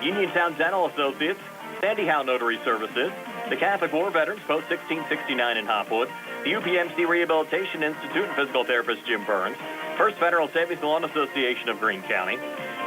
Uniontown Dental Associates, Sandy Howe Notary Services, the Catholic War Veterans, Post 1669 in Hopwood, the UPMC Rehabilitation Institute and physical therapist Jim Burns, First Federal Savings and Loan Association of Greene County,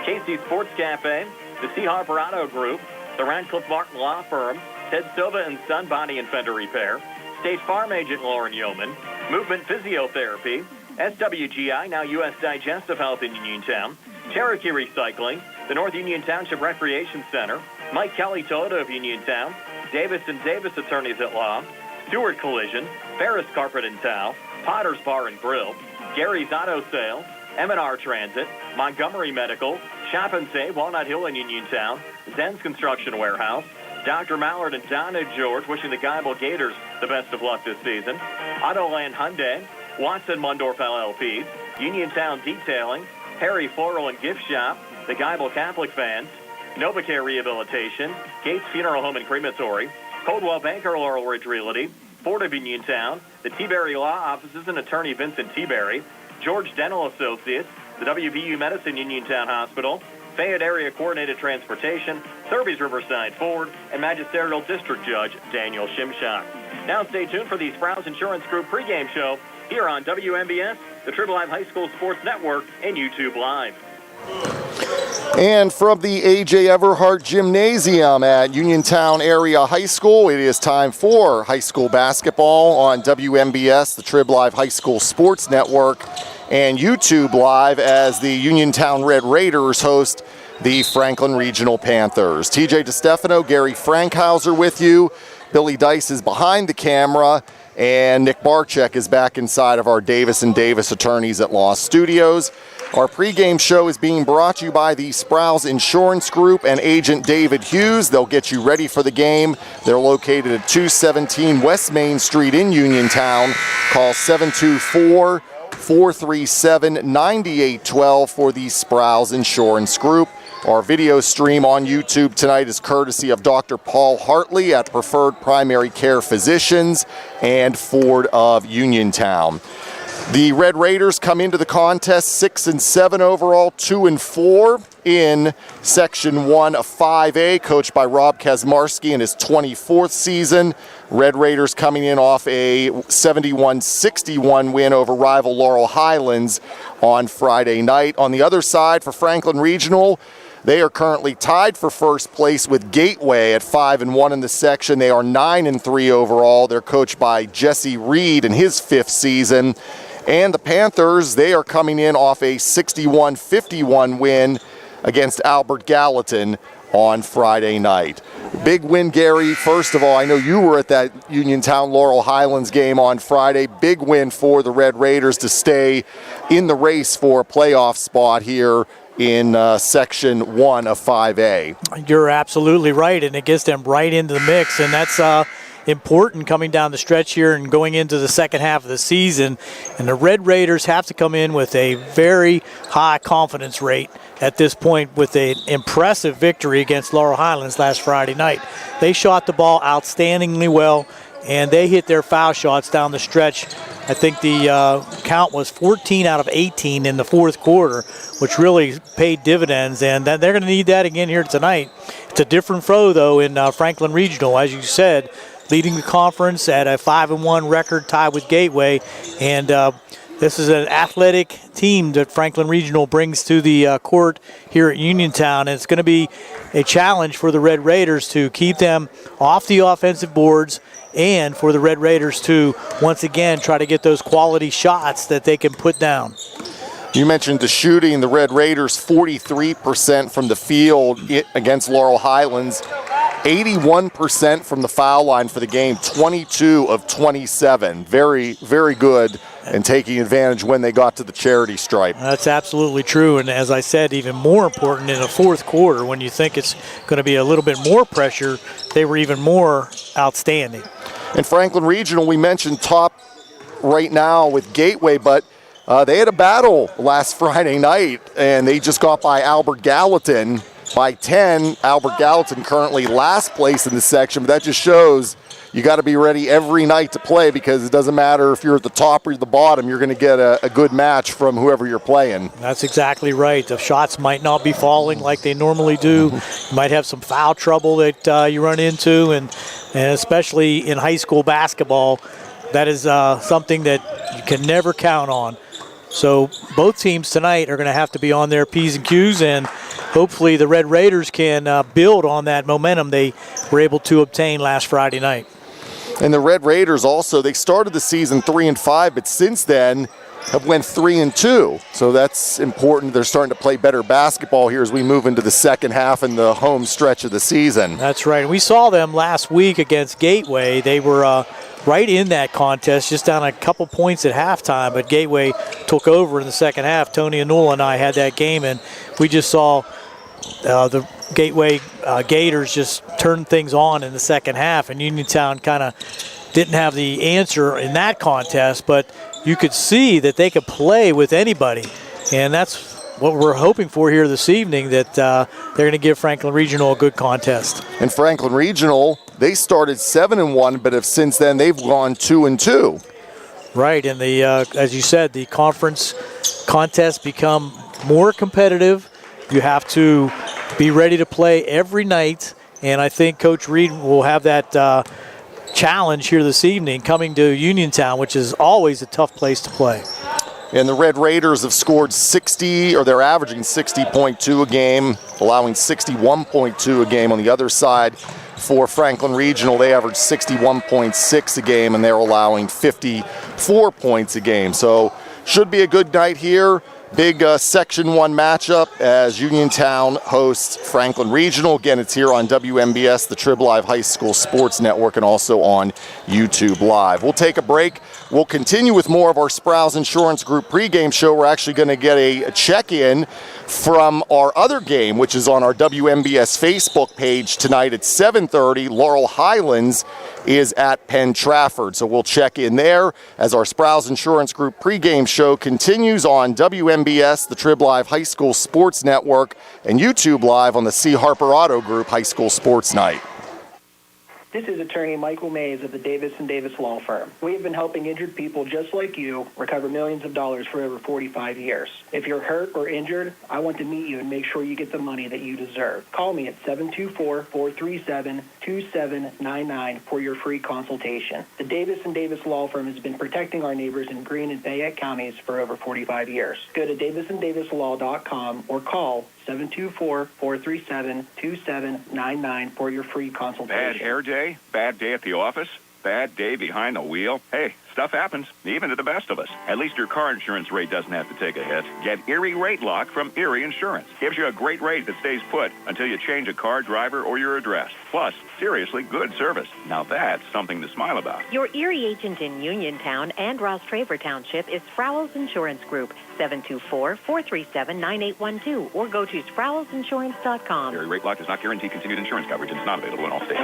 Casey Sports Cafe, the C. Harper Auto Group, the Radcliffe Martin Law Firm, Ted Silva and Son Body and Fender Repair, State Farm Agent Lauren Yeoman, Movement Physiotherapy, SWGI, now U.S. Digestive Health in Uniontown, Cherokee Recycling, the North Union Township Recreation Center, Mike Kelly Toyota of Uniontown, Davis and Davis Attorneys at Law, Stewart Collision, Ferris Carpet and Towel, Potter's Bar and Grill, Gary's Auto Sales, M&R Transit, Montgomery Medical, Shop and Save, Walnut Hill in Uniontown, Zen's Construction Warehouse, Dr. Mallard and Donna George wishing the Geibel Gators the best of luck this season, Autoland Hyundai, Watson Mundorf LLP, Uniontown Detailing, Harry Floral and Gift Shop, the Geibel Catholic Fans, NovaCare Rehabilitation, Gates Funeral Home and Crematory, Coldwell Banker Laurel Ridge Realty, Ford of Uniontown, the T-Berry Law Offices and Attorney Vincent T-Berry, George Dental Associates, the WVU Medicine Uniontown Hospital, Fayette Area Coordinated Transportation, Thurby's Riverside Ford, and Magisterial District Judge Daniel Shimshak. Now stay tuned for the Sprouse Insurance Group pregame show here on WMBS, the Triple Live High School Sports Network, and YouTube Live. And from the A.J. Everhart Gymnasium at Uniontown Area High School, it is time for high school basketball on WMBS, the Trib Live High School Sports Network, and YouTube Live as the Uniontown Red Raiders host the Franklin Regional Panthers. TJ DeStefano, Gary Frankhauser with you. Billy Dice is behind the camera, and Nick Barczyk is back inside of our Davis & Davis Attorneys at Law Studios. Our pregame show is being brought to you by the Sprouse Insurance Group and Agent David Hughes. They'll get you ready for the game. They're located at 217 West Main Street in Uniontown. Call 724-437-9812 for the Sprouse Insurance Group. Our video stream on YouTube tonight is courtesy of Dr. Paul Hartley at Preferred Primary Care Physicians and Ford of Uniontown. The Red Raiders come into the contest 6-7 overall, 2-4 in Section 1 of 5A, coached by Rob Kazmarski in his 24th season. Red Raiders coming in off a 71-61 win over rival Laurel Highlands on Friday night. On the other side for Franklin Regional, they are currently tied for first place with Gateway at 5-1 in the section. They are 9-3 overall. They're coached by Jesse Reed in his 5th season. And the Panthers, they are coming in off a 61-51 win against Albert Gallatin on Friday night. Big win, Gary. First of all, I know you were at that Uniontown Laurel Highlands game on Friday. Big win for the Red Raiders to stay in the race for a playoff spot here in Section 1 of 5A. You're absolutely right, and it gets them right into the mix, and that's important coming down the stretch here and going into the second half of the season. And the Red Raiders have to come in with a very high confidence rate at this point with an impressive victory against Laurel Highlands last Friday night. They shot the ball outstandingly well, and they hit their foul shots down the stretch. I think the count was 14 out of 18 in the fourth quarter, which really paid dividends, and they're going to need that again here tonight. It's a different foe, though, in Franklin Regional, as you said, leading the conference at a 5-1 record, tied with Gateway, and this is an athletic team that Franklin Regional brings to the court here at Uniontown, and it's going to be a challenge for the Red Raiders to keep them off the offensive boards and for the Red Raiders to, once again, try to get those quality shots that they can put down. You mentioned the shooting. The Red Raiders 43% from the field against Laurel Highlands, 81% from the foul line for the game, 22 of 27. Very, very good and taking advantage when they got to the charity stripe. That's absolutely true, and as I said, even more important in the fourth quarter when you think it's going to be a little bit more pressure, they were even more outstanding. In Franklin Regional, we mentioned top right now with Gateway, but they had a battle last Friday night, and they just got by Albert Gallatin by 10. Albert Gallatin currently last place in the section, but that just shows you got to be ready every night to play, because it doesn't matter if you're at the top or the bottom, you're going to get a good match from whoever you're playing. That's exactly right. The shots might not be falling like they normally do. You might have some foul trouble that you run into, and especially in high school basketball, that is something that you can never count on. So both teams tonight are going to have to be on their P's and Q's, and hopefully the Red Raiders can build on that momentum they were able to obtain last Friday night. And the Red Raiders also, they started the season 3-5, but since then have went 3-2. So that's important. They're starting to play better basketball here as we move into the second half and the home stretch of the season. That's right. We saw them last week against Gateway. They were right in that contest, just down a couple points at halftime, but Gateway took over in the second half. Tony Anula and I had that game, and we just saw the Gateway Gators just turn things on in the second half, and Uniontown kind of didn't have the answer in that contest, but you could see that they could play with anybody, and that's what we're hoping for here this evening, that they're going to give Franklin Regional a good contest. And Franklin Regional, they started 7-1, but since then they've gone 2-2. Right, and the as you said, the conference contests become more competitive. You have to be ready to play every night, and I think Coach Reed will have that challenge here this evening, coming to Uniontown, which is always a tough place to play. And the Red Raiders have scored 60, or they're averaging 60.2 a game, allowing 61.2 a game. On the other side, for Franklin Regional, they average 61.6 a game, and they're allowing 54 points a game. So should be a good night here. Big Section 1 matchup as Uniontown hosts Franklin Regional. Again, it's here on WMBS, the Trib Live High School Sports Network, and also on YouTube Live. We'll take a break. We'll continue with more of our Sprouse Insurance Group pregame show. We're actually going to get a check-in from our other game, which is on our WMBS Facebook page tonight at 7:30. Laurel Highlands is at Penn Trafford. So we'll check in there as our Sprouse Insurance Group pregame show continues on WMBS, the Trib Live High School Sports Network, and YouTube Live on the C. Harper Auto Group High School Sports Night. This is attorney Michael Mays of the Davis & Davis Law Firm. We have been helping injured people just like you recover millions of dollars for over 45 years. If you're hurt or injured, I want to meet you and make sure you get the money that you deserve. Call me at 724-437-2799 for your free consultation. The Davis & Davis Law Firm has been protecting our neighbors in Greene and Fayette counties for over 45 years. Go to davisanddavislaw.com or call 724-437-2799 for your free consultation. Bad hair day? Bad day at the office? Bad day behind the wheel? Hey, stuff happens, even to the best of us. At least your car insurance rate doesn't have to take a hit. Get Erie Rate Lock from Erie Insurance. Gives you a great rate that stays put until you change a car, driver, or your address. Plus, seriously good service. Now that's something to smile about. Your Erie agent in Uniontown and Ross Traver Township is Sprowls Insurance Group, 724-437-9812, or go to sprowlsinsurance.com. Erie Rate Lock does not guarantee continued insurance coverage and is not available in all states.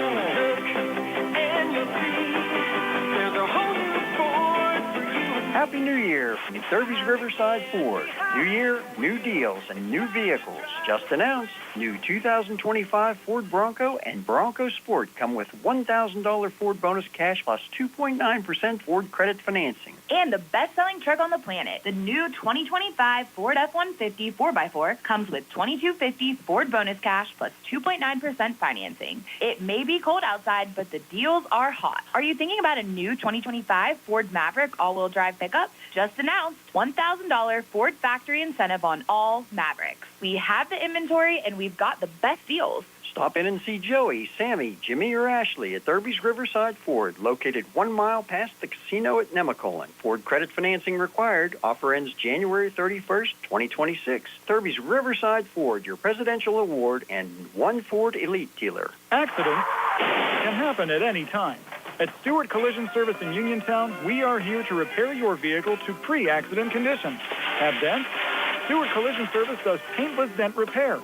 Happy New Year from Thurby's Riverside Ford. New year, new deals, and new vehicles. Just announced, new 2025 Ford Bronco and Bronco Sport come with $1,000 Ford bonus cash plus 2.9% Ford credit financing. And the best-selling truck on the planet, the new 2025 Ford F-150 4x4 comes with $2,250 Ford bonus cash plus 2.9% financing. It may be cold outside, but the deals are hot. Are you thinking about a new 2025 Ford Maverick all-wheel drive pickup? Just announced $1,000 Ford factory incentive on all Mavericks. We have the inventory, and we've got the best deals. Stop in and see Joey, Sammy, Jimmy, or Ashley at Thurby's Riverside Ford, located 1 mile past the casino at Nemacolin. Ford credit financing required. Offer ends January 31st, 2026. Thurby's Riverside Ford, your presidential award and one Ford elite dealer. Accidents can happen at any time. At Stewart Collision Service in Uniontown, we are here to repair your vehicle to pre-accident condition. Have dents? Stewart Collision Service does paintless dent repair.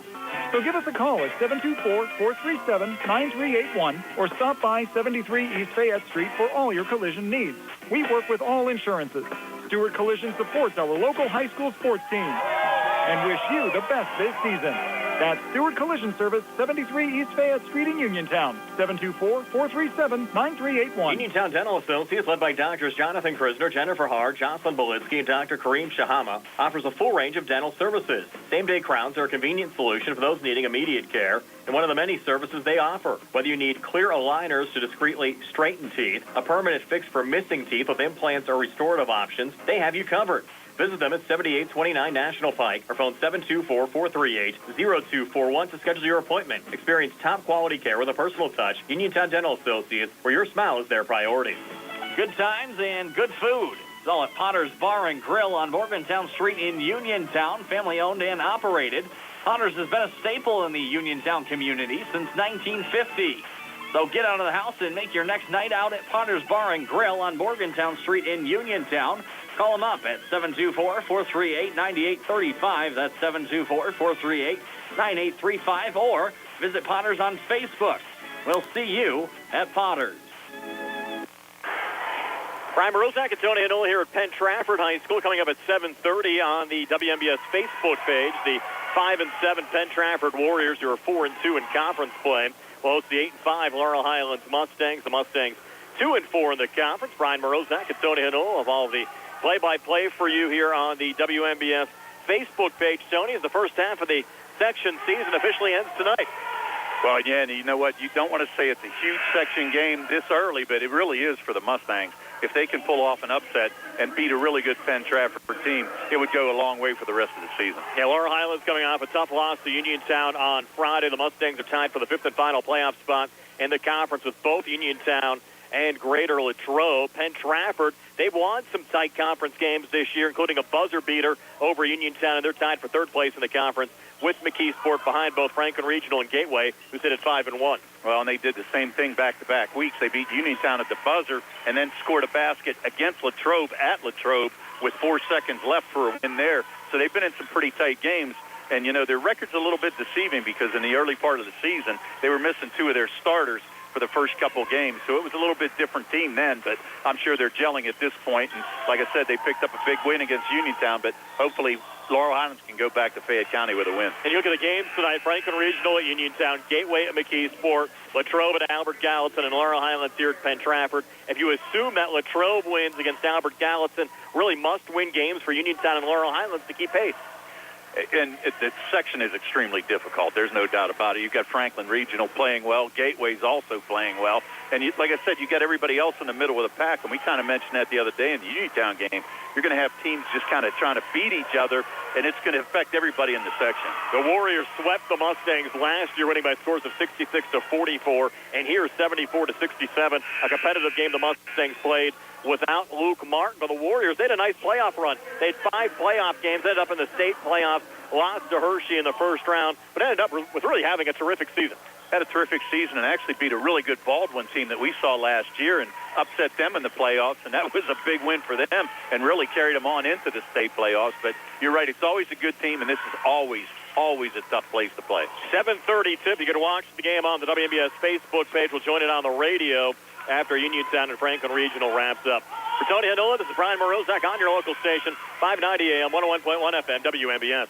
So give us a call at 724-437-9381 or stop by 73 East Fayette Street for all your collision needs. We work with all insurances. Stewart Collision supports our local high school sports team and wish you the best this season. That's Stewart Collision Service, 73 East Fayette Street in Uniontown, 724-437-9381. Uniontown Dental Associates, led by Doctors Jonathan Krisner, Jennifer Hart, Jocelyn Belitsky, and Dr. Kareem Shahama, offers a full range of dental services. Same-day crowns are a convenient solution for those needing immediate care, and one of the many services they offer. Whether you need clear aligners to discreetly straighten teeth, a permanent fix for missing teeth with implants or restorative options, they have you covered. Visit them at 7829 National Pike or phone 724-438-0241 to schedule your appointment. Experience top quality care with a personal touch. Uniontown Dental Associates, where your smile is their priority. Good times and good food. It's all at Potter's Bar and Grill on Morgantown Street in Uniontown, family owned and operated. Potter's has been a staple in the Uniontown community since 1950. So get out of the house and make your next night out at Potter's Bar and Grill on Morgantown Street in Uniontown. Call them up at 724-438-9835. That's 724-438-9835. Or visit Potter's on Facebook. We'll see you at Potter's. Brian Morozak and Tony Hanola here at Penn Trafford High School, coming up at 7:30 on the WMBS Facebook page. The 5-7 Penn Trafford Warriors, who are 4-2 in conference play, will host the 8-5 Laurel Highlands Mustangs. The Mustangs 2-4 in the conference. Brian Morozak and Tony Hanola of all the play-by-play for you here on the WMBS Facebook page. Tony, as the first half of the section season officially ends tonight. Well, yeah, and you know what? You don't want to say it's a huge section game this early, but it really is for the Mustangs. If they can pull off an upset and beat a really good Penn Trafford team, it would go a long way for the rest of the season. Yeah, Laurel Highlands coming off a tough loss to Uniontown on Friday. The Mustangs are tied for the 5th and final playoff spot in the conference with both Uniontown and Greater Latrobe. Penn Trafford, they've won some tight conference games this year, including a buzzer beater over Uniontown, and they're tied for 3rd place in the conference with McKeesport behind both Franklin Regional and Gateway, who sit at 5-1. Well, and they did the same thing back-to-back weeks. They beat Uniontown at the buzzer and then scored a basket against Latrobe at Latrobe with 4 seconds left for a win there. So they've been in some pretty tight games. And, you know, their record's a little bit deceiving because in the early part of the season, they were missing 2 of their starters for the first couple games. So it was a little bit different team then, but I'm sure they're gelling at this point. And like I said, they picked up a big win against Uniontown, but hopefully Laurel Highlands can go back to Fayette County with a win. And you look at the games tonight, Franklin Regional at Uniontown, Gateway at McKeesport, Latrobe at Albert Gallatin, and Laurel Highlands here at Penn Trafford. If you assume that Latrobe wins against Albert Gallatin, really must-win games for Uniontown and Laurel Highlands to keep pace. And the section is extremely difficult. There's no doubt about it. You've got Franklin Regional playing well. Gateway's also playing well. And like I said, you got everybody else in the middle of the pack. And we kind of mentioned that the other day in the Uniontown game. You're going to have teams just kind of trying to beat each other, and it's going to affect everybody in the section. The Warriors swept the Mustangs last year, winning by scores of 66-44, and here 74-67. A competitive game the Mustangs played without Luke Martin. But the Warriors, they had a nice playoff run. They had 5 playoff games, ended up in the state playoffs, lost to Hershey in the first round, but ended up with really having a terrific season. Had a terrific season and actually beat a really good Baldwin team that we saw last year and upset them in the playoffs, and that was a big win for them and really carried them on into the state playoffs. But you're right, it's always a good team, and this is always a tough place to play. 7:30 tip. You can watch the game on the WMBS Facebook page. We'll join it on the radio after Uniontown and Franklin Regional wraps up. For Tony Hanola, this is Brian Morozak on your local station, 590 AM, 101.1 FM, WMBS.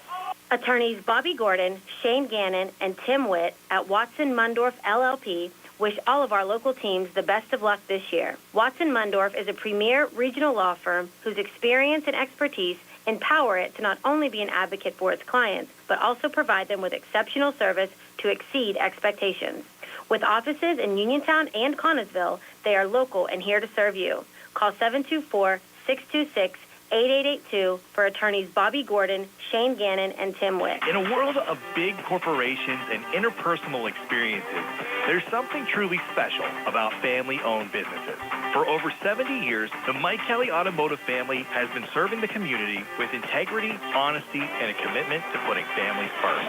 Attorneys Bobby Gordon, Shane Gannon, and Tim Witt at Watson Mundorf LLP wish all of our local teams the best of luck this year. Watson Mundorf is a premier regional law firm whose experience and expertise empower it to not only be an advocate for its clients, but also provide them with exceptional service to exceed expectations. With offices in Uniontown and Connellsville, they are local and here to serve you. Call 724-626-8882 for attorneys Bobby Gordon, Shane Gannon, and Tim Witt. In a world of big corporations and interpersonal experiences, there's something truly special about family-owned businesses. For over 70 years, the Mike Kelly Automotive family has been serving the community with integrity, honesty, and a commitment to putting families first.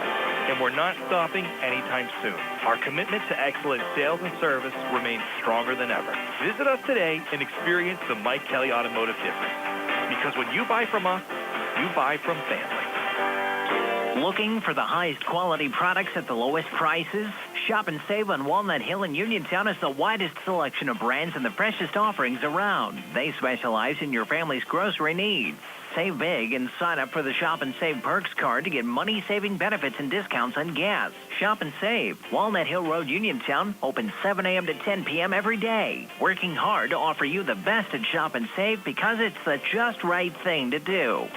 And we're not stopping anytime soon. Our commitment to excellent sales and service remains stronger than ever. Visit us today and experience the Mike Kelly Automotive difference. Because when you buy from us, you buy from family. Looking for the highest quality products at the lowest prices? Shop and save on Walnut Hill in Uniontown has the widest selection of brands and the freshest offerings around. They specialize in your family's grocery needs. Save big and sign up for the Shop and Save Perks card to get money-saving benefits and discounts on gas. Shop and Save. Walnut Hill Road, Uniontown, open 7 a.m. to 10 p.m. every day. Working hard to offer you the best at Shop and Save because it's the just right thing to do.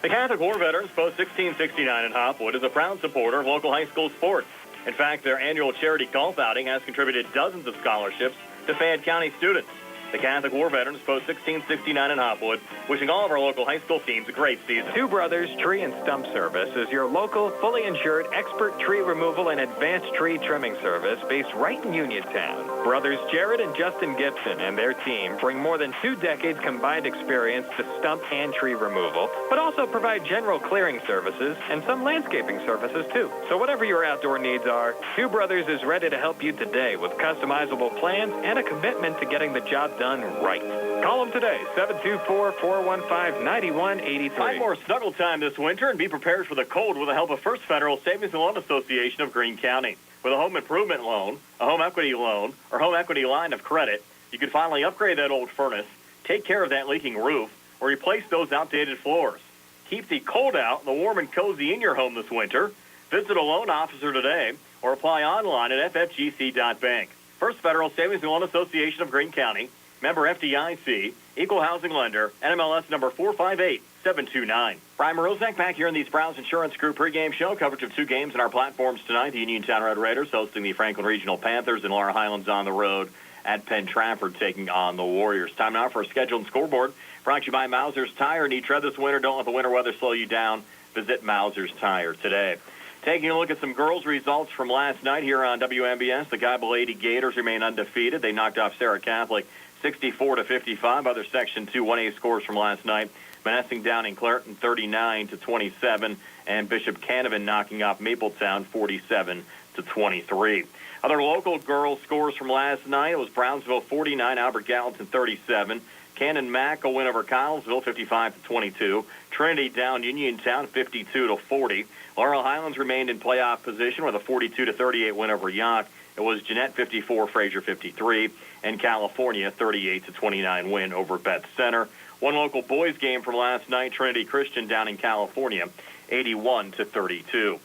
The Catholic War Veterans Post 1669 in Hopwood is a proud supporter of local high school sports. In fact, their annual charity golf outing has contributed dozens of scholarships to Fayette County students. The Catholic War Veterans Post 1669 in Hopwood, wishing all of our local high school teams a great season. Two Brothers Tree and Stump Service is your local, fully insured, expert tree removal and advanced tree trimming service based right in Uniontown. Brothers Jared and Justin Gibson and their team bring more than 2 decades combined experience to stump and tree removal, but also provide general clearing services and some landscaping services too. So whatever your outdoor needs are, Two Brothers is ready to help you today with customizable plans and a commitment to getting the job done right. Call them today, 724-415-9183. Find more snuggle time this winter and be prepared for the cold with the help of First Federal Savings and Loan Association of Greene County. With a home improvement loan, a home equity loan, or home equity line of credit, you can finally upgrade that old furnace, take care of that leaking roof, or replace those outdated floors. Keep the cold out and the warm and cozy in your home this winter. Visit a loan officer today or apply online at ffgc.bank. First Federal Savings and Loan Association of Greene County, member FDIC, equal housing lender, NMLS number 458729. Brian Morozak back here in the Sprouse Insurance Group pregame show. Coverage of 2 games in our platforms tonight. The Uniontown Red Raiders hosting the Franklin Regional Panthers, and Laurel Highlands on the road at Penn Trafford taking on the Warriors. Time now for a schedule and scoreboard. Brought to you by Mauser's Tire. Need tread this winter? Don't let the winter weather slow you down. Visit Mauser's Tire today. Taking a look at some girls' results from last night here on WMBS. The Guiba Lady Gators remain undefeated. They knocked off Sarah Catholic 64-55. Other Section 2 1A scores from last night. Menacing down in Clareton 39-27, and Bishop Canavan knocking off Mapletown 47-23. Other local girls scores from last night. It was Brownsville 49, Albert Gallatin 37. Cannon Mac a win over Collinsville 55-22. Trinity down Uniontown 52-40. Laurel Highlands remained in playoff position with a 42-38 win over Yock. It was Jeanette 54, Fraser 53, and California 38-29 win over Beth Center. One local boys game from last night, Trinity Christian down in California 81-32.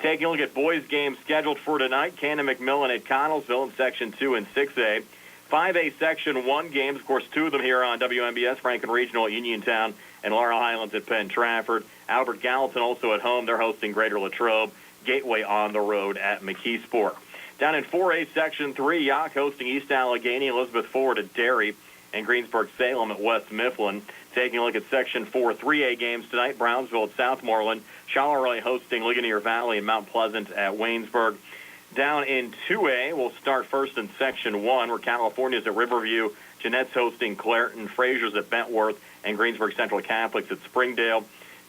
Taking a look at boys games scheduled for tonight, Cannon McMillan at Connellsville in Section 2 and 6A. 5A Section 1 games, of course, 2 of them here on WMBS, Franklin Regional at Uniontown, and Laurel Highlands at Penn Trafford. Albert Gallatin also at home. They're hosting Greater Latrobe. Gateway on the road at McKeesport. Down in 4A Section 3, Yock hosting East Allegheny, Elizabeth Ford at Derry, and Greensburg-Salem at West Mifflin. Taking a look at Section 4 3A games tonight, Brownsville at Southmoreland, Charleroi hosting Ligonier Valley and Mount Pleasant at Waynesburg. Down in 2A, we'll start first in Section 1, where California's at Riverview, Jeanette's hosting Clareton, Fraser's at Bentworth, and Greensburg Central Catholics at Springdale.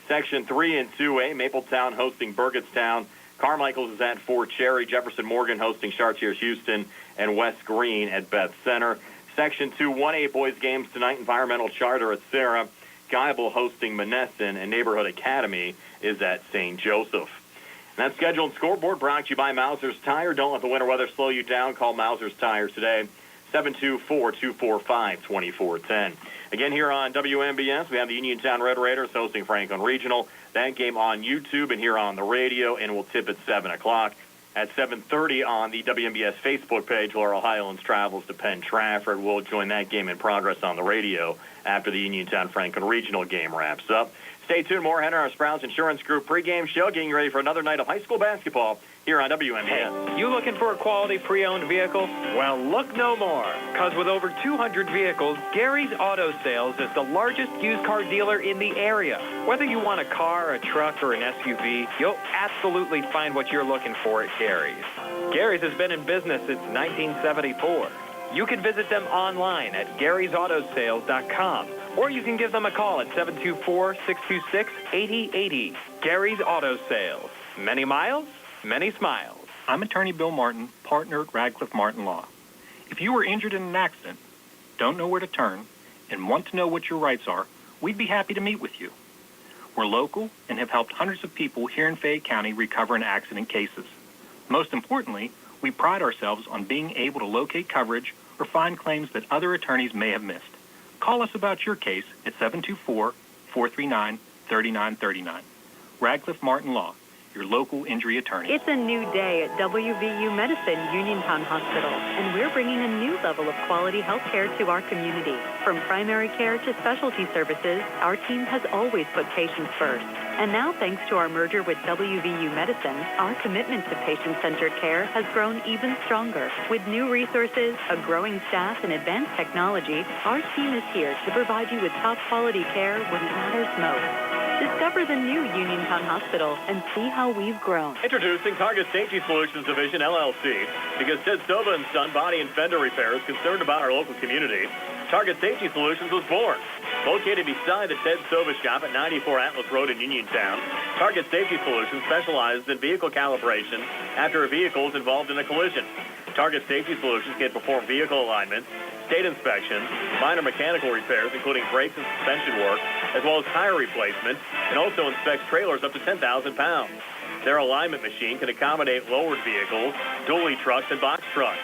Section 3 and 2A, Mapletown hosting Burgettstown, Carmichael's is at Fort Cherry, Jefferson Morgan hosting Chartiers Houston, and West Green at Beth Center. Section 2 1A boys games tonight, Environmental Charter at Sarah, Geibel hosting Monessen, and Neighborhood Academy is at St. Joseph. And that schedule and scoreboard brought to you by Mauser's Tire. Don't let the winter weather slow you down. Call Mauser's Tire today, 724-245-2410. Again, here on WMBS, we have the Uniontown Red Raiders hosting Franklin Regional. That game on YouTube and here on the radio, and we'll tip at 7 o'clock. At 7:30 on the WMBS Facebook page, Laurel Highlands travels to Penn Trafford. We'll join that game in progress on the radio after the Uniontown Franklin Regional game wraps up. Stay tuned. More ahead on our Sprouse Insurance Group pregame show, getting ready for another night of high school basketball here on WMBS. Hey, you looking for a quality pre-owned vehicle? Well, look no more, because with over 200 vehicles, Gary's Auto Sales is the largest used car dealer in the area. Whether you want a car, a truck, or an SUV, you'll absolutely find what you're looking for at Gary's. Gary's has been in business since 1974. You can visit them online at Gary'sAutoSales.com, or you can give them a call at 724-626-8080. Gary's Auto Sales. Many miles, many smiles. I'm attorney Bill Martin, partner at Radcliffe Martin Law. If you were injured in an accident, don't know where to turn, and want to know what your rights are, we'd be happy to meet with you. We're local and have helped hundreds of people here in Fayette County recover in accident cases. Most importantly, we pride ourselves on being able to locate coverage or find claims that other attorneys may have missed. Call us about your case at 724-439-3939. Radcliffe Martin Law, your local injury attorney. It's a new day at WVU Medicine Uniontown Hospital, and we're bringing a new level of quality health care to our community. From primary care to specialty services, our team has always put patients first. And now, thanks to our merger with WVU Medicine, our commitment to patient-centered care has grown even stronger. With new resources, a growing staff, and advanced technology, our team is here to provide you with top-quality care when it matters most. Discover the new Uniontown Hospital and see how we've grown. Introducing Target Safety Solutions Division, LLC. Because Ted Sova and Son Body and Fender Repair is concerned about our local community, Target Safety Solutions was born. Located beside the Ted Sova shop at 94 Atlas Road in Uniontown, Target Safety Solutions specializes in vehicle calibration after a vehicle is involved in a collision. Target Safety Solutions can perform vehicle alignment, state inspections, minor mechanical repairs, including brakes and suspension work, as well as tire replacement, and also inspects trailers up to 10,000 pounds. Their alignment machine can accommodate lowered vehicles, dually trucks, and box trucks.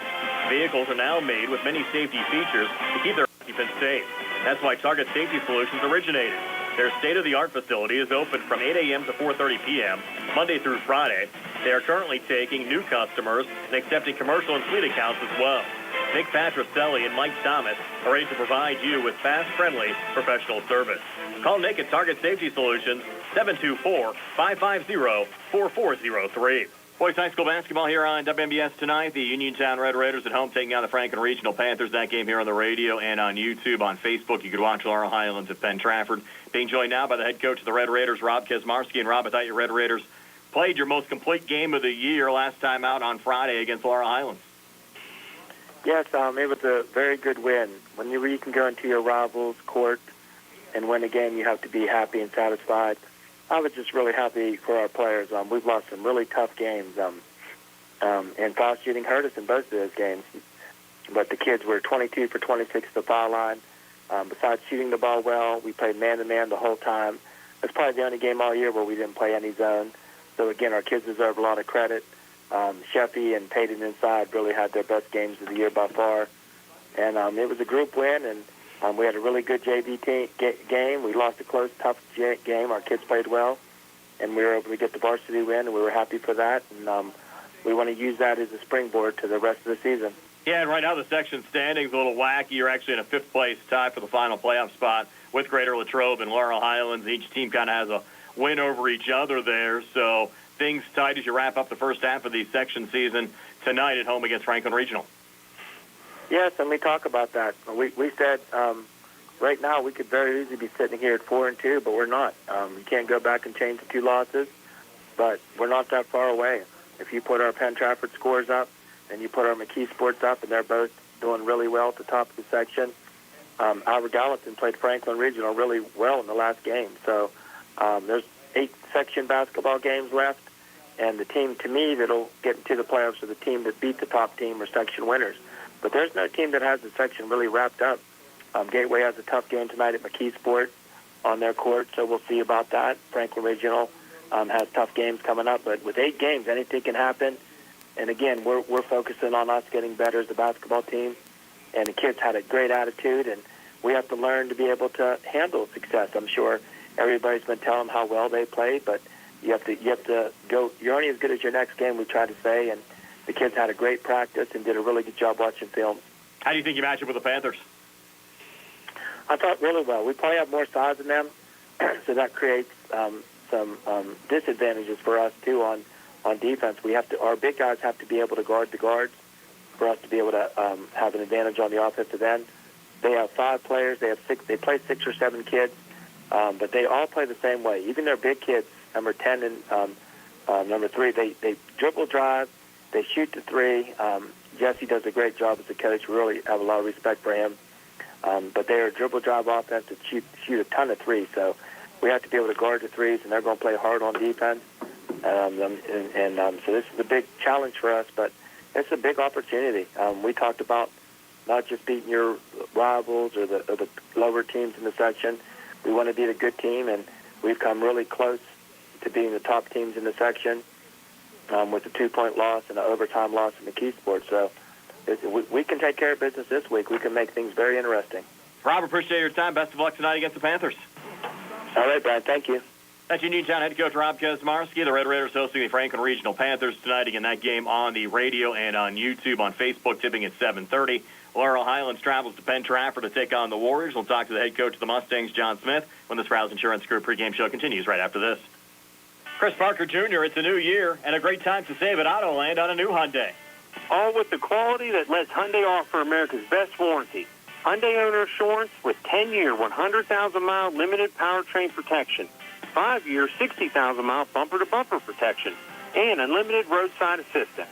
Vehicles are now made with many safety features to keep their occupants safe. That's why Target Safety Solutions originated. Their state-of-the-art facility is open from 8 a.m. to 4:30 p.m., Monday through Friday. They are currently taking new customers and accepting commercial and fleet accounts as well. Nick Patricelli and Mike Thomas are ready to provide you with fast, friendly, professional service. Call Nick at Target Safety Solutions, 724-550-4403. Boys High School basketball here on WMBS tonight. The Uniontown Red Raiders at home taking on the Franklin Regional Panthers. That game here on the radio and on YouTube. On Facebook, you could watch Laurel Highlands at Penn Trafford. Being joined now by the head coach of the Red Raiders, Rob Kesmarski. And Rob, I thought your Red Raiders played your most complete game of the year last time out on Friday against Laurel Highlands. Yes, it was a very good win. When you can go into your rival's court and win a game, you have to be happy and satisfied. I was just really happy for our players. We've lost some really tough games, and foul shooting hurt us in both of those games. But the kids were 22 for 26 at the foul line. Besides shooting the ball well, we played man-to-man the whole time. That's probably the only game all year where we didn't play any zone. So, again, our kids deserve a lot of credit. Sheffy and Peyton inside really had their best games of the year by far. And it was a group win, and we had a really good JV game. We lost a close, tough game. Our kids played well, and we were able to get the varsity win, and we were happy for that. And we want to use that as a springboard to the rest of the season. Yeah, and right now the section standings a little wacky. You're actually in a fifth-place tie for the final playoff spot with Greater Latrobe and Laurel Highlands. Each team kind of has a win over each other there, so things tight as you wrap up the first half of the section season tonight at home against Franklin Regional. Yes, and we talk about that. We said right now we could very easily be sitting here at 4-2, but we're not. You can't go back and change the 2 losses, but we're not that far away. If you put our Penn Trafford scores up and you put our McKee Sports up, and they're both doing really well at the top of the section, Albert Gallatin played Franklin Regional really well in the last game. So there's 8 section basketball games left, and the team, to me, that'll get into the playoffs are the team that beat the top team or section winners. But there's no team that has the section really wrapped up. Gateway has a tough game tonight at McKee Sport on their court, so we'll see about that. Franklin Regional has tough games coming up, but with 8 games, anything can happen. And again, we're focusing on us getting better as a basketball team, and the kids had a great attitude, and we have to learn to be able to handle success. I'm sure everybody's been telling them how well they played, but you have to go. You're only as good as your next game, we try to say, and the kids had a great practice and did a really good job watching film. How do you think you match up with the Panthers? I thought really well. We probably have more size than them, so that creates some disadvantages for us too on defense. Our big guys have to be able to guard the guards for us to be able to have an advantage on the offensive end. They have 5 players. They play 6 or 7 kids, but they all play the same way. Even their big kids, number 10 and number 3, they dribble drive. They shoot the 3. Jesse does a great job as a coach. We really have a lot of respect for him. But they're a dribble drive offense that shoot a ton of 3s. So we have to be able to guard the 3s, and they're going to play hard on defense. So this is a big challenge for us, but it's a big opportunity. We talked about not just beating your rivals or the lower teams in the section. We want to be the good team, and we've come really close to being the top teams in the section with a 2-point loss and an overtime loss in McKee Sports. So we can take care of business this week. We can make things very interesting. Rob, appreciate your time. Best of luck tonight against the Panthers. All right, Brian. Thank you. That's Uniontown head coach Rob Kaczmarski. The Red Raiders hosting the Franklin Regional Panthers tonight. Again, that game on the radio and on YouTube, on Facebook, tipping at 7:30. Laurel Highlands travels to Penn Trafford to take on the Warriors. We'll talk to the head coach of the Mustangs, John Smith, when the Sprouse Insurance Group pregame show continues right after this. Chris Parker Jr., it's a new year and a great time to save at Autoland on a new Hyundai. All with the quality that lets Hyundai offer America's best warranty. Hyundai owner assurance with 10-year, 100,000-mile limited powertrain protection, 5-year, 60,000-mile bumper-to-bumper protection, and unlimited roadside assistance.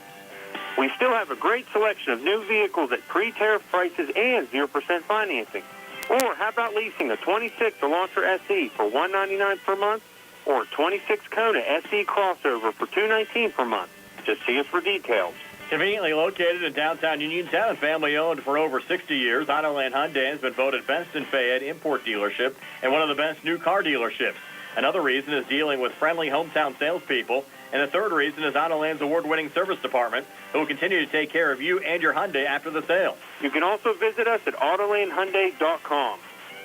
We still have a great selection of new vehicles at pre-tariff prices and 0% financing. Or how about leasing a 26 Elantra SE for $199 per month, or a 26 Kona SE crossover for $219 per month? Just see us for details. Conveniently located in downtown Uniontown and family-owned for over 60 years, Autoland Hyundai has been voted best in Fayette import dealership and one of the best new car dealerships. Another reason is dealing with friendly hometown salespeople, and the third reason is Autoland's award-winning service department, who will continue to take care of you and your Hyundai after the sale. You can also visit us at AutolandHyundai.com.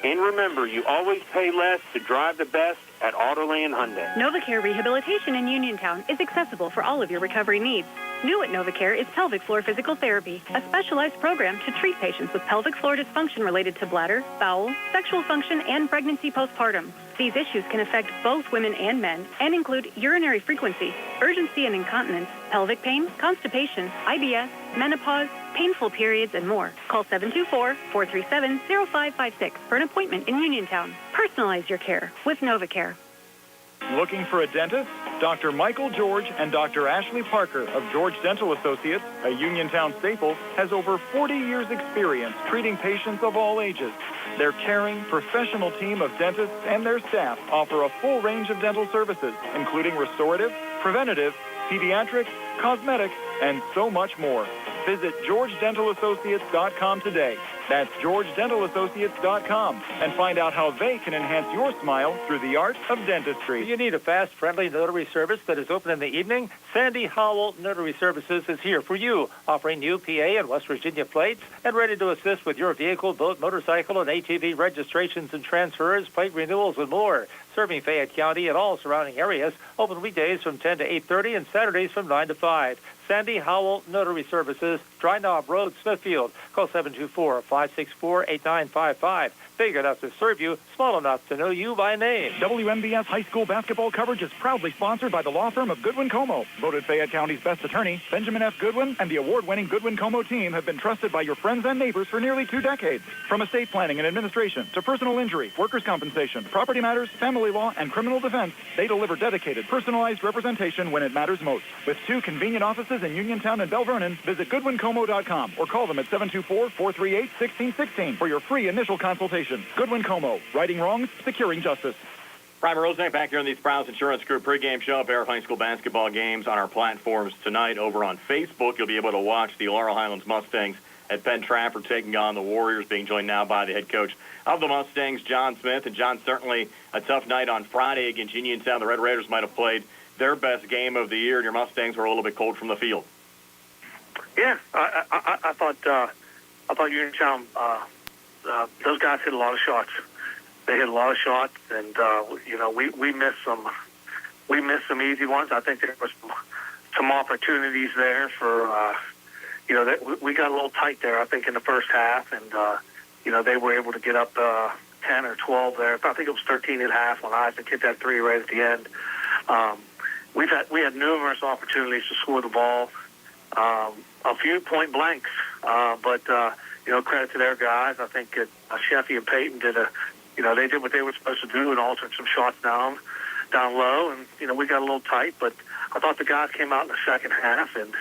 And remember, you always pay less to drive the best at Autoland Hyundai. NovaCare Rehabilitation in Uniontown is accessible for all of your recovery needs. New at NovaCare is pelvic floor physical therapy, a specialized program to treat patients with pelvic floor dysfunction related to bladder, bowel, sexual function, and pregnancy postpartum. These issues can affect both women and men and include urinary frequency, urgency and incontinence, pelvic pain, constipation, IBS, menopause, painful periods, and more. Call 724-437-0556 for an appointment in Uniontown. Personalize your care with NovaCare. Looking for a dentist? Dr. Michael George and Dr. Ashley Parker of George Dental Associates, a Uniontown staple, has over 40 years' experience treating patients of all ages. Their caring, professional team of dentists and their staff offer a full range of dental services, including restorative, preventative, pediatric, cosmetic, and so much more. Visit GeorgeDentalAssociates.com today. That's GeorgeDentalAssociates.com, and find out how they can enhance your smile through the art of dentistry. You need a fast, friendly notary service that is open in the evening? Sandy Howell Notary Services is here for you, offering new PA and West Virginia plates and ready to assist with your vehicle, boat, motorcycle, and ATV registrations and transfers, plate renewals, and more. Serving Fayette County and all surrounding areas, open weekdays from 10 to 8:30 and Saturdays from 9 to 5. Sandy Howell Notary Services, Dry Knob Road, Smithfield. Call 724-564-8955. Big enough to serve you, small enough to know you by name. WMBS high school basketball coverage is proudly sponsored by the law firm of Goodwin Como. Voted Fayette County's best attorney, Benjamin F. Goodwin and the award-winning Goodwin Como team have been trusted by your friends and neighbors for nearly 2 decades. From estate planning and administration to personal injury, workers' compensation, property matters, family law, and criminal defense, they deliver dedicated, personalized representation when it matters most. With 2 convenient offices in Uniontown and Bell Vernon, visit GoodwinComo.com or call them at 724-438-1616 for your free initial consultation. Goodwin Como, righting wrongs, securing justice. Brian Rosenick back here in the Sprouse Insurance Group pregame show. A pair of high school basketball games on our platforms tonight. Over on Facebook, you'll be able to watch the Laurel Highlands Mustangs at Penn Trafford taking on the Warriors, being joined now by the head coach of the Mustangs, John Smith. And John, certainly a tough night on Friday against Uniontown. The Red Raiders might have played their best game of the year, and your Mustangs were a little bit cold from the field. Yeah, I thought Uniontown, those guys hit a lot of shots. They hit a lot of shots, and we missed some easy ones. I think there was some opportunities there for we got a little tight there. I think in the first half, and they were able to get up 10 or 12 there. I think it was 13 at half when Isaac hit that 3 right at the end. We had numerous opportunities to score the ball, a few point blanks, but credit to their guys. I think Sheffy and Peyton did they did what they were supposed to do and altered some shots down low, and we got a little tight. But I thought the guys came out in the second half, and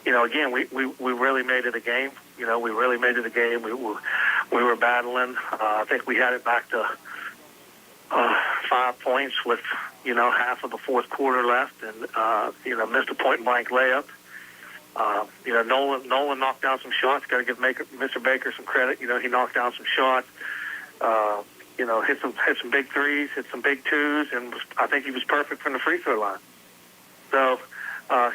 again we really made it a game. We really made it a game. We were battling. I think we had it back to 5 points with half of the fourth quarter left, and missed a point blank layup. Nolan knocked down some shots. Got to give Mr. Baker some credit. He knocked down some shots. Hit some big threes, hit some big twos, and I think he was perfect from the free throw line. So,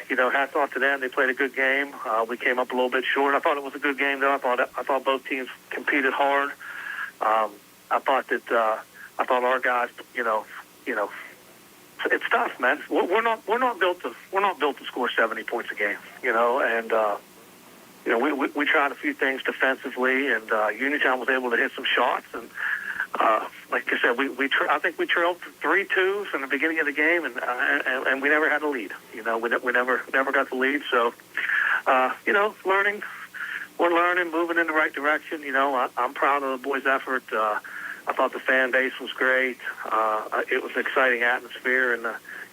hats off to them. They played a good game. We came up a little bit short. I thought it was a good game, though. I thought both teams competed hard. I thought our guys, it's tough, man. We're not built to score 70 points a game, and we tried a few things defensively, and Uniontown was able to hit some shots, and like I said, I think we trailed 3-2 from the beginning of the game, and we never had a lead. We never got the lead. So, we're learning, moving in the right direction. I'm proud of the boys' effort. I thought the fan base was great. It was an exciting atmosphere, and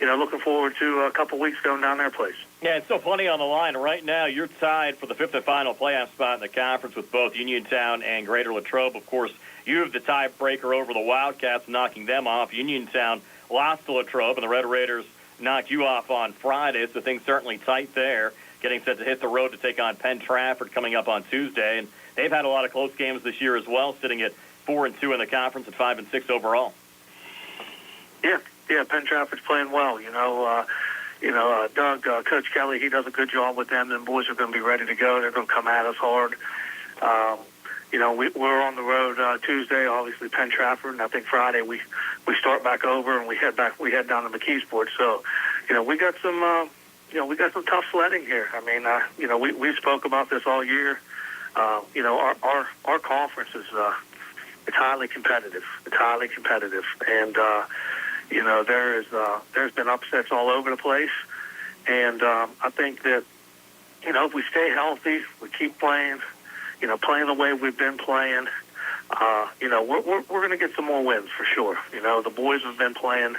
looking forward to a couple weeks going down their place. Yeah, it's still plenty on the line. Right now, you're tied for the fifth and final playoff spot in the conference with both Uniontown and Greater Latrobe. Of course, you have the tiebreaker over the Wildcats, knocking them off. Uniontown lost to Latrobe, and the Red Raiders knocked you off on Friday, so things certainly tight there. Getting set to hit the road to take on Penn Trafford coming up on Tuesday, and they've had a lot of close games this year as well, sitting at 4-2 in the conference and 5-6 overall. Yeah, Penn Trafford's playing well. Doug, Coach Kelly, he does a good job with them. Them boys are going to be ready to go. They're going to come at us hard. We're on the road Tuesday, obviously Penn Trafford, and I think Friday we start back over and we head down to McKeesport. So, we got some tough sledding here. I mean, we spoke about this all year. Our conference is it's highly competitive. It's highly competitive, and there's been upsets all over the place, and I think that if we stay healthy, we keep playing, playing the way we've been playing, we're going to get some more wins for sure. The boys have been playing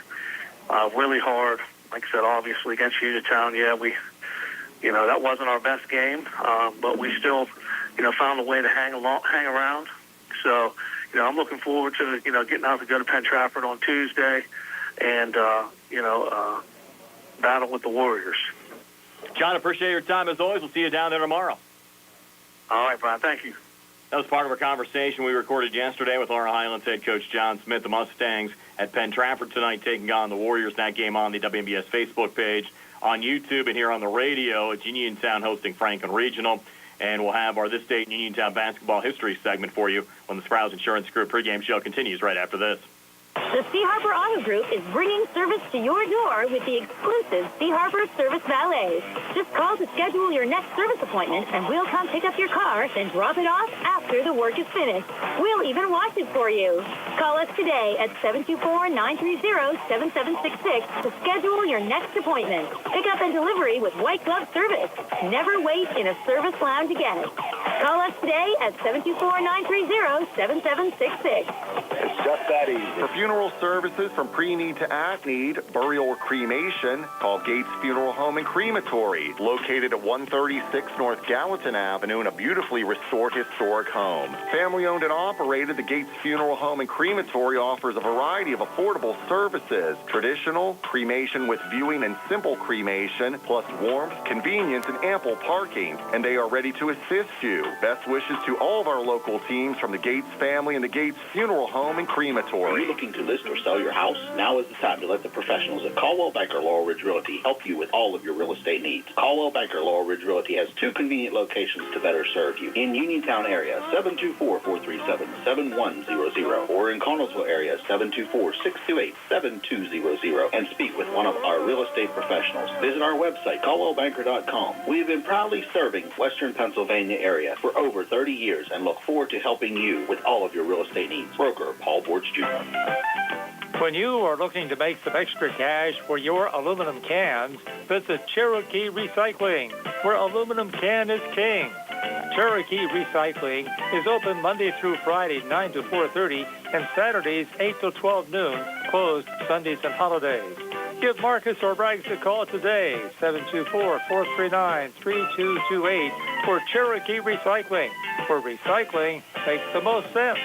really hard. Like I said, obviously against Uniontown, that wasn't our best game, but we still, found a way to hang around. So, I'm looking forward to, getting out to go to Penn Trafford on Tuesday and, battle with the Warriors. John, appreciate your time as always. We'll see you down there tomorrow. All right, Brian. Thank you. That was part of our conversation we recorded yesterday with Laura Highlands head coach John Smith. The Mustangs at Penn Trafford tonight taking on the Warriors. That game on the WMBS Facebook page, on YouTube, and here on the radio. It's Uniontown hosting Franklin Regional. And we'll have our This Day in Uniontown basketball history segment for you when the Sprouse Insurance Group pregame show continues right after this. The Sea Harbor Auto Group is bringing service to your door with the exclusive Sea Harbor Service Valet. Just call to schedule your next service appointment, and we'll come pick up your car, then drop it off after the work is finished. We'll even wash it for you. Call us today at 724-930-7766 to schedule your next appointment. Pickup and delivery with white glove service. Never wait in a service lounge again. Call us today at 724-930-7766. It's just that easy. For funeral services from pre-need to at-need, burial or cremation, call Gates Funeral Home and Crematory, located at 136 North Gallatin Avenue in a beautifully restored historic home. Family-owned and operated, the Gates Funeral Home and Crematory offers a variety of affordable services, traditional, cremation with viewing and simple cremation, plus warmth, convenience, and ample parking. And they are ready to assist you. Best wishes to all of our local teams from the Gates family and the Gates Funeral Home and Crematory. Are you looking to list or sell your house? Now is the time to let the professionals at Caldwell Banker Laurel Ridge Realty help you with all of your real estate needs. Caldwell Banker Laurel Ridge Realty has two convenient locations to better serve you. In Uniontown area, 724-437-7100, or in Connellsville area, 724-628-7200, and speak with one of our real estate professionals. Visit our website, caldwellbanker.com. We have been proudly serving Western Pennsylvania area for over 30 years and look forward to helping you with all of your real estate needs. Broker Paul Bortz Jr. When you are looking to make some extra cash for your aluminum cans, visit Cherokee Recycling, where aluminum can is king. Cherokee Recycling is open Monday through Friday, 9 to 4:30, and Saturdays, 8 to 12 noon, closed Sundays and holidays. Give Marcus or Braggs a call today, 724-439-3228, for Cherokee Recycling, where recycling makes the most sense.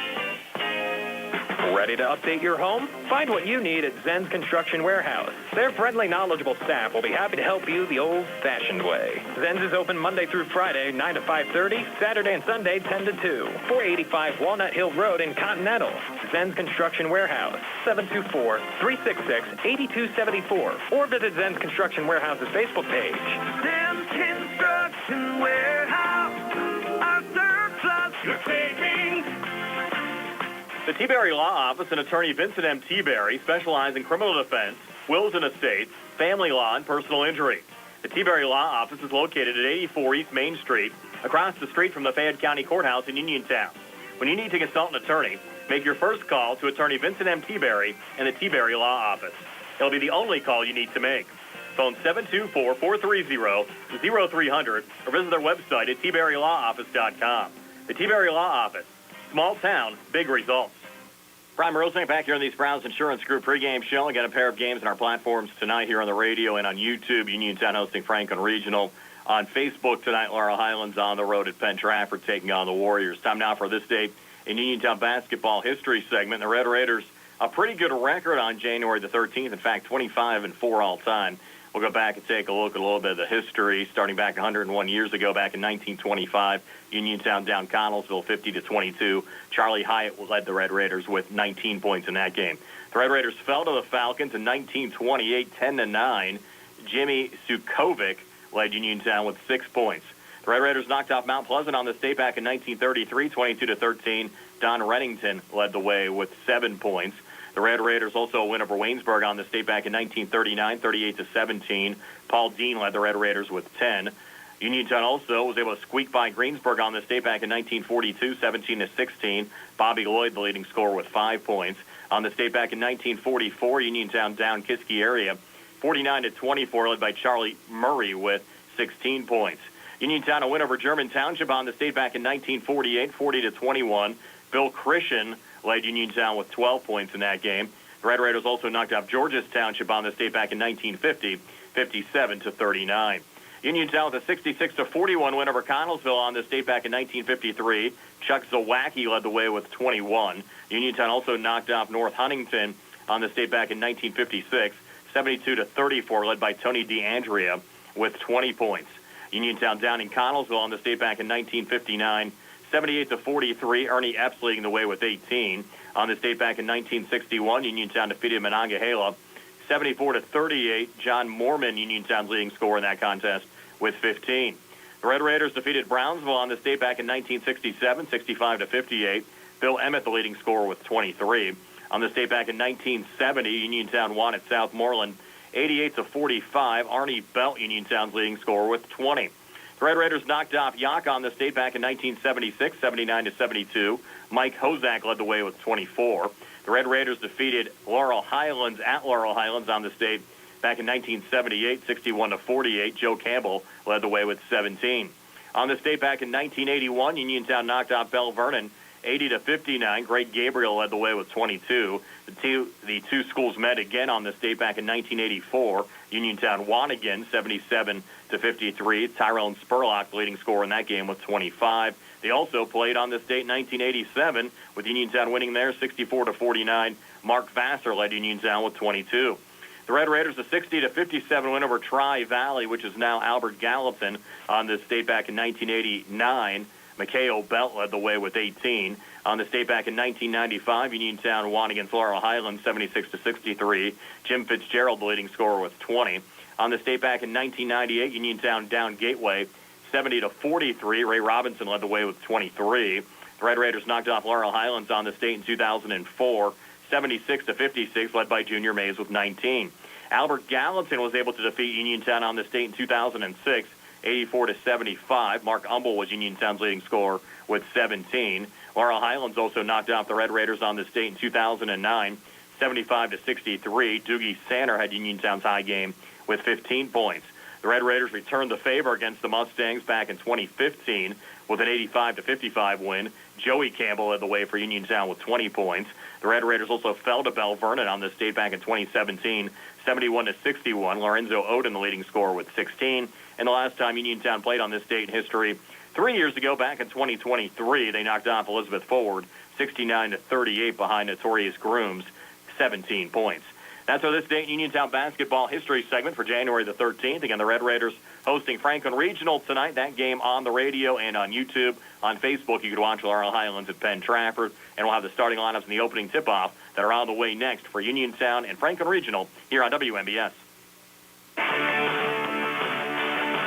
Ready to update your home? Find what you need at Zen's Construction Warehouse. Their friendly, knowledgeable staff will be happy to help you the old-fashioned way. Zen's is open Monday through Friday, 9 to 5:30, Saturday and Sunday, 10 to 2. 485 Walnut Hill Road in Continental. Zen's Construction Warehouse, 724-366-8274. Or visit Zen's Construction Warehouse's Facebook page. Zen's Construction Warehouse, our surplus, your savings. The T-Berry Law Office and attorney Vincent M. T-Berry specialize in criminal defense, wills and estates, family law, and personal injury. The T-Berry Law Office is located at 84 East Main Street, across the street from the Fayette County Courthouse in Uniontown. When you need to consult an attorney, make your first call to attorney Vincent M. T-Berry and the T-Berry Law Office. It'll be the only call you need to make. Phone 724-430-0300 or visit their website at tberrylawoffice.com. The T-Berry Law Office. Small town, big results. Prime Rosebank back here on the Browns Insurance Group pregame show. I got a pair of games on our platforms tonight here on the radio and on YouTube. Uniontown hosting Franklin Regional. On Facebook tonight, Laurel Highlands on the road at Penn Trafford taking on the Warriors. Time now for this date in Uniontown basketball history segment. The Red Raiders, a pretty good record on January the 13th. In fact, 25-4 all time. We'll go back and take a look at a little bit of the history, starting back 101 years ago, back in 1925. Uniontown down Connellsville 50-22. Charlie Hyatt led the Red Raiders with 19 points in that game. The Red Raiders fell to the Falcons in 1928, 10-9. Jimmy Sukovic led Uniontown with 6 points. The Red Raiders knocked off Mount Pleasant on the state back in 1933, 22-13. Don Rennington led the way with 7 points. The Red Raiders also win over Waynesburg on the state back in 1939, 38-17. Paul Dean led the Red Raiders with 10. Uniontown also was able to squeak by Greensburg on the state back in 1942, 17-16. Bobby Lloyd, the leading scorer, with 5 points. On the state back in 1944, Uniontown down Kiski area, 49-24, led by Charlie Murray with 16 points. Uniontown a win over German Township on the state back in 1948, 40-21. Bill Christian led Uniontown with 12 points in that game. The Red Raiders also knocked off Georges Township on the state back in 1950, 57-39. Uniontown with a 66-41 win over Connellsville on the state back in 1953. Chuck Zawacki led the way with 21. Uniontown also knocked off North Huntington on the state back in 1956, 72-34, led by Tony DeAndrea with 20 points. Uniontown down in Connellsville on the state back in 1959, 78-43. Ernie Epps leading the way with 18. On the state back in 1961, Uniontown defeated Monongahela 74-38. John Mormon, Uniontown's leading scorer in that contest, with 15. The Red Raiders defeated Brownsville on the state back in 1967, 65-58. Bill Emmett, the leading scorer, with 23. On the state back in 1970, Uniontown won at Southmoreland 88-45. Arnie Belt, Uniontown's leading scorer, with 20. The Red Raiders knocked off Yock on the state back in 1976, 79-72. Mike Hozak led the way with 24. The Red Raiders defeated Laurel Highlands at Laurel Highlands on the state back in 1978, 61-48. Joe Campbell led the way with 17. On the state back in 1981, Uniontown knocked off Bell Vernon 80-59. Greg Gabriel led the way with 22. The two schools met again on the state back in 1984. Uniontown won again, 77-53. Tyrone Spurlock, the leading scorer in that game, with 25. They also played on the state in 1987, with Uniontown winning there 64-49. Mark Vassar led Uniontown with 22. The Red Raiders a 60-57 win over Tri-Valley, which is now Albert Gallatin, on the state back in 1989. McKay Belt led the way with 18. On the state back in 1995, Uniontown won against Laurel Highlands 76-63. Jim Fitzgerald, the leading scorer, with 20. On the state back in 1998, Uniontown down Gateway 70-43. Ray Robinson led the way with 23. The Red Raiders knocked off Laurel Highlands on the state in 2004, 76-56, led by Junior Mays with 19. Albert Gallatin was able to defeat Uniontown on the state in 2006, 84-75. Mark Umble was Uniontown's leading scorer with 17. Laurel Highlands also knocked off the Red Raiders on the state in 2009, 75-63. Doogie Sanner had Uniontown's high game with 15 points. The Red Raiders returned the favor against the Mustangs back in 2015 with an 85-55 win. Joey Campbell led the way for Uniontown with 20 points. The Red Raiders also fell to Bell Vernon on the state back in 2017, 71-61. Lorenzo Oden, the leading scorer, with 16. And the last time Uniontown played on this state in history, 3 years ago, back in 2023, they knocked off Elizabeth Forward 69-38 behind Notorious Grooms, 17 points. That's our This Day in Uniontown basketball history segment for January the 13th. Again, the Red Raiders hosting Franklin Regional tonight. That game on the radio and on YouTube. On Facebook, you can watch Laurel Highlands at Penn Trafford. And we'll have the starting lineups in the opening tip-off that are on the way next for Uniontown and Franklin Regional here on WMBS.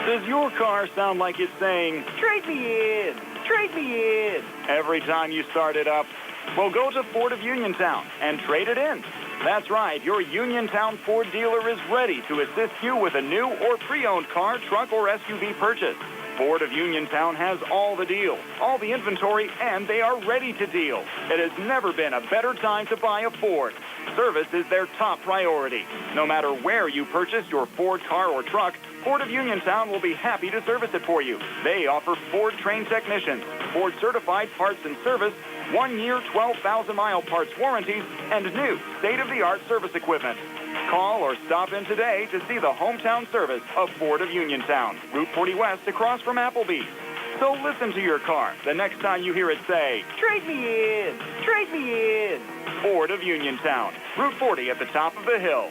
Does your car sound like it's saying, "Trade me in, trade me in," every time you start it up? Well, go to Ford of Uniontown and trade it in. That's right, your Uniontown Ford dealer is ready to assist you with a new or pre-owned car, truck, or SUV purchase. Ford of Uniontown has all the deals, all the inventory, and they are ready to deal. It has never been a better time to buy a Ford. Service is their top priority. No matter where you purchase your Ford car or truck, Ford of Uniontown will be happy to service it for you. They offer Ford-trained technicians, Ford-certified parts and service, 1-year, 12,000-mile parts warranties, and new state-of-the-art service equipment. Call or stop in today to see the hometown service of Ford of Uniontown, Route 40 West across from Applebee's. So listen to your car the next time you hear it say, "Trade me in, trade me in." Ford of Uniontown, Route 40 at the top of the hill.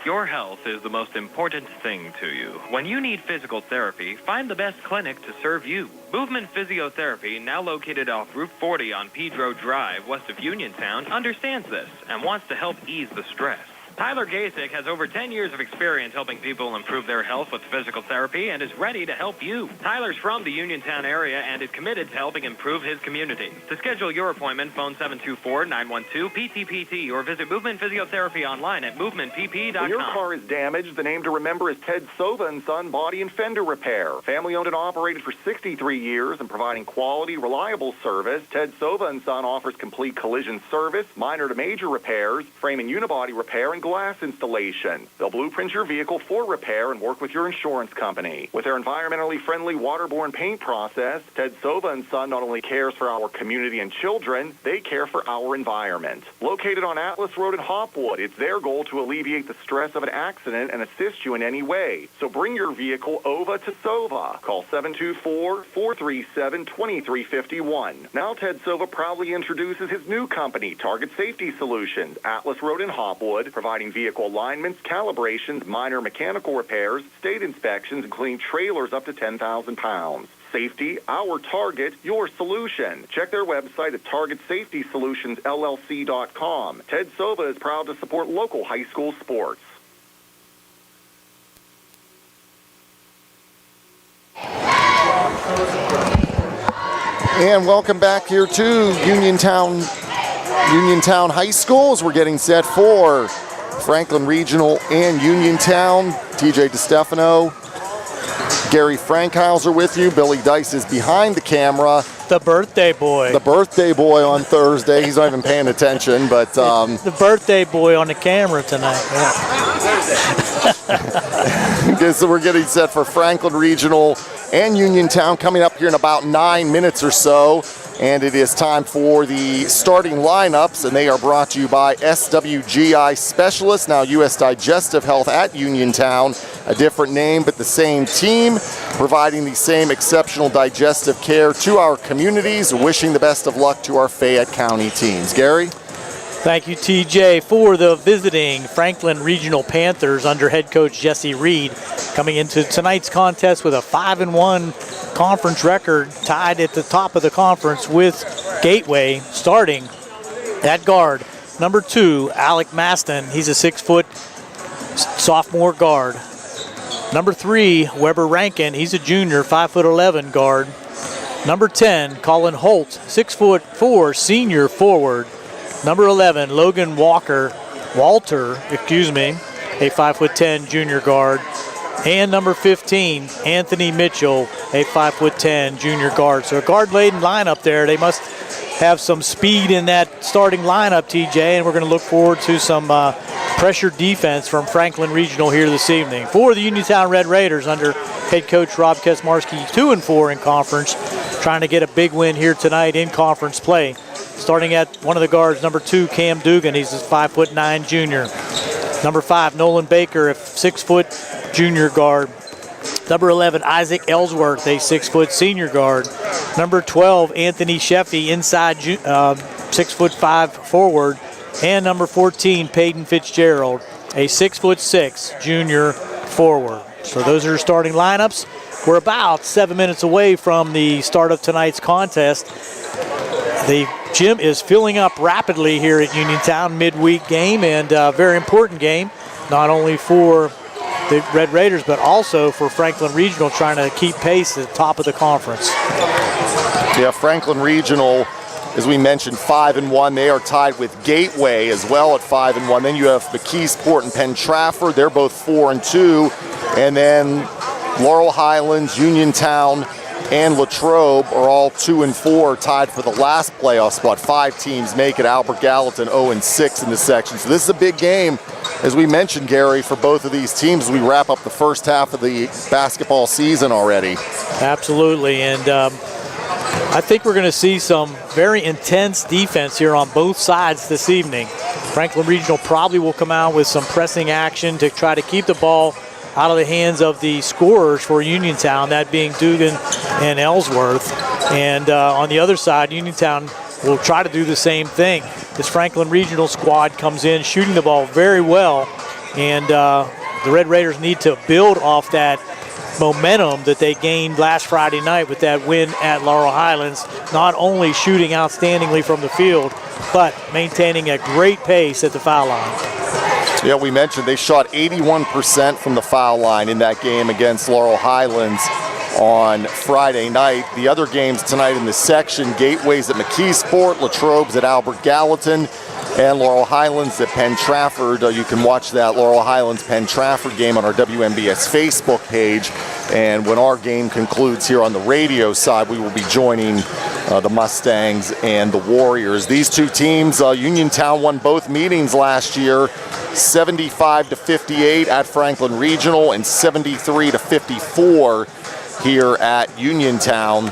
Your health is the most important thing to you. When you need physical therapy, find the best clinic to serve you. Movement Physiotherapy, now located off Route 40 on Pedro Drive, west of Uniontown, understands this and wants to help ease the stress. Tyler Gasek has over 10 years of experience helping people improve their health with physical therapy and is ready to help you. Tyler's from the Uniontown area and is committed to helping improve his community. To schedule your appointment, phone 724-912-PTPT or visit Movement Physiotherapy online at movementpp.com. When your car is damaged, the name to remember is Ted Sova & Son Body and Fender Repair. Family owned and operated for 63 years and providing quality, reliable service. Ted Sova & Son offers complete collision service, minor to major repairs, frame and unibody repair, and glass installation. They'll blueprint your vehicle for repair and work with your insurance company. With their environmentally friendly waterborne paint process, Ted Sova & Son not only cares for our community and children, they care for our environment. Located on Atlas Road in Hopwood, it's their goal to alleviate the stress of an accident and assist you in any way. So bring your vehicle over to Sova. Call 724-437-2351. Now Ted Sova proudly introduces his new company, Target Safety Solutions, Atlas Road in Hopwood, providing vehicle alignments, calibrations, minor mechanical repairs, state inspections, including trailers up to 10,000 pounds. Safety, our target, your solution. Check their website at targetsaftysolutions.llc.com. Ted Sova is proud to support local high school sports. And welcome back here to Uniontown High School as we're getting set for Franklin Regional and Uniontown. TJ DeStefano, Gary Frankhauser with you. Billy Dice is behind the camera. The birthday boy. The birthday boy on Thursday. He's not even paying attention, but the birthday boy on the camera tonight. Yeah. Okay, so we're getting set for Franklin Regional and Uniontown coming up here in about 9 minutes or so. And it is time for the starting lineups, and they are brought to you by SWGI Specialists, now U.S. Digestive Health at Uniontown. A different name, but the same team, providing the same exceptional digestive care to our communities. Wishing the best of luck to our Fayette County teams. Gary? Thank you, TJ. For the visiting Franklin Regional Panthers under head coach Jesse Reed, coming into tonight's contest with a 5-1 conference record, tied at the top of the conference with Gateway, starting at guard. Number 2, Alec Maston. He's a 6-foot sophomore guard. Number 3, Weber Rankin. He's a junior, 5'11" guard. Number 10, Colin Holt, 6'4" senior forward. Number 11, Logan Walter, a 5'10" junior guard. And number 15, Anthony Mitchell, a 5'10" junior guard. So a guard-laden lineup there. They must have some speed in that starting lineup, TJ, and we're going to look forward to some pressure defense from Franklin Regional here this evening. For the Uniontown Red Raiders under head coach Rob Kesmarski, 2-4 in conference, trying to get a big win here tonight in conference play. Starting at one of the guards, number 2, Cam Dugan. He's a 5'9" junior. Number 5, Nolan Baker, a 6-foot junior guard. Number 11, Isaac Ellsworth, a 6-foot senior guard. Number 12, Anthony Sheffy, inside 6'5" forward. And number 14, Peyton Fitzgerald, a 6'6" junior forward. So those are your starting lineups. We're about 7 minutes away from the start of tonight's contest. The gym is filling up rapidly here at Uniontown, midweek game, and a very important game, not only for the Red Raiders, but also for Franklin Regional, trying to keep pace at the top of the conference. Yeah, Franklin Regional, as we mentioned, 5-1. They are tied with Gateway as well at 5-1. Then you have McKeesport and Penn Trafford. They're both 4-2. And then Laurel Highlands, Uniontown, and Latrobe are all 2-4, tied for the last playoff spot. 5 teams make it. Albert Gallatin 0-6 in this section. So this is a big game, as we mentioned, Gary, for both of these teams as we wrap up the first half of the basketball season already. Absolutely, and I think we're going to see some very intense defense here on both sides this evening. Franklin Regional probably will come out with some pressing action to try to keep the ball out of the hands of the scorers for Uniontown, that being Dugan and Ellsworth. And on the other side, Uniontown will try to do the same thing. This Franklin Regional squad comes in shooting the ball very well, and the Red Raiders need to build off that momentum that they gained last Friday night with that win at Laurel Highlands, not only shooting outstandingly from the field, but maintaining a great pace at the foul line. Yeah, we mentioned they shot 81% from the foul line in that game against Laurel Highlands on Friday night. The other games tonight in this section, Gateway's at McKeesport, Latrobe's at Albert Gallatin, and Laurel Highlands at Penn Trafford. You can watch that Laurel Highlands-Penn Trafford game on our WMBS Facebook page. And when our game concludes here on the radio side, we will be joining the Mustangs and the Warriors. These two teams, Uniontown won both meetings last year, 75-58 at Franklin Regional and 73-54 here at Uniontown.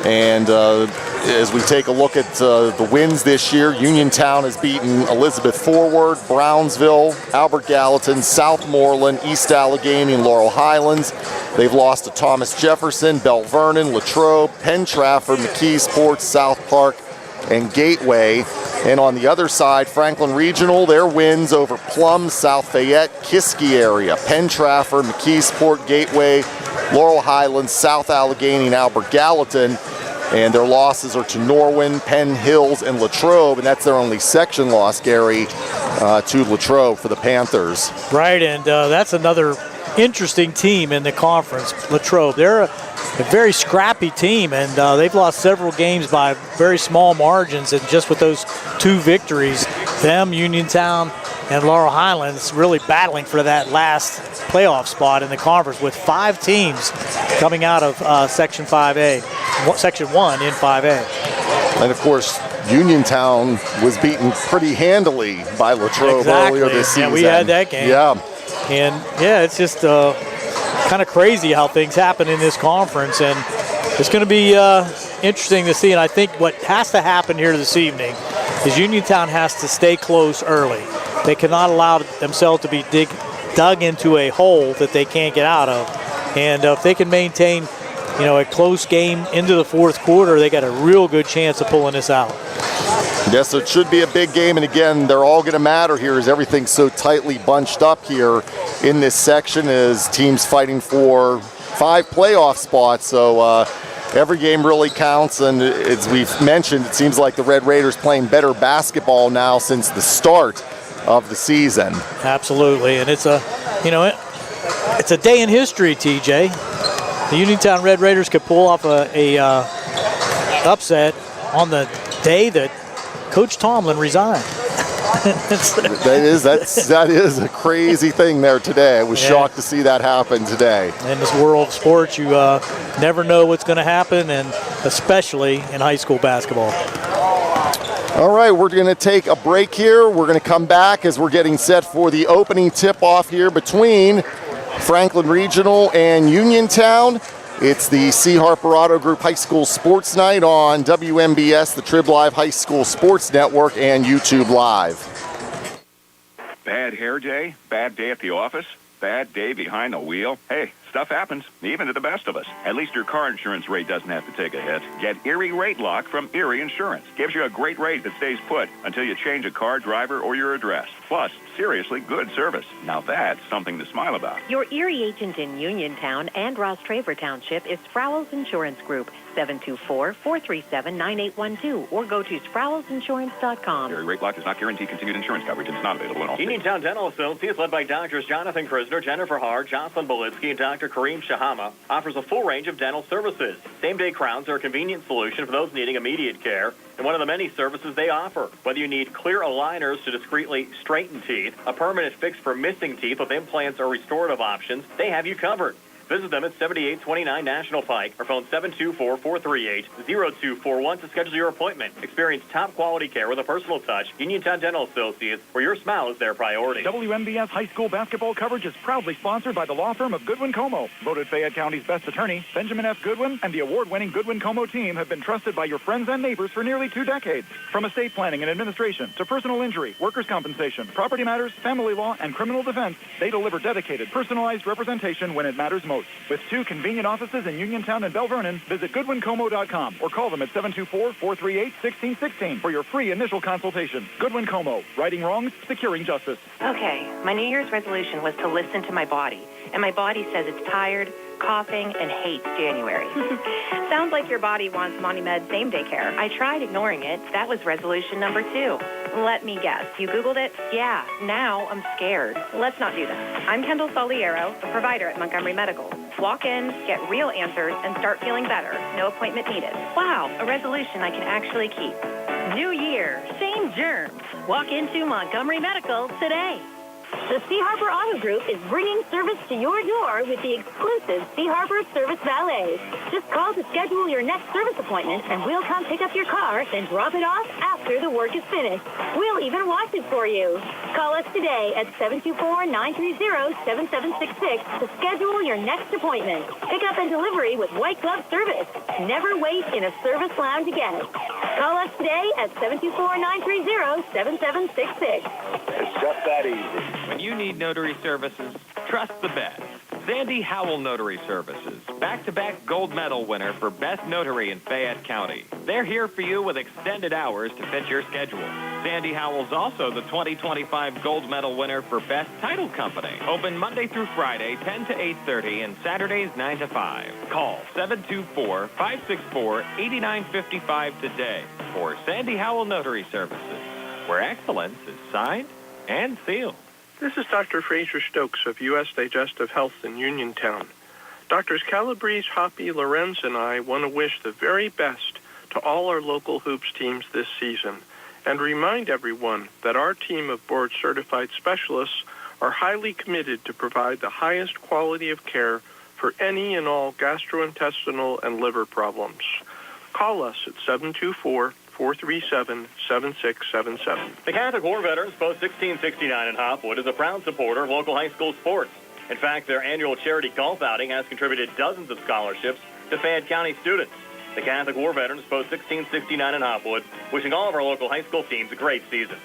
And as we take a look at the wins this year, Uniontown has beaten Elizabeth Forward, Brownsville, Albert Gallatin, Southmoreland, East Allegheny, and Laurel Highlands. They've lost to Thomas Jefferson, Bell Vernon, Latrobe, Penn Trafford, McKeesport, South Park, and Gateway. And on the other side, Franklin Regional, their wins over Plum, South Fayette, Kiski area, Penn Trafford, McKeesport, Gateway, Laurel Highlands, South Allegheny, and Albert Gallatin. And their losses are to Norwin, Penn Hills, and Latrobe, and that's their only section loss, Gary, to Latrobe for the Panthers. Right, and that's another interesting team in the conference, Latrobe. They're a very scrappy team, and they've lost several games by very small margins, and just with those 2 victories, them, Uniontown, and Laurel Highlands really battling for that last playoff spot in the conference, with 5 teams coming out of Section 5A, Section 1 in 5A. And of course, Uniontown was beaten pretty handily by Latrobe earlier this season. Yeah, we had that game. Yeah. And yeah, it's just kind of crazy how things happen in this conference, and it's going to be interesting to see. And I think what has to happen here this evening is Uniontown has to stay close early. They cannot allow themselves to be dug into a hole that they can't get out of. And if they can maintain, a close game into the fourth quarter, they got a real good chance of pulling this out. Yes, it should be a big game, and again, they're all going to matter here as everything's so tightly bunched up here in this section as teams fighting for 5 playoff spots. So every game really counts, and as we've mentioned, it seems like the Red Raiders playing better basketball now since the start of the season. Absolutely, and it's a day in history, TJ. The Uniontown Red Raiders could pull off a upset on the day that Coach Tomlin resigned. that is a crazy thing there today. I was shocked to see that happen today. In this world of sports, you never know what's going to happen, and especially in high school basketball. All right, we're going to take a break here. We're going to come back as we're getting set for the opening tip-off here between Franklin Regional and Uniontown. It's the C. Harper Auto Group High School Sports Night on WMBS, the Trib Live High School Sports Network, and YouTube Live. Bad hair day? Bad day at the office? Bad day behind the wheel? Hey, Stuff happens, even to the best of us. At least your car insurance rate doesn't have to take a hit. Get Erie Rate Lock from Erie Insurance. Gives you a great rate that stays put until you change a car, driver, or your address. Plus, seriously good service. Now that's something to smile about. Your Erie agent in Uniontown and Ross Traver Township is Sprowell's Insurance Group, 724-437-9812, or go to sprowellsinsurance.com. Erie Rate Lock does not guarantee continued insurance coverage and is not available in all states. Uniontown Dental Associates, led by Doctors Jonathan Krisner, Jennifer Hart, Jocelyn Belitsky, and Dr. Kareem Shahama, offers a full range of dental services. Same-day crowns are a convenient solution for those needing immediate care, and one of the many services they offer. Whether you need clear aligners to discreetly straighten teeth, a permanent fix for missing teeth with implants or restorative options, they have you covered. Visit them at 7829 National Pike or phone 724-438-0241 to schedule your appointment. Experience top-quality care with a personal touch. Uniontown Dental Associates, where your smile is their priority. WMBS high school basketball coverage is proudly sponsored by the law firm of Goodwin Como. Voted Fayette County's best attorney, Benjamin F. Goodwin, and the award-winning Goodwin Como team have been trusted by your friends and neighbors for nearly 2 decades. From estate planning and administration to personal injury, workers' compensation, property matters, family law, and criminal defense, they deliver dedicated, personalized representation when it matters most. With 2 convenient offices in Uniontown and Bell Vernon, visit GoodwinComo.com or call them at 724-438-1616 for your free initial consultation. Goodwin Como, righting wrongs, securing justice. Okay, my New Year's resolution was to listen to my body, and my body says it's tired, coughing, and hates January. Sounds like your body wants MoniMed same-day care. I tried ignoring it. That was resolution number 2. Let me guess. You Googled it? Yeah. Now I'm scared. Let's not do that. I'm Kendall Soliero, a provider at Montgomery Medical. Walk in, get real answers, and start feeling better. No appointment needed. Wow, a resolution I can actually keep. New year, same germs. Walk into Montgomery Medical today. The Sea Harbor Auto Group is bringing service to your door with the exclusive Sea Harbor Service Valet. Just call to schedule your next service appointment, and we'll come pick up your car, then drop it off after the work is finished. We'll even wash it for you. Call us today at 724-930-7766 to schedule your next appointment. Pickup and delivery with white glove service. Never wait in a service lounge again. Call us today at 724-930-7766. It's just that easy. When you need notary services, trust the best. Sandy Howell Notary Services, back-to-back gold medal winner for Best Notary in Fayette County. They're here for you with extended hours to fit your schedule. Sandy Howell's also the 2025 gold medal winner for Best Title Company. Open Monday through Friday, 10 to 8:30, and Saturdays, 9 to 5. Call 724-564-8955 today for Sandy Howell Notary Services, where excellence is signed and sealed. This is Dr. Fraser Stokes of U.S. Digestive Health in Uniontown. Doctors Calabrese, Hoppy, Lorenz, and I want to wish the very best to all our local hoops teams this season and remind everyone that our team of board-certified specialists are highly committed to provide the highest quality of care for any and all gastrointestinal and liver problems. Call us at 724-437-7677. The Catholic War Veterans Post 1669 in Hopwood is a proud supporter of local high school sports. In fact, their annual charity golf outing has contributed dozens of scholarships to Fayette County students. The Catholic War Veterans Post 1669 in Hopwood, wishing all of our local high school teams a great season.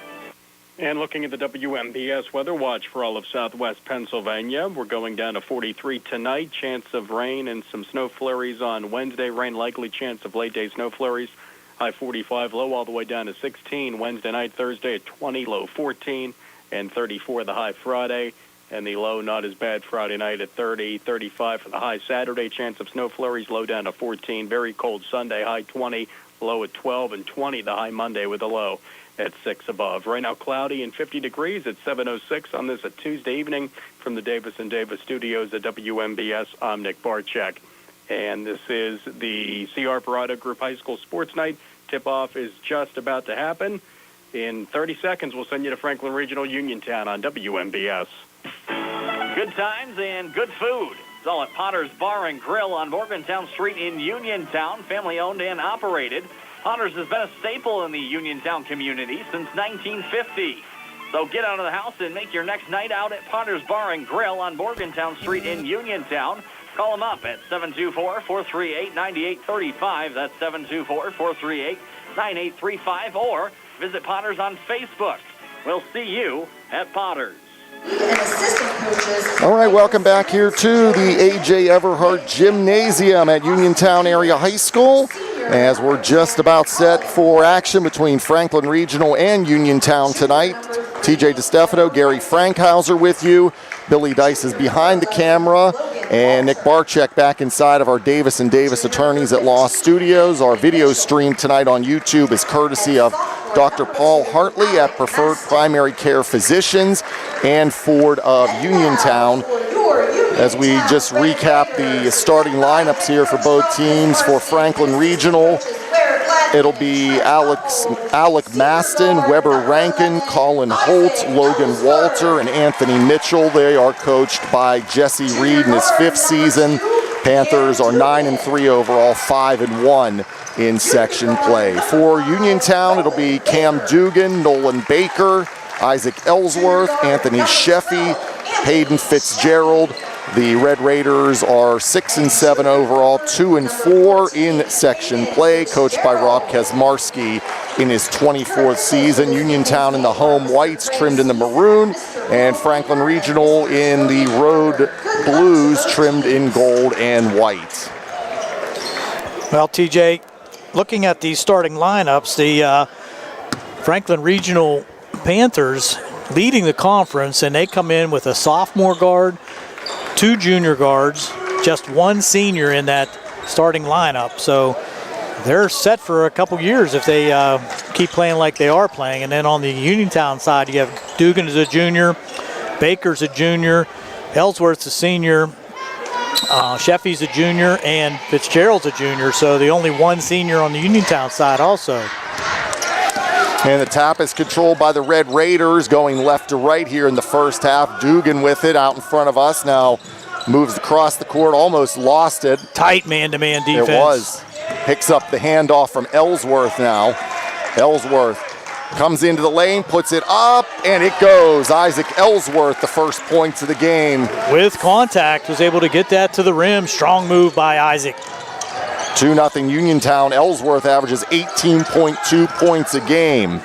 And looking at the WMBS weather watch for all of southwest Pennsylvania, we're going down to 43 tonight. Chance of rain and some snow flurries on Wednesday. Rain likely, chance of late-day snow flurries. High 45, low all the way down to 16. Wednesday night, Thursday at 20, low 14, and 34 the high Friday. And the low not as bad Friday night at 30, 35 for the high Saturday. Chance of snow flurries, low down to 14. Very cold Sunday, high 20, low at 12, and 20 the high Monday with a low at 6 above. Right now, cloudy and 50 degrees at 7:06 on this at Tuesday evening from the Davis & Davis studios at WMBS. I'm Nick Barczyk. And this is the Sea Harbor Auto Group High School Sports Night. Tip-off is just about to happen. In 30 seconds, we'll send you to Franklin Regional Uniontown on WMBS. Good times and good food. It's all at Potter's Bar and Grill on Morgantown Street in Uniontown, family-owned and operated. Potter's has been a staple in the Uniontown community since 1950. So get out of the house and make your next night out at Potter's Bar and Grill on Morgantown Street in Uniontown. Call them up at 724-438-9835. That's 724-438-9835. Or visit Potter's on Facebook. We'll see you at Potter's. An assistant All right, welcome back here to the A.J. Everhart Gymnasium at Uniontown Area High School, as we're just about set for action between Franklin Regional and Uniontown tonight. TJ DeStefano, Gary Frankhauser with you. Billy Dice is behind the camera, and Nick Barczyk back inside of our Davis & Davis Attorneys at Law Studios. Our video stream tonight on YouTube is courtesy of Dr. Paul Hartley at Preferred Primary Care Physicians and Ford of Uniontown. As we just recap the starting lineups here for both teams. For Franklin Regional, it'll be Alec Maston, Weber Rankin, Colin Holt, Logan Walter, and Anthony Mitchell. They are coached by Jesse Reed in his 5th season. Panthers are 9-3 overall, 5-1 in section play. For Uniontown, it'll be Cam Dugan, Nolan Baker, Isaac Ellsworth, Anthony Sheffy, Hayden Fitzgerald. The Red Raiders are 6-7 overall, 2-4 in section play, coached by Rob Kesmarski in his 24th season. Uniontown in the home whites, trimmed in the maroon, and Franklin Regional in the road blues, trimmed in gold and white. Well, TJ, looking at these starting lineups, the Franklin Regional Panthers leading the conference, and they come in with a sophomore guard, 2 junior guards, just 1 senior in that starting lineup. So they're set for a couple years if they keep playing like they are playing. And then on the Uniontown side, you have Dugan as a junior, Baker's a junior, Ellsworth's a senior, Sheffy's a junior, and Fitzgerald's a junior. So the only 1 senior on the Uniontown side also. And the tap is controlled by the Red Raiders, going left to right here in the first half. Dugan with it out in front of us now. Moves across the court, almost lost it. Tight man-to-man defense. It was. Picks up the handoff from Ellsworth now. Ellsworth comes into the lane, puts it up, and it goes. Isaac Ellsworth, the first points of the game. With contact, was able to get that to the rim. Strong move by Isaac. 2-0 Uniontown. Ellsworth averages 18.2 points a game.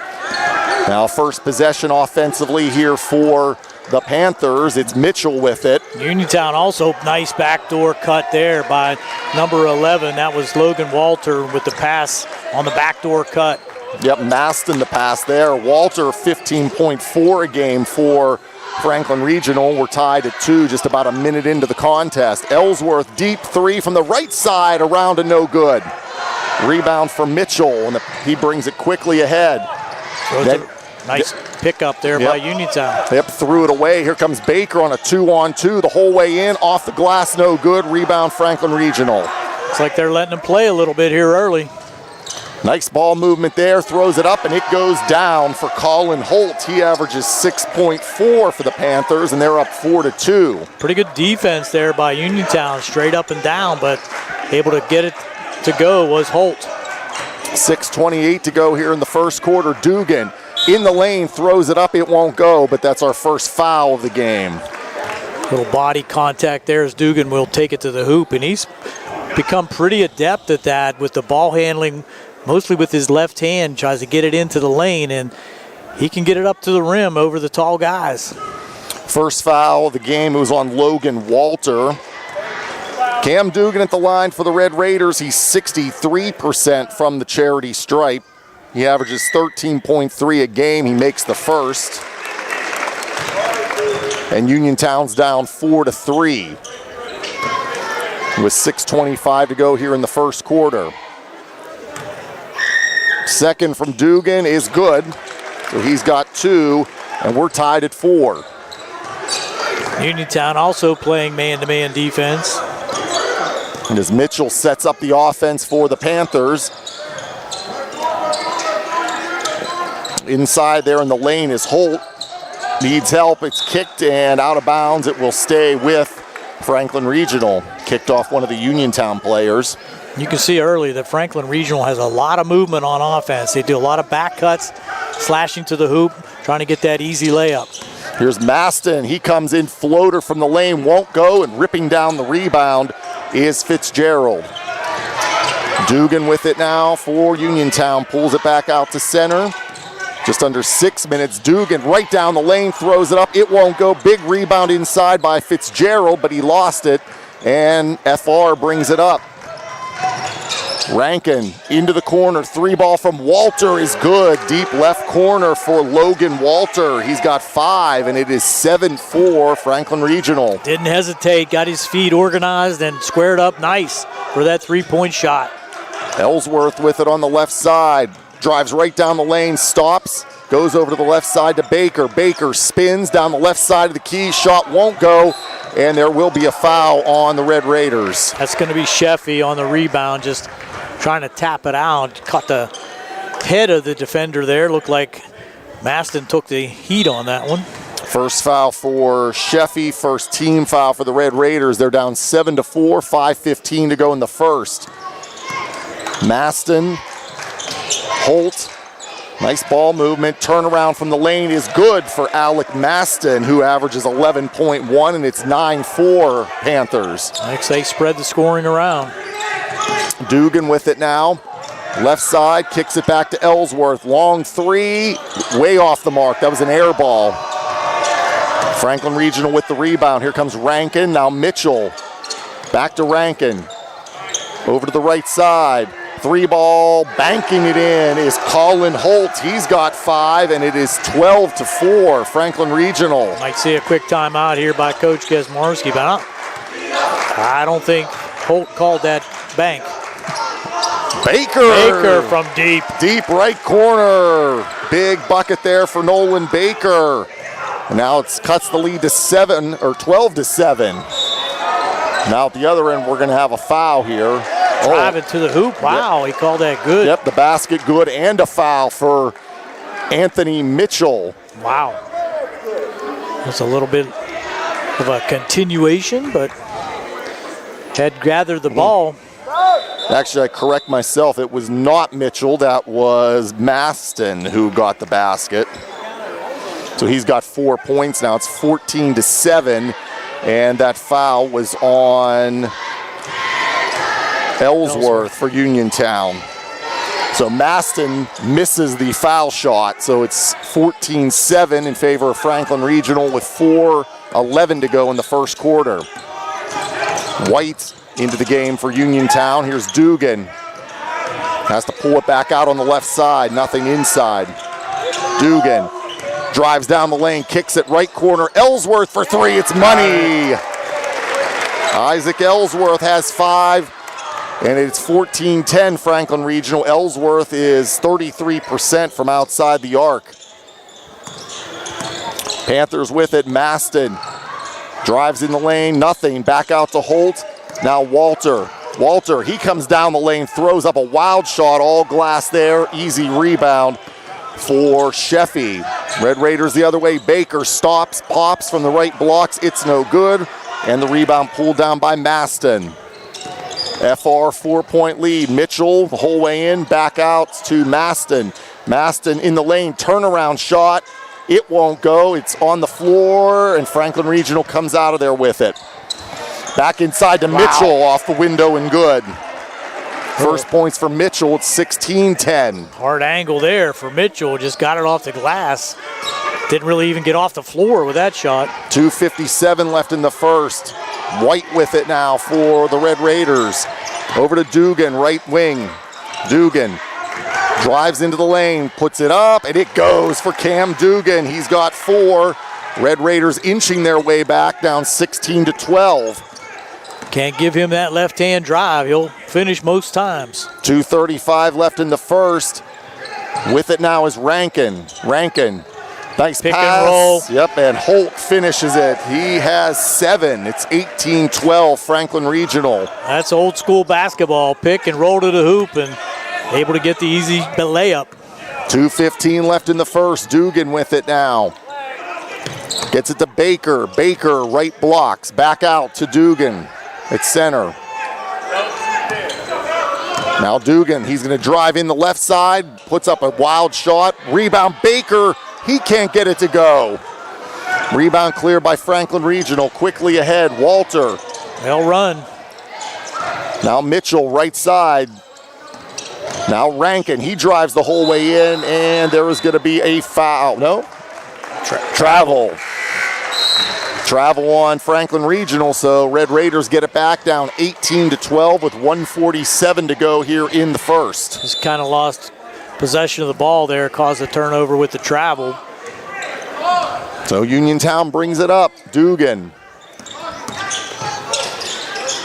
Now first possession offensively here for the Panthers. It's Mitchell with it. Uniontown also nice backdoor cut there by number 11. That was Logan Walter with the pass on the backdoor cut. Yep, Maston the pass there. Walter 15.4 a game for Franklin Regional. We're tied at 2, just about a minute into the contest. Ellsworth, deep 3 from the right side, around and no good. Rebound for Mitchell, and he brings it quickly ahead. Nice pickup there by Uniontown. Yep, threw it away. Here comes Baker on a 2-on-2, the whole way in, off the glass, no good. Rebound Franklin Regional. It's like they're letting him play a little bit here early. Nice ball movement there, throws it up, and it goes down for Colin Holt. He averages 6.4 for the Panthers, and they're up 4-2. Pretty good defense there by Uniontown, straight up and down, but able to get it to go was Holt. 6:28 to go here in the first quarter. Dugan in the lane, throws it up, it won't go, but that's our first foul of the game. Little body contact there as Dugan will take it to the hoop, and he's become pretty adept at that with the ball handling, mostly with his left hand, tries to get it into the lane, and he can get it up to the rim over the tall guys. First foul of the game, it was on Logan Walter. Cam Dugan at the line for the Red Raiders. He's 63% from the charity stripe. He averages 13.3 a game. He makes the first. And Uniontown's down 4-3. With 6:25 to go here in the first quarter. Second from Dugan is good. So he's got 2, and we're tied at 4. Uniontown also playing man-to-man defense. And as Mitchell sets up the offense for the Panthers. Inside there in the lane is Holt. Needs help. It's kicked and out of bounds. It will stay with Franklin Regional. Kicked off one of the Uniontown players. You can see early that Franklin Regional has a lot of movement on offense. They do a lot of back cuts, slashing to the hoop, trying to get that easy layup. Here's Maston. He comes in, floater from the lane, won't go, and ripping down the rebound is Fitzgerald. Dugan with it now for Uniontown. Pulls it back out to center. Just under 6 minutes. Dugan right down the lane, throws it up. It won't go. Big rebound inside by Fitzgerald, but he lost it. And FR brings it up. Rankin into the corner. 3-ball from Walter is good. Deep left corner for Logan Walter. He's got 5, and it is 7-4 Franklin Regional. Didn't hesitate, got his feet organized and squared up nice for that 3-point shot. Ellsworth with it on the left side. Drives right down the lane, stops, goes over to the left side to Baker. Baker spins down the left side of the key. Shot won't go, and there will be a foul on the Red Raiders. That's going to be Sheffy on the rebound, just trying to tap it out. Caught the head of the defender there. Looked like Maston took the heat on that one. First foul for Sheffy, first team foul for the Red Raiders. They're down 7-4, 5:15 to go in the first. Maston, Holt, nice ball movement. Turnaround from the lane is good for Alec Maston, who averages 11.1, and it's 9-4 Panthers. Next, they spread the scoring around. Dugan with it now. Left side, kicks it back to Ellsworth. Long 3, way off the mark. That was an air ball. Franklin Regional with the rebound. Here comes Rankin, now Mitchell. Back to Rankin. Over to the right side. 3-ball, banking it in is Colin Holt. He's got 5, and it is 12-4 Franklin Regional. Might see a quick timeout here by Coach Gesmarski, but I don't think Holt called that bank. Baker from deep. Deep right corner. Big bucket there for Nolan Baker. And now it cuts the lead to 12-7. Now at the other end, we're going to have a foul here. Driving to the hoop. Wow, he called that good. Yep, the basket good, and a foul for Anthony Mitchell. Wow. That's a little bit of a continuation, but had gathered the ball. Actually, I correct myself. It was not Mitchell. That was Maston who got the basket. So he's got 4 points now. It's 14-7, and that foul was on Ellsworth for Uniontown. So Maston misses the foul shot, so it's 14-7 in favor of Franklin Regional with 4:11 to go in the first quarter. White into the game for Uniontown. Here's Dugan. Has to pull it back out on the left side, nothing inside. Dugan drives down the lane, kicks it right corner. Ellsworth for 3, it's money. Isaac Ellsworth has 5. And it's 14-10 Franklin Regional. Ellsworth is 33% from outside the arc. Panthers with it. Maston drives in the lane. Nothing. Back out to Holt. Now Walter. Walter, he comes down the lane, throws up a wild shot. All glass there. Easy rebound for Sheffy. Red Raiders the other way. Baker stops, pops from the right blocks. It's no good. And the rebound pulled down by Maston. FR 4-point lead. Mitchell the whole way in, back out to Maston. Maston in the lane, turnaround shot. It won't go. It's on the floor, and Franklin Regional comes out of there with it. Back inside to Mitchell, off the window and good. First points for Mitchell. It's 16-10. Hard angle there for Mitchell. Just got it off the glass. Didn't really even get off the floor with that shot. 2:57 left in the first. White with it now for the Red Raiders. Over to Dugan, right wing. Dugan drives into the lane, puts it up, and it goes for Cam Dugan. He's got 4. Red Raiders inching their way back, down 16-12. Can't give him that left-hand drive. He'll finish most times. 2:35 left in the first. With it now is Rankin. Rankin. Nice pick pass. And roll. Yep, and Holt finishes it. He has 7. It's 18-12 Franklin Regional. That's old school basketball. Pick and roll to the hoop and able to get the easy layup. 2:15 left in the first. Dugan with it now. Gets it to Baker. Baker right blocks. Back out to Dugan at center. Now Dugan, he's going to drive in the left side. Puts up a wild shot. Rebound Baker. He can't get it to go. Rebound cleared by Franklin Regional. Quickly ahead, Walter. They'll run. Now Mitchell, right side. Now Rankin, he drives the whole way in, and there is going to be a foul. No? Travel. Travel on Franklin Regional, so Red Raiders get it back down 18-12 with 1:47 to go here in the first. Just kind of lost possession of the ball there, caused a turnover with the travel. So Uniontown brings it up. Dugan.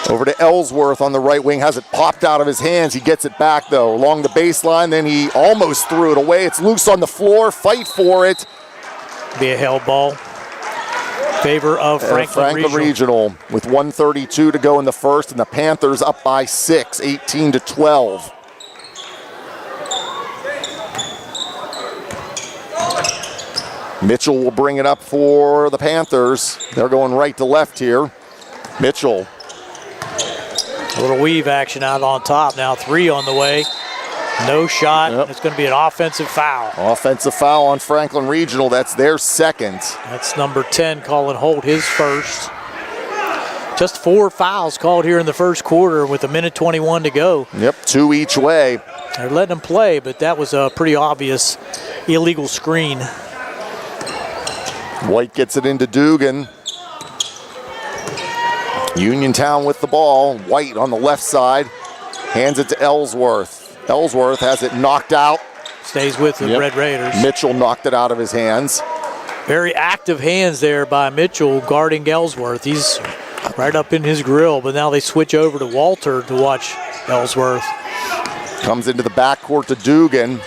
Over to Ellsworth on the right wing, has it popped out of his hands. He gets it back, though, along the baseline. Then he almost threw it away. It's loose on the floor. Fight for it. Be a held ball. Favor of Franklin Regional with 1:32 to go in the first, and the Panthers up by 6, 18-12. Mitchell will bring it up for the Panthers. They're going right to left here. Mitchell. A little weave action out on top. Now 3 on the way. No shot. Yep. It's going to be an offensive foul. Offensive foul on Franklin Regional. That's their second. That's number 10, Colin Holt, his first. Just 4 fouls called here in the first quarter with 1:21 to go. Yep, 2 each way. They're letting him play, but that was a pretty obvious illegal screen. White gets it into Dugan. Uniontown with the ball. White on the left side. Hands it to Ellsworth. Ellsworth has it knocked out. Stays with the Red Raiders. Mitchell knocked it out of his hands. Very active hands there by Mitchell guarding Ellsworth. He's right up in his grill, but now they switch over to Walter to watch Ellsworth. Comes into the backcourt to Dugan.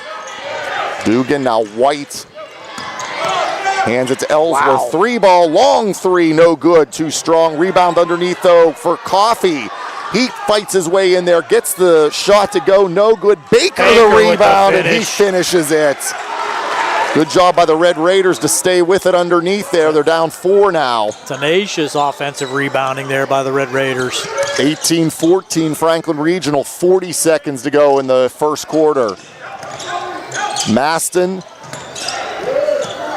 Dugan, now White. Hands it to Ellsworth. Wow. 3-ball, long 3, no good, too strong. Rebound underneath, though, for Coffey. He fights his way in there, gets the shot to go, no good. Baker the rebound, and he finishes it. Good job by the Red Raiders to stay with it underneath there. They're down 4 now. Tenacious offensive rebounding there by the Red Raiders. 18-14 Franklin Regional, 40 seconds to go in the first quarter. Maston.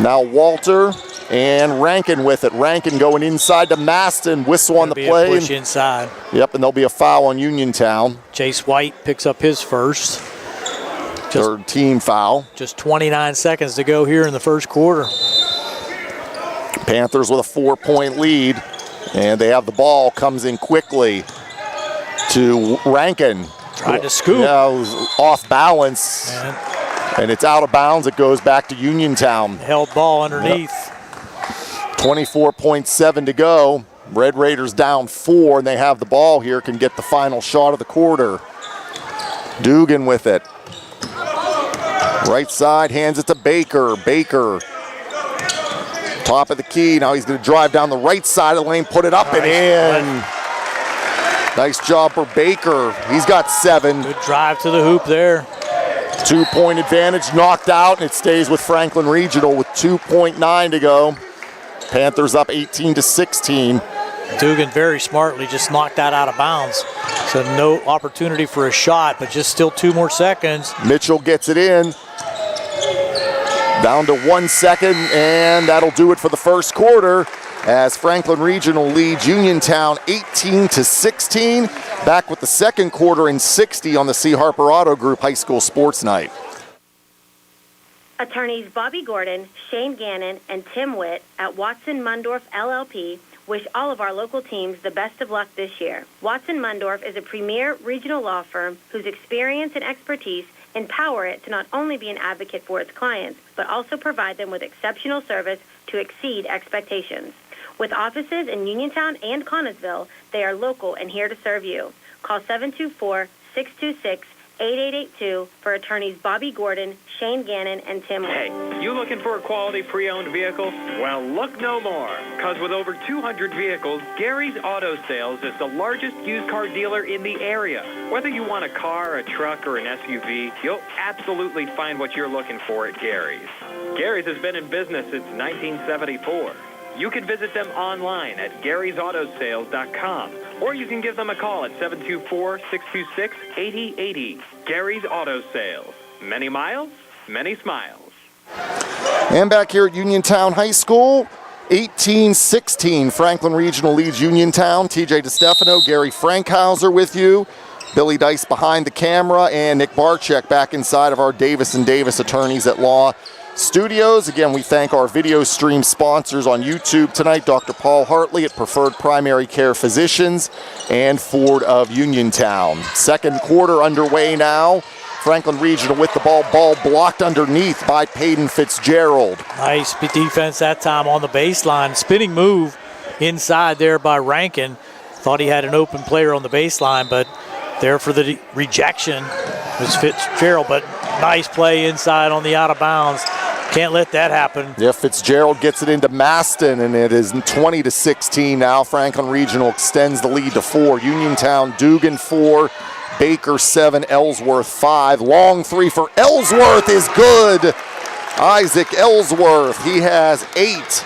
Now Walter and Rankin with it. Rankin going inside to Maston. Whistle on the play. Push inside. Yep, and there'll be a foul on Uniontown. Chase White picks up his first. Third team foul. Just 29 seconds to go here in the first quarter. Panthers with a 4-point lead, and they have the ball. Comes in quickly to Rankin. Tried to scoop. Yeah, it was off balance. And it's out of bounds. It goes back to Uniontown. Held ball underneath. 24.7 to go. Red Raiders down 4, and they have the ball here. Can get the final shot of the quarter. Dugan with it. Right side, hands it to Baker. Baker. Top of the key. Now he's going to drive down the right side of the lane, put it up and in. Nice job for Baker. He's got 7. Good drive to the hoop there. 2-point advantage knocked out, and it stays with Franklin Regional with 2.9 to go. Panthers up 18-16. Dugan very smartly just knocked that out of bounds. So no opportunity for a shot, but just still 2 more seconds. Mitchell gets it in. Down to 1 second, and that'll do it for the first quarter as Franklin Regional leads Uniontown 18-16. Back with the second quarter in 60 on the C. Harper Auto Group High School Sports Night. Attorneys Bobby Gordon, Shane Gannon, and Tim Witt at Watson Mundorf LLP wish all of our local teams the best of luck this year. Watson Mundorf is a premier regional law firm whose experience and expertise empower it to not only be an advocate for its clients, but also provide them with exceptional service to exceed expectations. With offices in Uniontown and Connellsville, they are local and here to serve you. Call 724-626-8882 for attorneys Bobby Gordon, Shane Gannon, and Tim Witt. Hey, you looking for a quality pre-owned vehicle? Well, look no more, because with over 200 vehicles, Gary's Auto Sales is the largest used car dealer in the area. Whether you want a car, a truck, or an SUV, you'll absolutely find what you're looking for at Gary's. Gary's has been in business since 1974. You can visit them online at Gary'sAutoSales.com, or you can give them a call at 724-626-8080. Gary's Auto Sales. Many miles, many smiles. And back here at Uniontown High School, 18-16. Franklin Regional leads Uniontown. TJ DeStefano, Gary Frankhauser with you. Billy Dice behind the camera, and Nick Barczyk back inside of our Davis & Davis Attorneys at Law studios. Again, we thank our video stream sponsors on YouTube tonight, Dr. Paul Hartley at Preferred Primary Care Physicians and Ford of Uniontown. Second quarter underway now. Franklin Regional with the ball blocked underneath by Peyton Fitzgerald. Nice defense that time on the baseline. Spinning move inside there by Rankin. Thought he had an open player on the baseline, but there for the rejection was Fitzgerald, but nice play inside on the out of bounds. Can't let that happen. Yeah, Fitzgerald gets it into Maston, and it is 20-16 now. Franklin Regional extends the lead to 4. Uniontown, Dugan 4, Baker 7, Ellsworth 5. Long three for Ellsworth is good. Isaac Ellsworth, he has 8.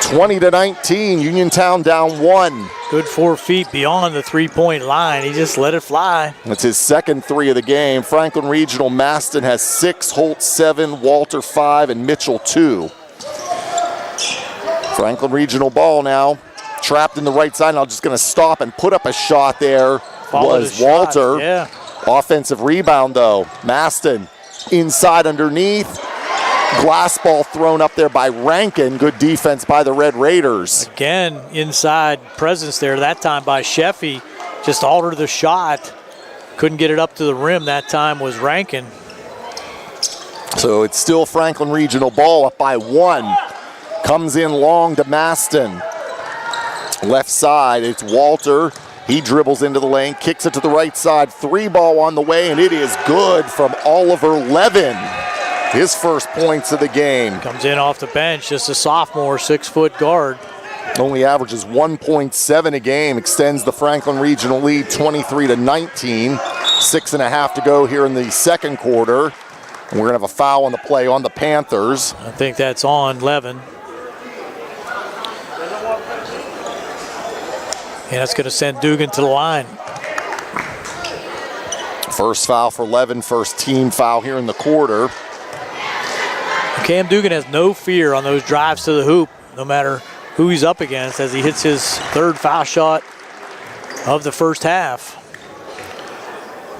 20-19, Uniontown down 1. Good 4 feet beyond the three-point line. He just let it fly. That's his second 3 of the game. Franklin Regional, Maston has 6, Holt 7, Walter 5, and Mitchell 2. Franklin Regional ball now, trapped in the right side. And I'm just going to stop and put up a shot there. Followed was a shot, Walter. yeah. Offensive rebound, though. Maston inside underneath. Glass ball thrown up there by Rankin. Good defense by the Red Raiders. Again, inside presence there, that time by Sheffy. Just altered the shot. Couldn't get it up to the rim. That time was Rankin. So it's still Franklin Regional ball up by 1. Comes in long to Maston. Left side, it's Walter. He dribbles into the lane, kicks it to the right side. 3 ball on the way, and it is good from Oliver Levin. His first points of the game. Comes in off the bench, just a sophomore, 6-foot guard. Only averages 1.7 a game, extends the Franklin Regional lead 23-19. 6.5 to go here in the second quarter. And we're gonna have a foul on the play on the Panthers. I think that's on Levin. And that's gonna send Dugan to the line. First foul for Levin, first team foul here in the quarter. Cam Dugan has no fear on those drives to the hoop, no matter who he's up against, as he hits his 3rd foul shot of the first half.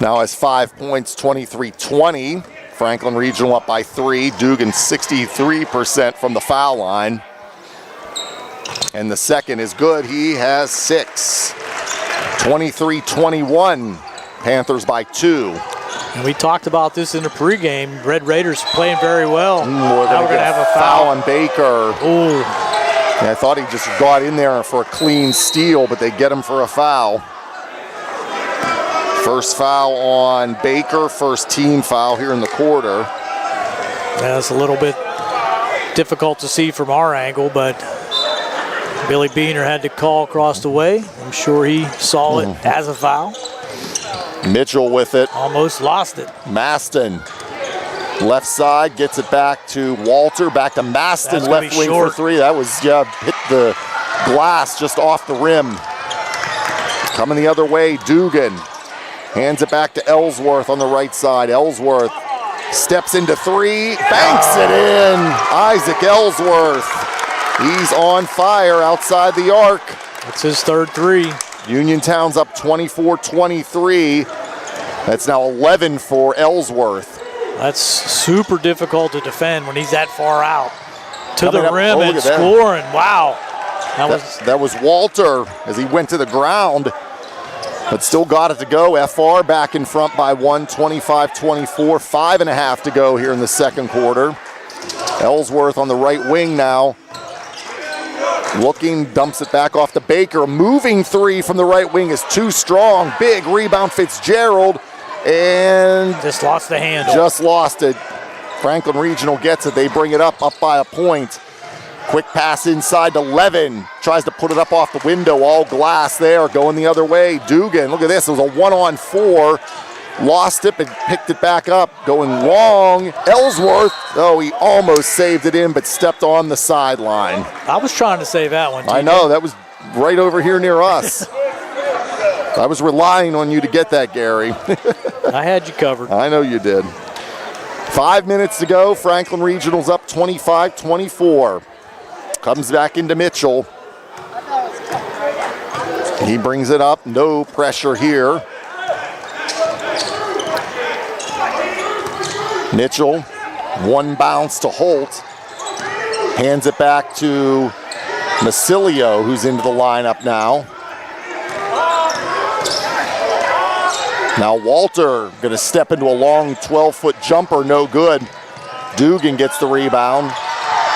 Now has 5 points, 23-20. Franklin Regional up by 3. Dugan 63% from the foul line. And the second is good. He has 6. 23-21. Panthers by 2. And we talked about this in the pregame. Red Raiders playing very well. Now we're going to have a foul on Baker. Ooh. Yeah, I thought he just got in there for a clean steal, but they get him for a foul. First foul on Baker, first team foul here in the quarter. Yeah, it's a little bit difficult to see from our angle, but Billy Beener had to call across the way. I'm sure he saw it as a foul. Mitchell with it. Almost lost it. Maston. Left side, gets it back to Walter, back to Maston, left wing for 3. That was, hit the glass just off the rim. Coming the other way, Dugan. Hands it back to Ellsworth on the right side. Ellsworth steps into 3, banks it in. Isaac Ellsworth. He's on fire outside the arc. That's his 3rd 3. Uniontown's up 24-23. That's now 11 for Ellsworth. That's super difficult to defend when he's that far out. To the rim and at that. scoring. Wow. That was Walter as he went to the ground, but still got it to go. FR back in front by 1, 25-24. 5.5 to go here in the second quarter. Ellsworth on the right wing now. Looking, dumps it back off to Baker. Moving 3 from the right wing is too strong. Big rebound, Fitzgerald. And just lost the handle. Just lost it. Franklin Regional gets it. They bring it up by a point. Quick pass inside to Levin. Tries to put it up off the window. All glass there. Going the other way. Dugan, look at this. It was a 1-on-4. Lost it, but picked it back up. Going long. Ellsworth, he almost saved it in, but stepped on the sideline. I was trying to save that one, TJ. I know. That was right over here near us. I was relying on you to get that, Gary. I had you covered. I know you did. 5 minutes to go. Franklin Regional's up 25-24. Comes back into Mitchell. He brings it up. No pressure here. Mitchell, one bounce to Holt. Hands it back to Masilio, who's into the lineup now. Now Walter gonna step into a long 12-foot jumper, no good. Dugan gets the rebound.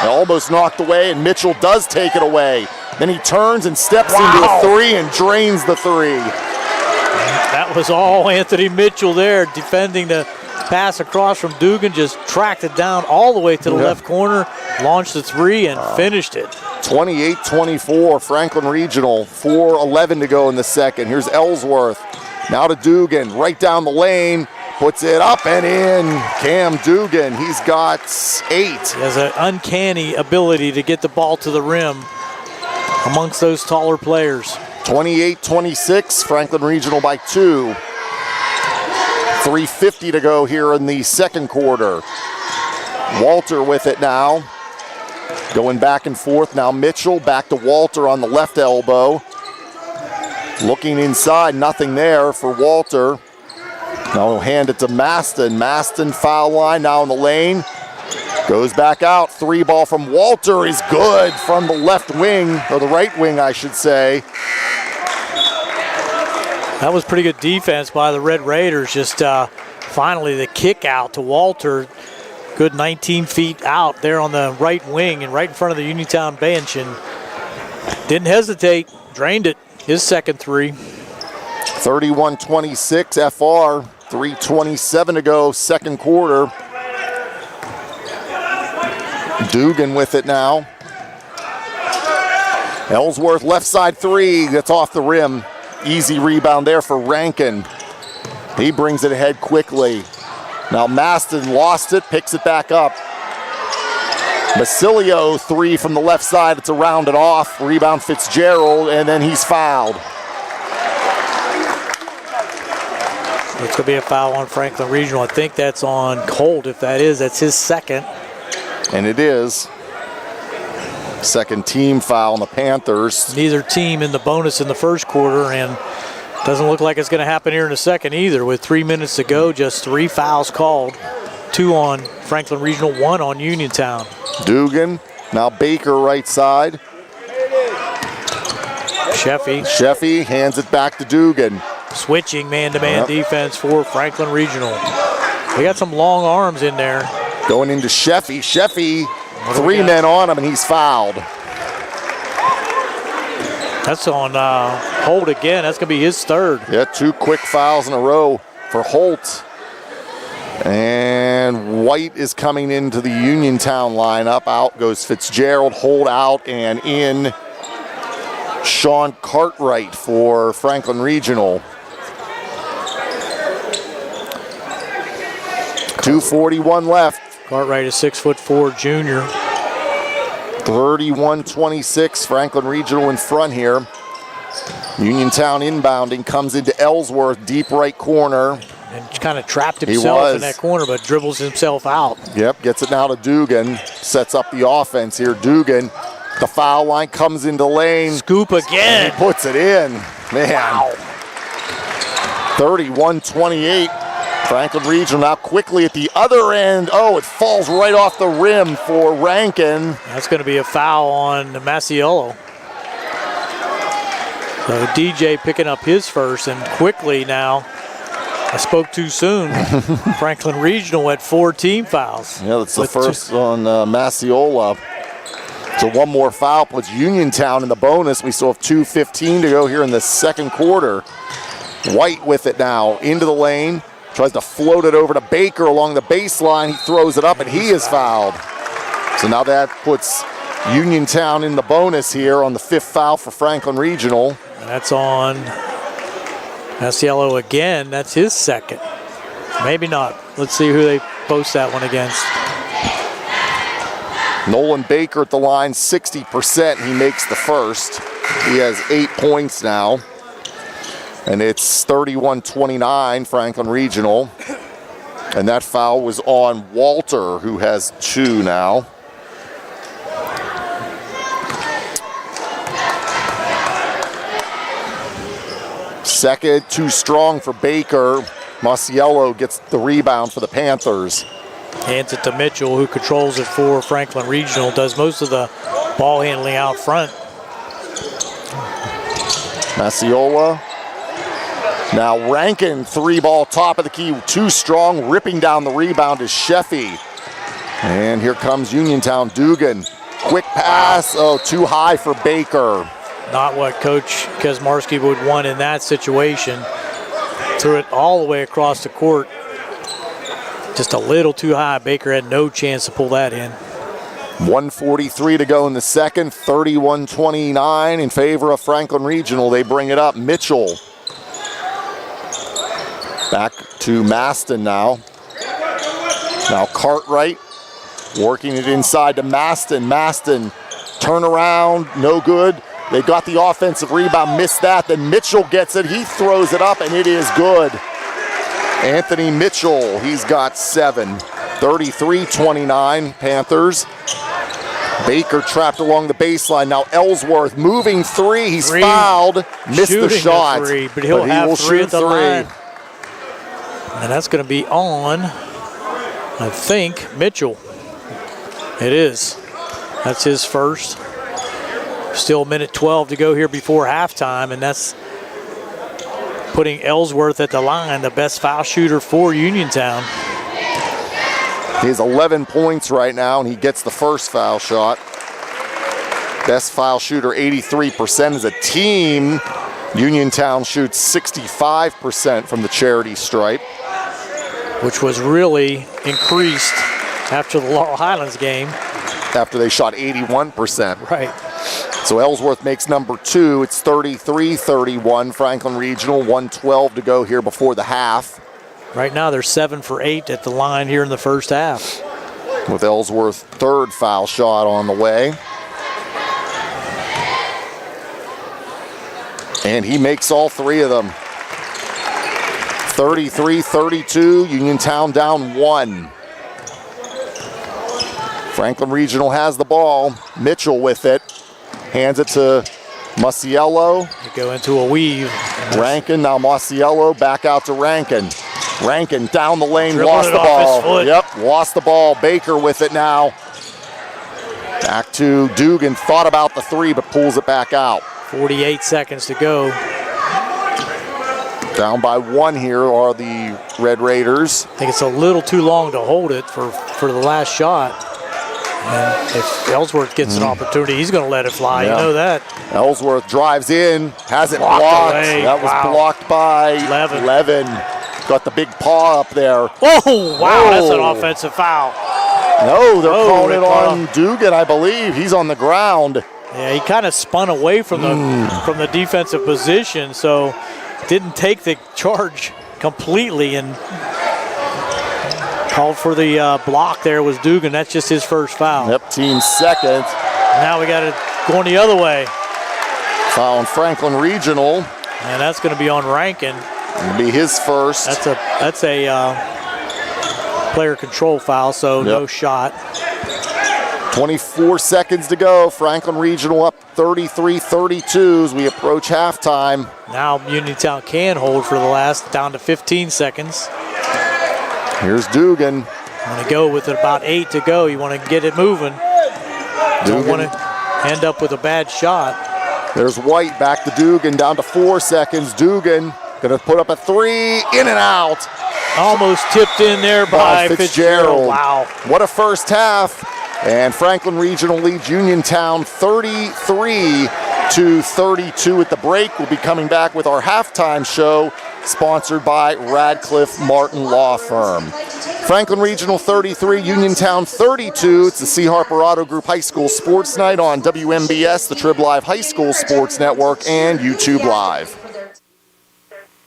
Almost knocked away, and Mitchell does take it away. Then he turns and steps into a three and drains the three. That was all Anthony Mitchell there, defending the pass across from Dugan, just tracked it down all the way to the left corner, launched the three, and finished it. 28-24, Franklin Regional, 4:11 to go in the second. Here's Ellsworth, now to Dugan, right down the lane, puts it up and in. Cam Dugan, he's got 8. He has an uncanny ability to get the ball to the rim amongst those taller players. 28-26, Franklin Regional by 2. 3:50 to go here in the second quarter. Walter with it now. Going back and forth. Now Mitchell back to Walter on the left elbow. Looking inside, nothing there for Walter. Now he'll hand it to Maston. Maston foul line now in the lane. Goes back out. 3 ball from Walter is good from the left wing, or the right wing, I should say. That was pretty good defense by the Red Raiders. Just finally the kick out to Walter. Good 19 feet out there on the right wing and right in front of the Uniontown bench, and didn't hesitate, drained it. His second three. 31-26 FR, 3:27 to go, second quarter. Dugan with it now. Ellsworth left side three, that's off the rim. Easy rebound there for Rankin. He brings it ahead quickly. Now Maston lost it, picks it back up. Basilio, 3 from the left side, it's a rounded off. Rebound Fitzgerald, and then he's fouled. It's going to be a foul on Franklin Regional. I think that's on Colt. If that is, that's his second. And it is. Second team foul on the Panthers. Neither team in the bonus in the first quarter, and doesn't look like it's going to happen here in the second either. With 3 minutes to go, just 3 fouls called. 2 on Franklin Regional, 1 on Uniontown. Dugan, now Baker right side. Sheffy hands it back to Dugan. Switching man-to-man defense for Franklin Regional. They got some long arms in there. Going into Sheffy. Sheffy, 3 men on him, and he's fouled. That's on Holt again. That's going to be his third. Yeah, 2 quick fouls in a row for Holt. And White is coming into the Uniontown lineup. Out goes Fitzgerald, Holt out, and in Sean Cartwright for Franklin Regional. 2:41 left. Cartwright is 6'4" junior. 31-26, Franklin Regional in front here. Uniontown inbounding, comes into Ellsworth, deep right corner. And kind of trapped himself in that corner, but dribbles himself out. Yep, gets it now to Dugan. Sets up the offense here. Dugan, the foul line, comes into lane. Scoop again. And he puts it in. Man. Wow. 31-28. Franklin Regional now quickly at the other end. Oh, it falls right off the rim for Rankin. That's going to be a foul on Masiello. So DJ picking up his first, and quickly now. I spoke too soon. Franklin Regional at 4 team fouls. Yeah, that's the first on Masiola. So 1 more foul puts Uniontown in the bonus. We still have 2:15 to go here in the second quarter. White with it now into the lane. Tries to float it over to Baker along the baseline. He throws it up, and he is fouled. So now that puts Uniontown in the bonus here on the 5th foul for Franklin Regional. And that's on Masiello again. That's his second. Maybe not. Let's see who they post that one against. Nolan Baker at the line, 60%. He makes the first. He has 8 points now. And it's 31-29, Franklin Regional. And that foul was on Walter, who has 2 now. Second, too strong for Baker. Masiello gets the rebound for the Panthers. Hands it to Mitchell, who controls it for Franklin Regional, does most of the ball handling out front. Masiola. Now Rankin, 3-ball top of the key, too strong, ripping down the rebound is Sheffy. And here comes Uniontown. Dugan, quick pass, oh, too high for Baker. Not what Coach Kaczmarski would want in that situation. Threw it all the way across the court. Just a little too high. Baker had no chance to pull that in. 1:43 to go in the second, 31-29 in favor of Franklin Regional. They bring it up. Mitchell. Back to Maston now. Now Cartwright working it inside to Maston. Maston, turn around, no good. They got the offensive rebound, missed that. Then Mitchell gets it. He throws it up, and it is good. Anthony Mitchell, he's got 7. 33-29 Panthers. Baker trapped along the baseline. Now Ellsworth moving 3. He's fouled. Missed the shot. But he will shoot at the 3. line. And that's going to be on, I think, Mitchell. It is. That's his first. Still a minute 12 to go here before halftime, and that's putting Ellsworth at the line, the best foul shooter for Uniontown. He has 11 points right now, and he gets the first foul shot. Best foul shooter, 83% as a team. Uniontown shoots 65% from the charity stripe, which was really increased after the Laurel Highlands game. After they shot 81%. Right. So Ellsworth makes number 2. It's 33-31 Franklin Regional. 1:12 to go here before the half. Right now they're 7 for 8 at the line here in the first half. With Ellsworth's third foul shot on the way. And he makes all 3 of them. 33-32, Uniontown down 1. Franklin Regional has the ball. Mitchell with it. Hands it to Masiello. They go into a weave. Rankin, now Masiello back out to Rankin. Rankin down the lane, Dribbling lost the off ball. his foot. Yep, lost the ball. Baker with it now. Back to Dugan, thought about the 3, but pulls it back out. 48 seconds to go. Down by 1 here are the Red Raiders. I think it's a little too long to hold it for the last shot. And if Ellsworth gets an opportunity, he's going to let it fly. Yeah. You know that. Ellsworth drives in, has it Blocked blocked. away. That was Wow. blocked by Levin. Got the big paw up there. Oh, wow, that's an offensive foul. No, they're calling it on Dugan, I believe. He's on the ground. Yeah, he kind of spun away from the defensive position, so didn't take the charge completely and called for the block there was Dugan. That's just his first foul. Yep, team second. Now we got it going the other way. Foul on Franklin Regional. And that's going to be on Rankin. It'll be his first. That's a player control foul, so no shot. 24 seconds to go. Franklin Regional up 33-32 as we approach halftime. Now Uniontown can hold for the last, down to 15 seconds. Here's Dugan. Want to go with about 8 to go. You want to get it moving. Don't want to end up with a bad shot. There's White back to Dugan, down to 4 seconds. Dugan gonna put up a 3, in and out. Almost tipped in there by Fitzgerald. Wow. What a first half. And Franklin Regional leads Uniontown 33-32 at the break. We'll be coming back with our halftime show, sponsored by Radcliffe Martin Law Firm. Franklin Regional 33, Uniontown 32. It's the C. Harper Auto Group High School Sports Night on WMBS, the Trib Live High School Sports Network, and YouTube Live.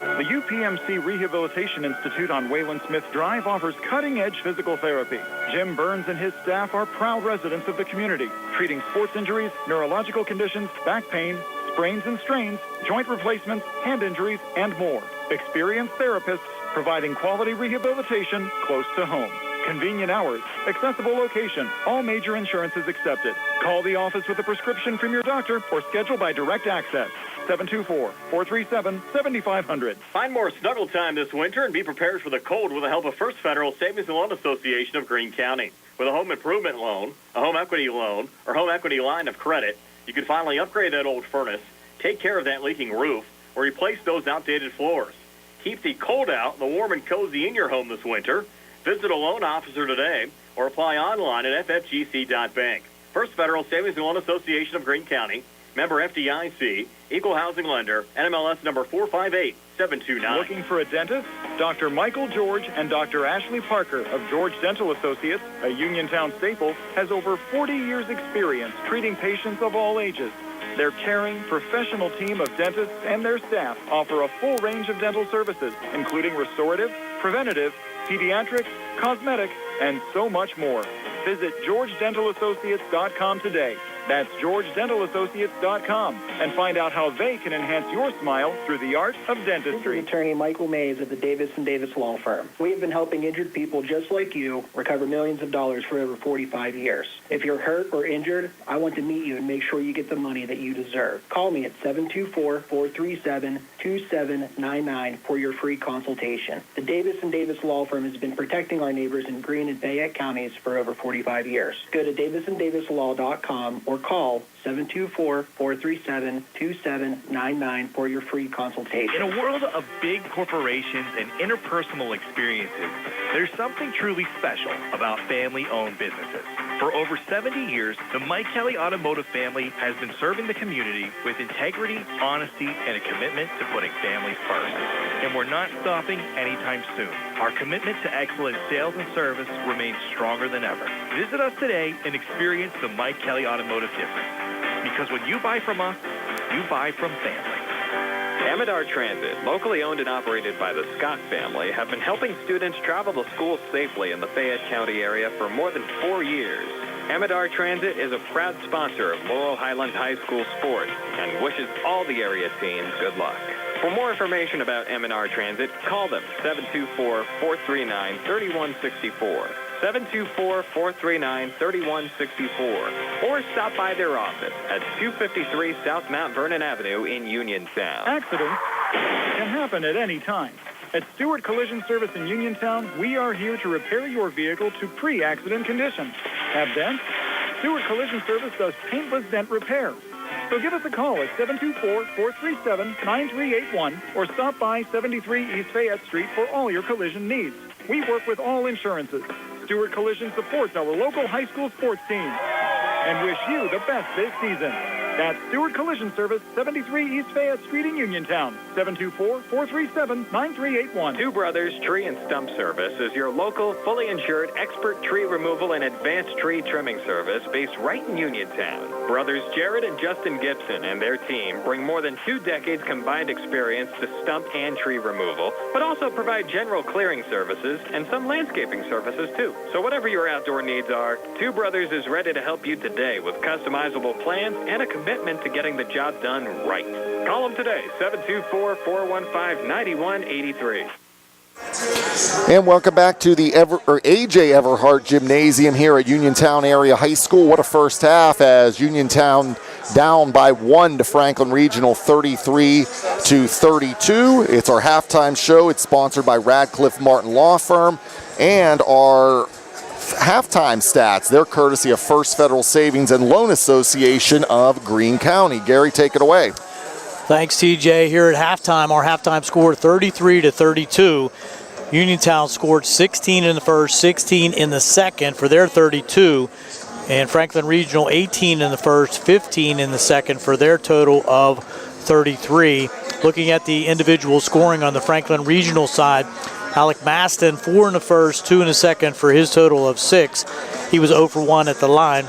The UPMC Rehabilitation Institute on Wayland Smith Drive offers cutting-edge physical therapy. Jim Burns and his staff are proud residents of the community, treating sports injuries, neurological conditions, back pain, sprains and strains, joint replacements, hand injuries, and more. Experienced therapists providing quality rehabilitation close to home. Convenient hours, accessible location, all major insurances accepted. Call the office with a prescription from your doctor or schedule by direct access. 724-437-7500. Find more snuggle time this winter and be prepared for the cold with the help of First Federal Savings and Loan Association of Greene County. With a home improvement loan, a home equity loan, or home equity line of credit, you can finally upgrade that old furnace, take care of that leaking roof, or replace those outdated floors. Keep the cold out, the warm and cozy in your home this winter. Visit a loan officer today or apply online at ffgc.bank. First Federal Savings and Loan Association of Greene County, member FDIC, equal housing lender, NMLS number 458729. Looking for a dentist? Dr. Michael George and Dr. Ashley Parker of George Dental Associates, a Uniontown staple, has over 40 years' experience treating patients of all ages. Their caring, professional team of dentists and their staff offer a full range of dental services, including restorative, preventative, pediatric, cosmetic, and so much more. Visit GeorgeDentalAssociates.com today. That's GeorgeDentalAssociates.com, and find out how they can enhance your smile through the art of dentistry. This is Attorney Michael Mays of the Davis & Davis Law Firm. We have been helping injured people just like you recover millions of dollars for over 45 years. If you're hurt or injured, I want to meet you and make sure you get the money that you deserve. Call me at 724-437-2799 for your free consultation. The Davis & Davis Law Firm has been protecting our neighbors in Greene and Fayette counties for over 45 years. Go to davisanddavislaw.com or call 724-437-2799 for your free consultation. In a world of big corporations and interpersonal experiences, there's something truly special about family-owned businesses. For over 70 years, the Mike Kelly Automotive family has been serving the community with integrity, honesty, and a commitment to putting families first. And we're not stopping anytime soon. Our commitment to excellent sales and service remains stronger than ever. Visit us today and experience the Mike Kelly Automotive difference. Because when you buy from us, you buy from family. Amador Transit, locally owned and operated by the Scott family, have been helping students travel to school safely in the Fayette County area for more than 4 years. Amador Transit is a proud sponsor of Laurel Highlands High School sports and wishes all the area teams good luck. For more information about Amador Transit, call them 724-439-3164. 724-439-3164, or stop by their office at 253 South Mount Vernon Avenue in Uniontown. Accidents can happen at any time. At Stewart Collision Service in Uniontown, we are here to repair your vehicle to pre-accident condition. Have dents? Stewart Collision Service does paintless dent repair. So give us a call at 724-437-9381 or stop by 73 East Fayette Street for all your collision needs. We work with all insurances. Stewart Collision supports our local high school sports team and wish you the best this season. That's Stewart Collision Service, 73 East Fayette Street in Uniontown, 724-437-9381. Two Brothers Tree and Stump Service is your local, fully insured, expert tree removal and advanced tree trimming service based right in Uniontown. Brothers Jared and Justin Gibson and their team bring more than 2 decades combined experience to stump and tree removal, but also provide general clearing services and some landscaping services too. So whatever your outdoor needs are, Two Brothers is ready to help you today with customizable plans and a commitment to getting the job done right. Call them today, 724-415-9183. And welcome back to the A.J. Everhart Gymnasium here at Uniontown Area High School. What a first half as Uniontown down by 1 to Franklin Regional, 33-32. It's our halftime show. It's sponsored by Radcliffe Martin Law Firm, and our halftime stats, they're courtesy of First Federal Savings and Loan Association of Greene County. Gary, take it away. Thanks, TJ. Here at halftime, our halftime score 33-32. Uniontown scored 16 in the first, 16 in the second for their 32. And Franklin Regional 18 in the first, 15 in the second for their total of 33. Looking at the individual scoring on the Franklin Regional side, Alec Maston, 4 in the first, 2 in the second for his total of 6. He was 0 for 1 at the line.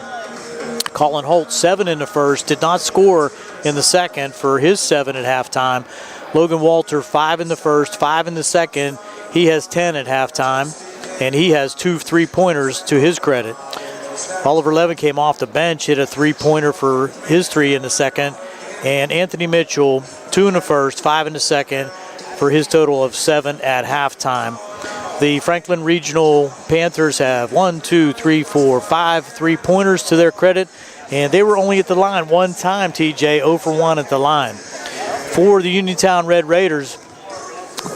Colin Holt, 7 in the first, did not score in the second for his 7 at halftime. Logan Walter, 5 in the first, 5 in the second. He has 10 at halftime, and he has 2 3-pointers to his credit. Oliver Levin came off the bench, hit a 3-pointer for his 3 in the second. And Anthony Mitchell, 2 in the first, 5 in the second, for his total of 7 at halftime. The Franklin Regional Panthers have 1, 2, 3, 4, 5 3-pointers to their credit, and they were only at the line one time, TJ, 0 for 1 at the line. For the Uniontown Red Raiders,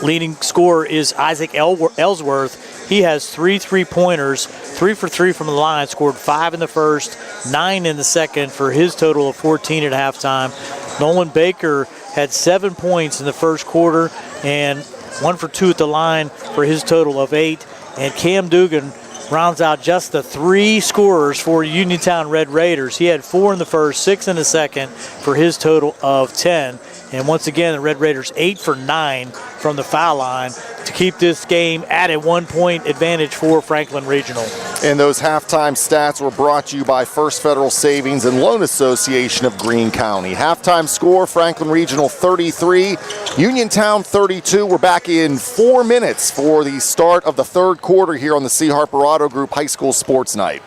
leading scorer is Isaac Ellsworth. He has 3 3-pointers, 3 for 3 from the line, scored 5 in the first, 9 in the second for his total of 14 at halftime. Nolan Baker had 7 points in the first quarter and 1 for 2 at the line for his total of 8. And Cam Dugan rounds out just the 3 scorers for Uniontown Red Raiders. He had 4 in the first, 6 in the second for his total of 10. And once again, the Red Raiders 8 for 9 from the foul line to keep this game at a 1-point advantage for Franklin Regional. And those halftime stats were brought to you by First Federal Savings and Loan Association of Greene County. Halftime score, Franklin Regional 33, Uniontown 32. We're back in 4 minutes for the start of the third quarter here on the C. Harper Auto Group High School Sports Night.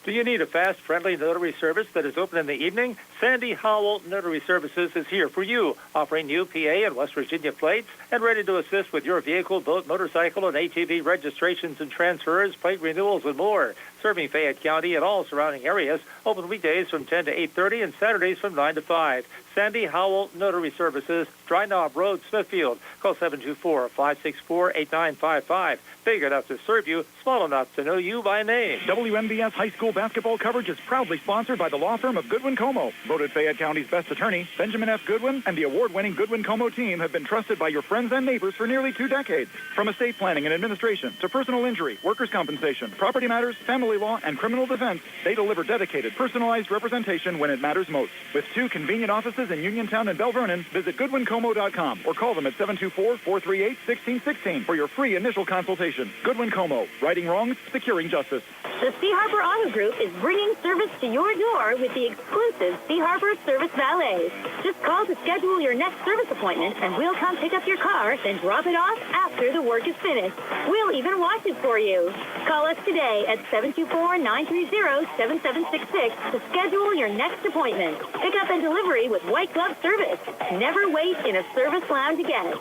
Do you need a fast, friendly notary service that is open in the evening? Sandy Howell Notary Services is here for you, offering WPIAL and West Virginia plates and ready to assist with your vehicle, boat, motorcycle, and ATV registrations and transfers, plate renewals, and more. Serving Fayette County and all surrounding areas, open weekdays from 10 to 8:30 and Saturdays from 9 to 5. Sandy Howell Notary Services, Dry Knob Road, Smithfield. Call 724-564-8955. Big enough to serve you, small enough to know you by name. WMBS high school basketball coverage is proudly sponsored by the law firm of Goodwin Como. Voted Fayette County's best attorney, Benjamin F. Goodwin, and the award-winning Goodwin Como team have been trusted by your friends and neighbors for nearly 2 decades. From estate planning and administration to personal injury, workers' compensation, property matters, family law, and criminal defense, they deliver dedicated, personalized representation when it matters most. With 2 convenient offices in Uniontown and Bell Vernon, visit GoodwinComo.com or call them at 724-438-1616 for your free initial consultation. Goodwin Como, righting wrongs, securing justice. The C. Harper Auto Group is bringing service to your door with the exclusive C. Harper Service Valet. Just call to schedule your next service appointment, and we'll come pick up your car, then drop it off after the work is finished. We'll even wash it for you. Call us today at 724-930-7766 to schedule your next appointment. Pick up and delivery with white glove service. Never wait in a service lounge again.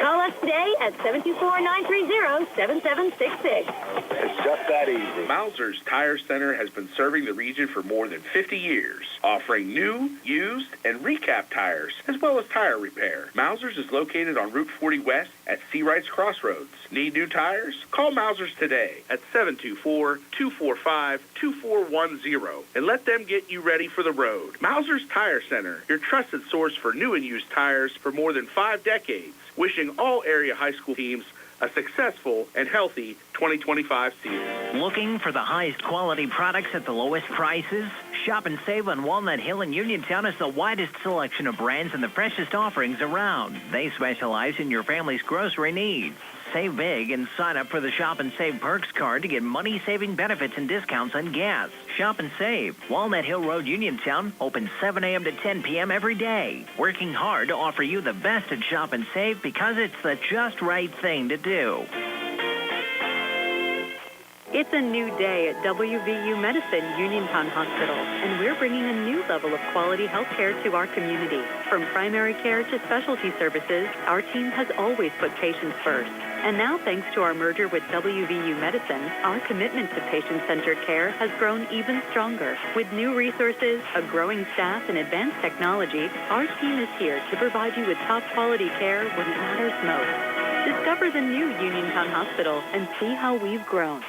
Call us today at 724-930-7766. It's just that easy. Mauser's Tire Center has been serving the region for more than 50 years, offering new, used, and recap tires, as well as tire repair. Mauser's is located on Route 40 West at Seawrights Crossroads. Need new tires? Call Mauser's today at 724-245-2410 and let them get you ready for the road. Mauser's Tire Center, your trusted source for new and used tires for more than 5 decades. Wishing all area high school teams a successful and healthy 2025 season. Looking for the highest quality products at the lowest prices? Shop and save on Walnut Hill in Uniontown has the widest selection of brands and the freshest offerings around. They specialize in your family's grocery needs. Save big and sign up for the Shop and Save Perks card to get money-saving benefits and discounts on gas. Shop and Save. Walnut Hill Road, Uniontown, open 7 a.m. to 10 p.m. every day. Working hard to offer you the best at Shop and Save because it's the just right thing to do. It's a new day at WVU Medicine Uniontown Hospital, and we're bringing a new level of quality health care to our community. From primary care to specialty services, our team has always put patients first. And now, thanks to our merger with WVU Medicine, our commitment to patient-centered care has grown even stronger. With new resources, a growing staff, and advanced technology, our team is here to provide you with top-quality care when it matters most. Discover the new Uniontown Hospital and see how we've grown.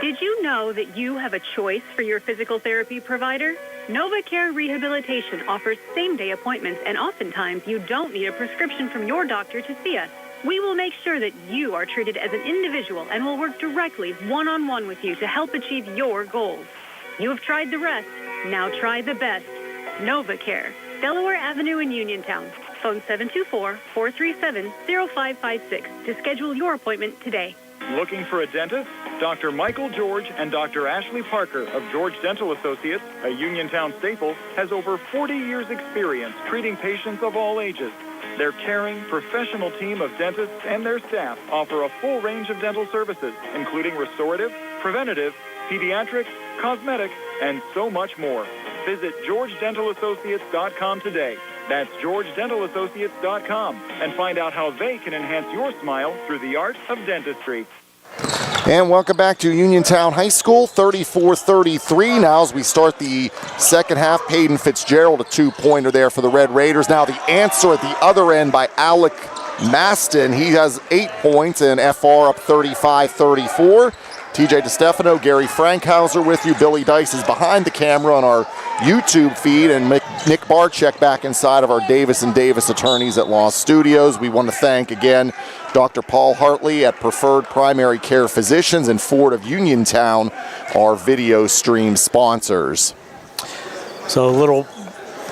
Did you know that you have a choice for your physical therapy provider? NovaCare Rehabilitation offers same-day appointments, and oftentimes you don't need a prescription from your doctor to see us. We will make sure that you are treated as an individual and will work directly one-on-one with you to help achieve your goals. You have tried the rest. Now try the best. NovaCare, Delaware Avenue in Uniontown. Phone 724-437-0556 to schedule your appointment today. Looking for a dentist? Dr. Michael George and Dr. Ashley Parker of George Dental Associates, a Uniontown staple, has over 40 years' experience treating patients of all ages. Their caring, professional team of dentists and their staff offer a full range of dental services, including restorative, preventative, pediatrics, cosmetic, and so much more. Visit GeorgeDentalAssociates.com today. That's GeorgeDentalAssociates.com and find out how they can enhance your smile through the art of dentistry. And welcome back to Uniontown High School, 34-33 now as we start the second half. Peyton Fitzgerald, a two-pointer there for the Red Raiders. Now the answer at the other end by Alec Maston. He has 8 points, and FR up 35-34. TJ DeStefano, Gary Frankhauser with you. Billy Dice is behind the camera on our YouTube feed, and Nick Barczyk back inside of our Davis & Davis Attorneys at Law Studios. We want to thank again Dr. Paul Hartley at Preferred Primary Care Physicians and Ford of Uniontown, our video stream sponsors. So a little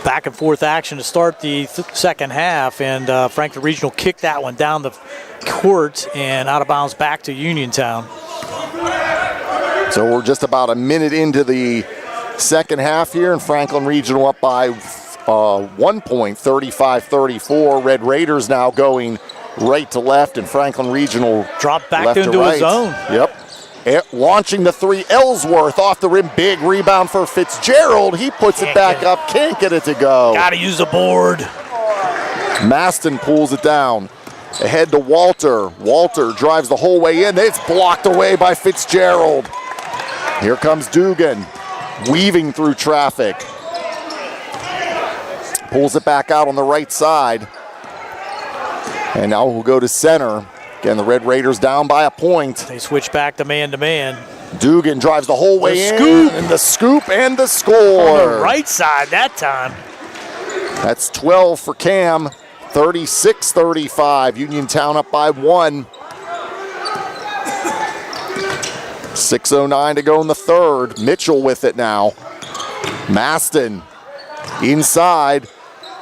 back and forth action to start the second half, and Franklin Regional kicked that one down the court and out of bounds back to Uniontown. So we're just about a minute into the second half here, and Franklin Regional up by 1 point, 35-34. Red Raiders now going right to left, and Franklin Regional dropped back left into to right. his zone. Yep. Launching the three, Ellsworth off the rim, big rebound for Fitzgerald. He puts it back up, can't get it to go. Got to use the board. Maston pulls it down. Ahead to Walter. Walter drives the whole way in. It's blocked away by Fitzgerald. Here comes Dugan, weaving through traffic. Pulls it back out on the right side. And now we'll go to center. Again, the Red Raiders down by a point. They switch back to man-to-man. Dugan drives the whole way in. Scoop. And the scoop and the score. On the right side that time. That's 12 for Cam. 36-35. Uniontown up by 1. 6:09 to go in the third. Mitchell with it now. Maston inside.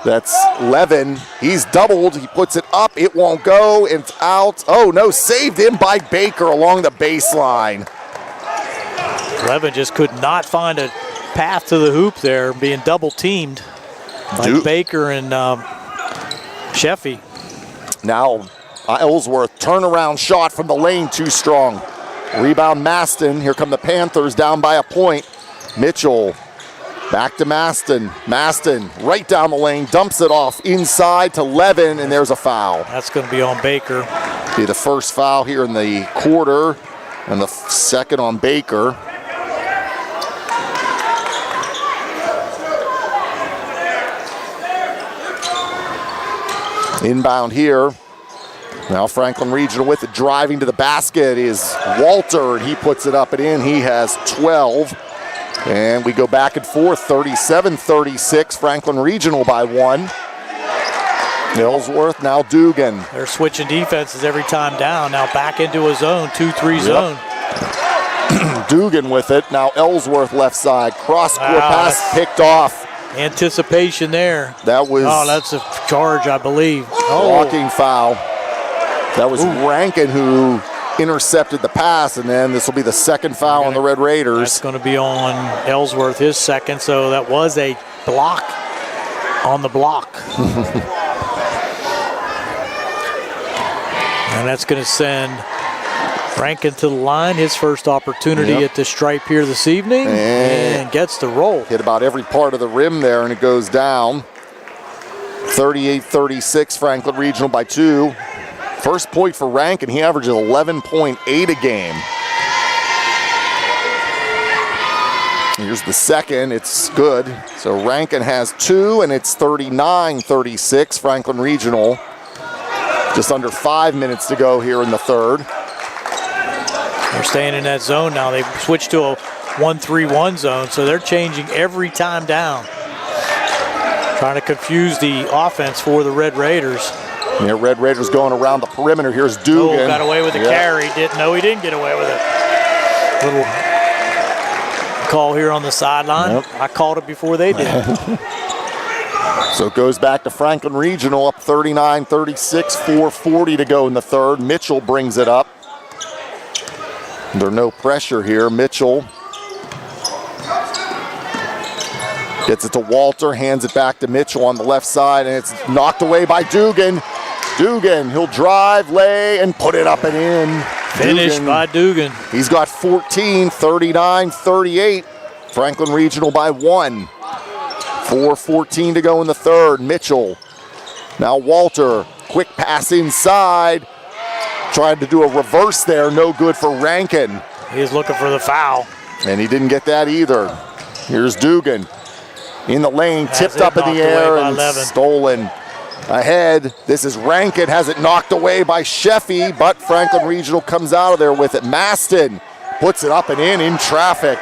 That's Levin. He's doubled. He puts it up. It won't go. It's out. Oh, no. Saved in by Baker along the baseline. Levin just could not find a path to the hoop there, being double teamed by Baker and Sheffy. Now Ellsworth, turnaround shot from the lane, too strong. Rebound Maston. Here come the Panthers down by a point. Mitchell back to Maston. Maston right down the lane, dumps it off inside to Levin, and there's a foul. That's going to be on Baker. Be the first foul here in the quarter, and the second on Baker. Inbound here. Now Franklin Regional with it, driving to the basket is Walter, and he puts it up and in. He has 12. And we go back and forth, 37-36. Franklin Regional by 1. Ellsworth, now Dugan. They're switching defenses every time down. Now back into a zone, 2-3 zone. Dugan with it. Now Ellsworth left side. Cross-court pass picked off. Anticipation there. That was... Oh, that's a charge, I believe. Blocking foul. That was Rankin who intercepted the pass, and then this will be the second foul on the Red Raiders. That's going to be on Ellsworth, his second, so that was a block on the block. And that's going to send Rankin to the line, his first opportunity at the stripe here this evening, and gets the roll. Hit about every part of the rim there, and it goes down. 38-36, Franklin Regional by 2. First point for Rankin, he averages 11.8 a game. Here's the second, it's good. So Rankin has 2, and it's 39-36, Franklin Regional. Just under 5 minutes to go here in the third. They're staying in that zone now. They've switched to a 1-3-1 zone, so they're changing every time down. Trying to confuse the offense for the Red Raiders. Yeah, Red Raiders going around the perimeter. Here's Dugan. Oh, got away with the carry. He didn't get away with it. Little call here on the sideline. I called it before they did. So it goes back to Franklin Regional up 39-36, 4:40 to go in the third. Mitchell brings it up. Under no pressure here. Mitchell gets it to Walter, hands it back to Mitchell on the left side, and it's knocked away by Dugan. Dugan, he'll drive, lay, and put it up and in. Finished by Dugan. He's got 14, 39-38. Franklin Regional by 1. 4:14 to go in the third. Mitchell. Now Walter, quick pass inside. tried to do a reverse there, no good for Rankin. He's looking for the foul. And he didn't get that either. Here's Dugan in the lane, tipped up in the air and stolen ahead. This is Rankin, has it knocked away by Sheffy, but Franklin Regional comes out of there with it. Maston puts it up and in traffic.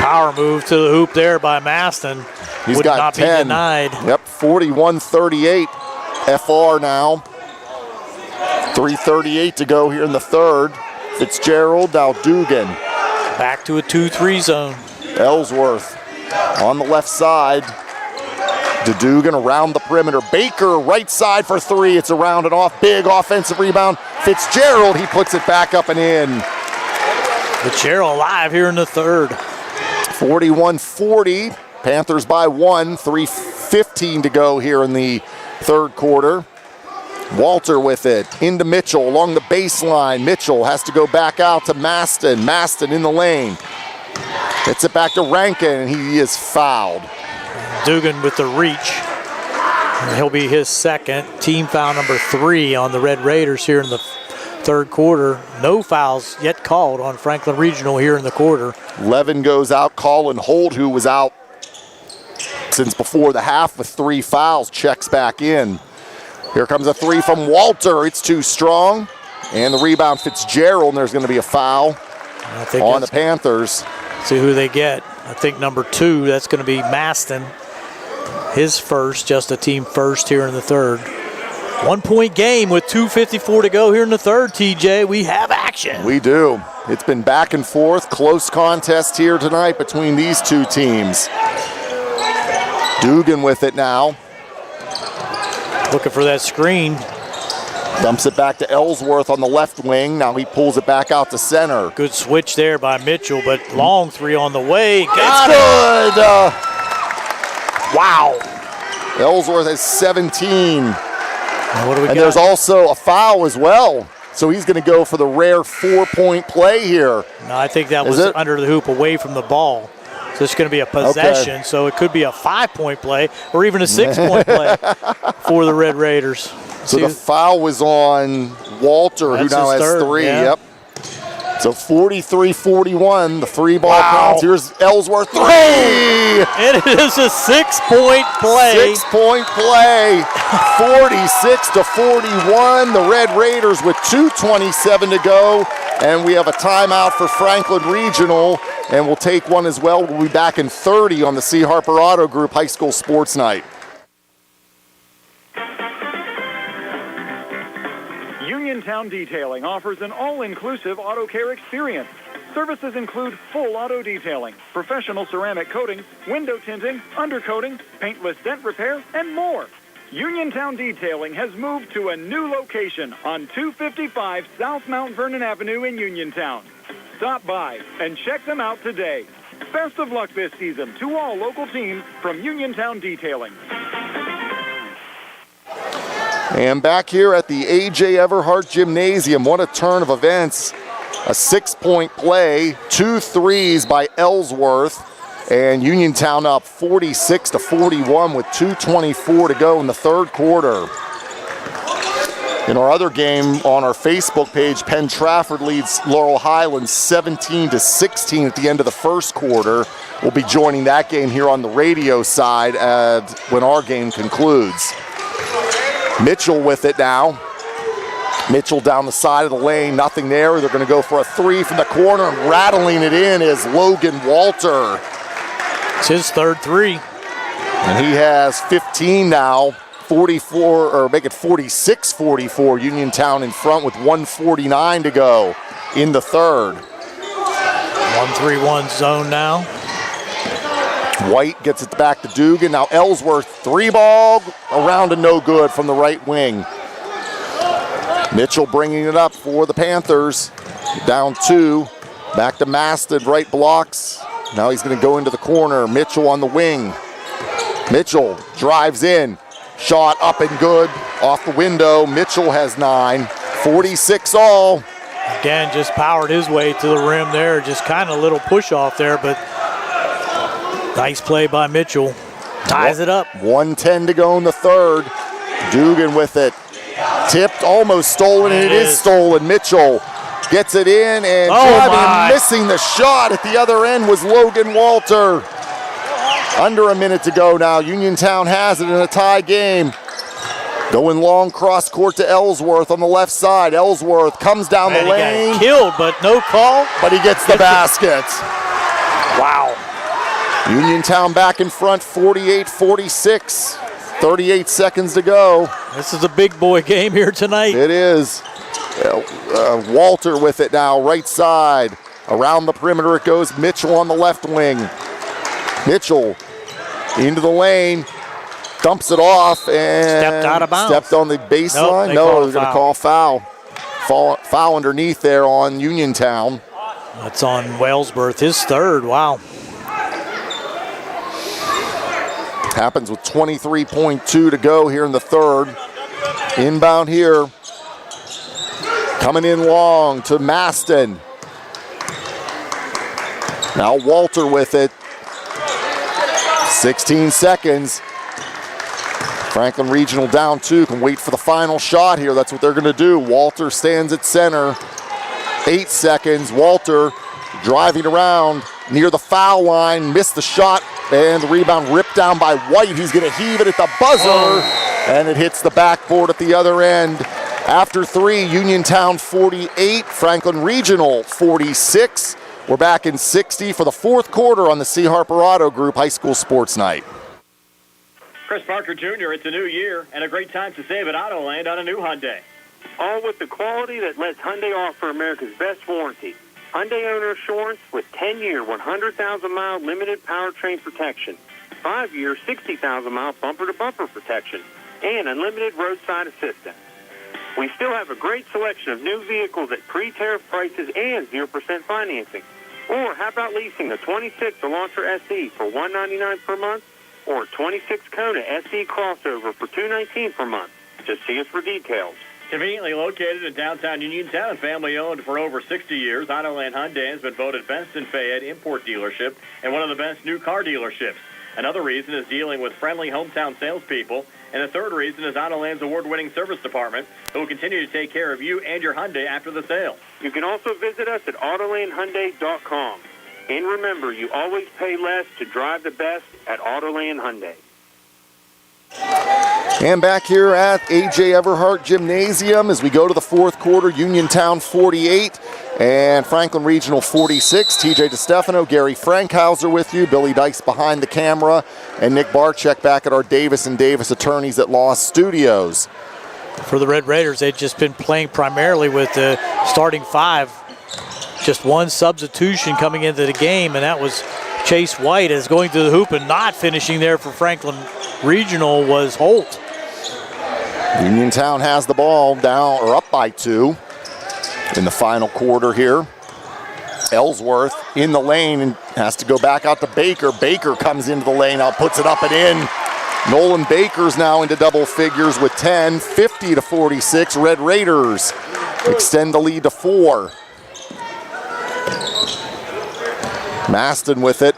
Power move to the hoop there by Maston. He's Would got not 10. be denied. Yep, 41-38 FR now. 3:38 to go here in the third. Fitzgerald, now Dugan. Back to a 2-3 zone. Ellsworth on the left side. To Dugan around the perimeter. Baker right side for three. It's around and off. Big offensive rebound. Fitzgerald, he puts it back up and in. Fitzgerald alive here in the third. 41-40. Panthers by 1. 3:15 to go here in the third quarter. Walter with it, into Mitchell along the baseline. Mitchell has to go back out to Maston. Maston in the lane. Gets it back to Rankin, and he is fouled. Dugan with the reach. And he'll be his second. Team foul number 3 on the Red Raiders here in the third quarter. No fouls yet called on Franklin Regional here in the quarter. Levin goes out. Colin Holt, who was out since before the half with 3 fouls, checks back in. Here comes a three from Walter. It's too strong. And the rebound, Fitzgerald, and there's going to be a foul on the Panthers. See who they get. I think number 2, that's going to be Maston. His first, just a team first here in the third. 1-point game with 2:54 to go here in the third, TJ. We have action. We do. It's been back and forth. Close contest here tonight between these two teams. Dugan with it now. Looking for that screen. Dumps it back to Ellsworth on the left wing. Now he pulls it back out to center. Good switch there by Mitchell, but long three on the way. Got it's good. Wow. Ellsworth has 17. What do we got? There's also a foul as well. So he's going to go for the rare 4-point play here. No, I think that was under the hoop away from the ball. So it's going to be a possession, so it could be a 5-point play or even a 6-point play for the Red Raiders. So the foul was on Walter, who now has 3. Yeah. Yep. So 43-41, the 3-ball counts. Here's Ellsworth, 3! It is a 6-point play. 6-point play, 46-41. The Red Raiders with 2:27 to go. And we have a timeout for Franklin Regional, and we'll take one as well. We'll be back in 30 on the C. Harper Auto Group High School Sports Night. Uniontown Detailing offers an all-inclusive auto care experience. Services include full auto detailing, professional ceramic coatings, window tinting, undercoating, paintless dent repair, and more. Uniontown Detailing has moved to a new location on 255 South Mount Vernon Avenue in Uniontown. Stop by and check them out today. Best of luck this season to all local teams from Uniontown Detailing. And back here at the A.J. Everhart Gymnasium, what a turn of events. A 6-point play, 2 threes by Ellsworth, and Uniontown up 46-41 with 2:24 to go in the third quarter. In our other game on our Facebook page, Penn Trafford leads Laurel Highlands 17-16 at the end of the first quarter. We'll be joining that game here on the radio side when our game concludes. Mitchell with it now. Mitchell down the side of the lane, nothing there. They're going to go for a 3 from the corner, and rattling it in is Logan Walter. It's his third 3. And he has 15 now, 44, or make it 46-44. Uniontown in front with 1:49 to go in the third. 1-3-1 zone now. White gets it back to Dugan. Now Ellsworth, 3-ball, around and no good from the right wing. Mitchell bringing it up for the Panthers. Down 2, back to Maston, right blocks. Now he's going to go into the corner. Mitchell on the wing. Mitchell drives in. Shot up and good. Off the window. Mitchell has 9. 46 all. Again, just powered his way to the rim there. Just kind of a little push off there, but nice play by Mitchell. Ties it up. 1:10 to go in the third. Dugan with it. Tipped, almost stolen, and it is stolen. Mitchell gets it in, and missing the shot at the other end was Logan Walter. Under a minute to go now. Uniontown has it in a tie game. Going long cross court to Ellsworth on the left side. Ellsworth comes down the lane. He got killed, but no call. But he gets the basket. Wow. Uniontown back in front, 48-46. 38 seconds to go. This is a big boy game here tonight. It is. Walter with it now, right side. Around the perimeter it goes. Mitchell on the left wing. Mitchell into the lane. Dumps it off and stepped out of bounds. Stepped on the baseline. No, they're going to call foul. Foul underneath there on Uniontown. That's on Wellsworth, his third. Wow. Happens with 23.2 to go here in the third. Inbound here. Coming in long to Maston. Now Walter with it. 16 seconds. Franklin Regional down 2, can wait for the final shot here. That's what they're going to do. Walter stands at center. 8 seconds. Walter driving around near the foul line. Missed the shot, and the rebound ripped down by White. He's going to heave it at the buzzer, and it hits the backboard at the other end. After 3, Uniontown 48, Franklin Regional 46. We're back in 60 for the fourth quarter on the C. Harper Auto Group High School Sports Night. Chris Parker Jr., it's a new year and a great time to save at Autoland on a new Hyundai. All with the quality that lets Hyundai offer America's best warranty. Hyundai owner assurance with 10-year, 100,000-mile limited powertrain protection, 5-year, 60,000-mile bumper-to-bumper protection, and unlimited roadside assistance. We still have a great selection of new vehicles at pre-tariff prices and 0% financing. Or how about leasing a 26 Elantra SE for $199 per month, or a 26 Kona SE crossover for $219 per month? Just see us for details. Conveniently located in downtown Uniontown and family-owned for over 60 years, Autoland Hyundai has been voted best in Fayette import dealership and one of the best new car dealerships. Another reason is dealing with friendly hometown salespeople, and the third reason is Autoland's award-winning service department, who will continue to take care of you and your Hyundai after the sale. You can also visit us at AutolandHyundai.com. And remember, you always pay less to drive the best at Autoland Hyundai. And back here at A.J. Everhart Gymnasium as we go to the fourth quarter, Uniontown 48 and Franklin Regional 46. TJ DeStefano, Gary Frankhauser with you, Billy Dice behind the camera, and Nick Barczyk back at our Davis & Davis Attorneys at Law Studios. For the Red Raiders, they've just been playing primarily with the starting 5. Just one substitution coming into the game, and that was Chase White, as going to the hoop and not finishing there for Franklin Regional was Holt. Uniontown has the ball down or up by 2 in the final quarter here. Ellsworth in the lane and has to go back out to Baker. Baker comes into the lane, now puts it up and in. Nolan Baker's now into double figures with 10, 50-46. Red Raiders extend the lead to 4. Maston with it.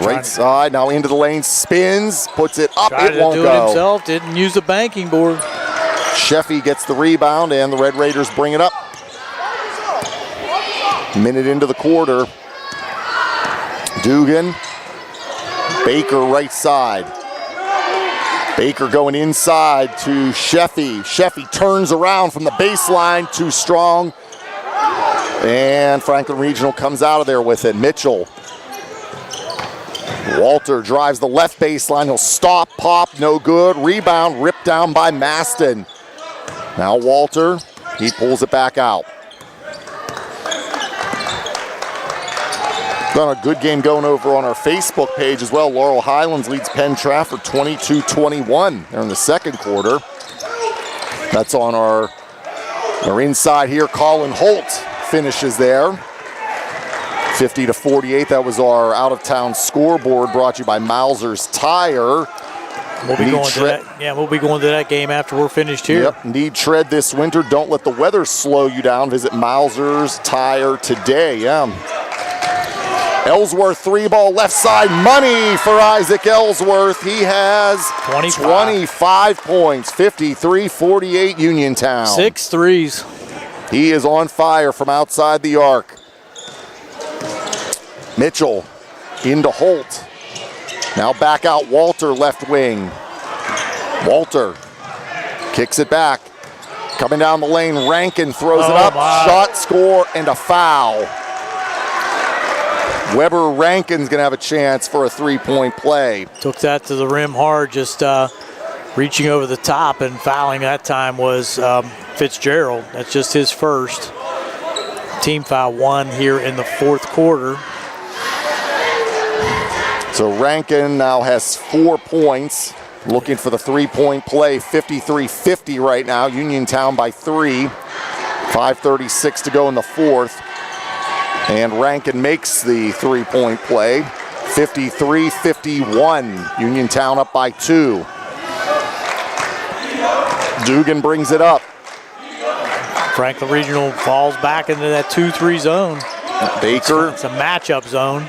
Right side, now into the lane, spins, puts it up, it won't go. Tried to do it himself, didn't use the banking board. Sheffy gets the rebound, and the Red Raiders bring it up. Minute into the quarter. Dugan, Baker right side. Baker going inside to Sheffy. Sheffy turns around from the baseline, too strong. And Franklin Regional comes out of there with it. Mitchell. Walter drives the left baseline. He'll stop, pop, no good. Rebound, ripped down by Maston. Now Walter, he pulls it back out. Got a good game going over on our Facebook page as well. Laurel Highlands leads Penn Trafford 22-21 there in the second quarter. That's on our inside here. Colin Holt finishes there. 50-48. That was our out-of-town scoreboard brought to you by Mauser's Tire. We'll be going to that. Yeah, we'll be going to that game after we're finished here. Yep, need tread this winter. Don't let the weather slow you down. Visit Mauser's Tire today. Yeah. Ellsworth, 3-ball left side, money for Isaac Ellsworth. He has 25 points, 53-48 Uniontown. 6 threes. He is on fire from outside the arc. Mitchell into Holt. Now back out Walter, left wing. Walter kicks it back. Coming down the lane, Rankin throws it up. Shot, score, and a foul. Weber Rankin's going to have a chance for a 3-point play. Took that to the rim hard, just reaching over the top, and fouling that time was Fitzgerald. That's just his first. Team foul 1 here in the fourth quarter. So Rankin now has 4 points. Looking for the 3-point play, 53-50 right now. Uniontown by 3. 5:36 to go in the fourth. And Rankin makes the 3-point play. 53-51. Uniontown up by 2. Dugan brings it up. Franklin Regional falls back into that 2-3 zone. Baker. It's a matchup zone.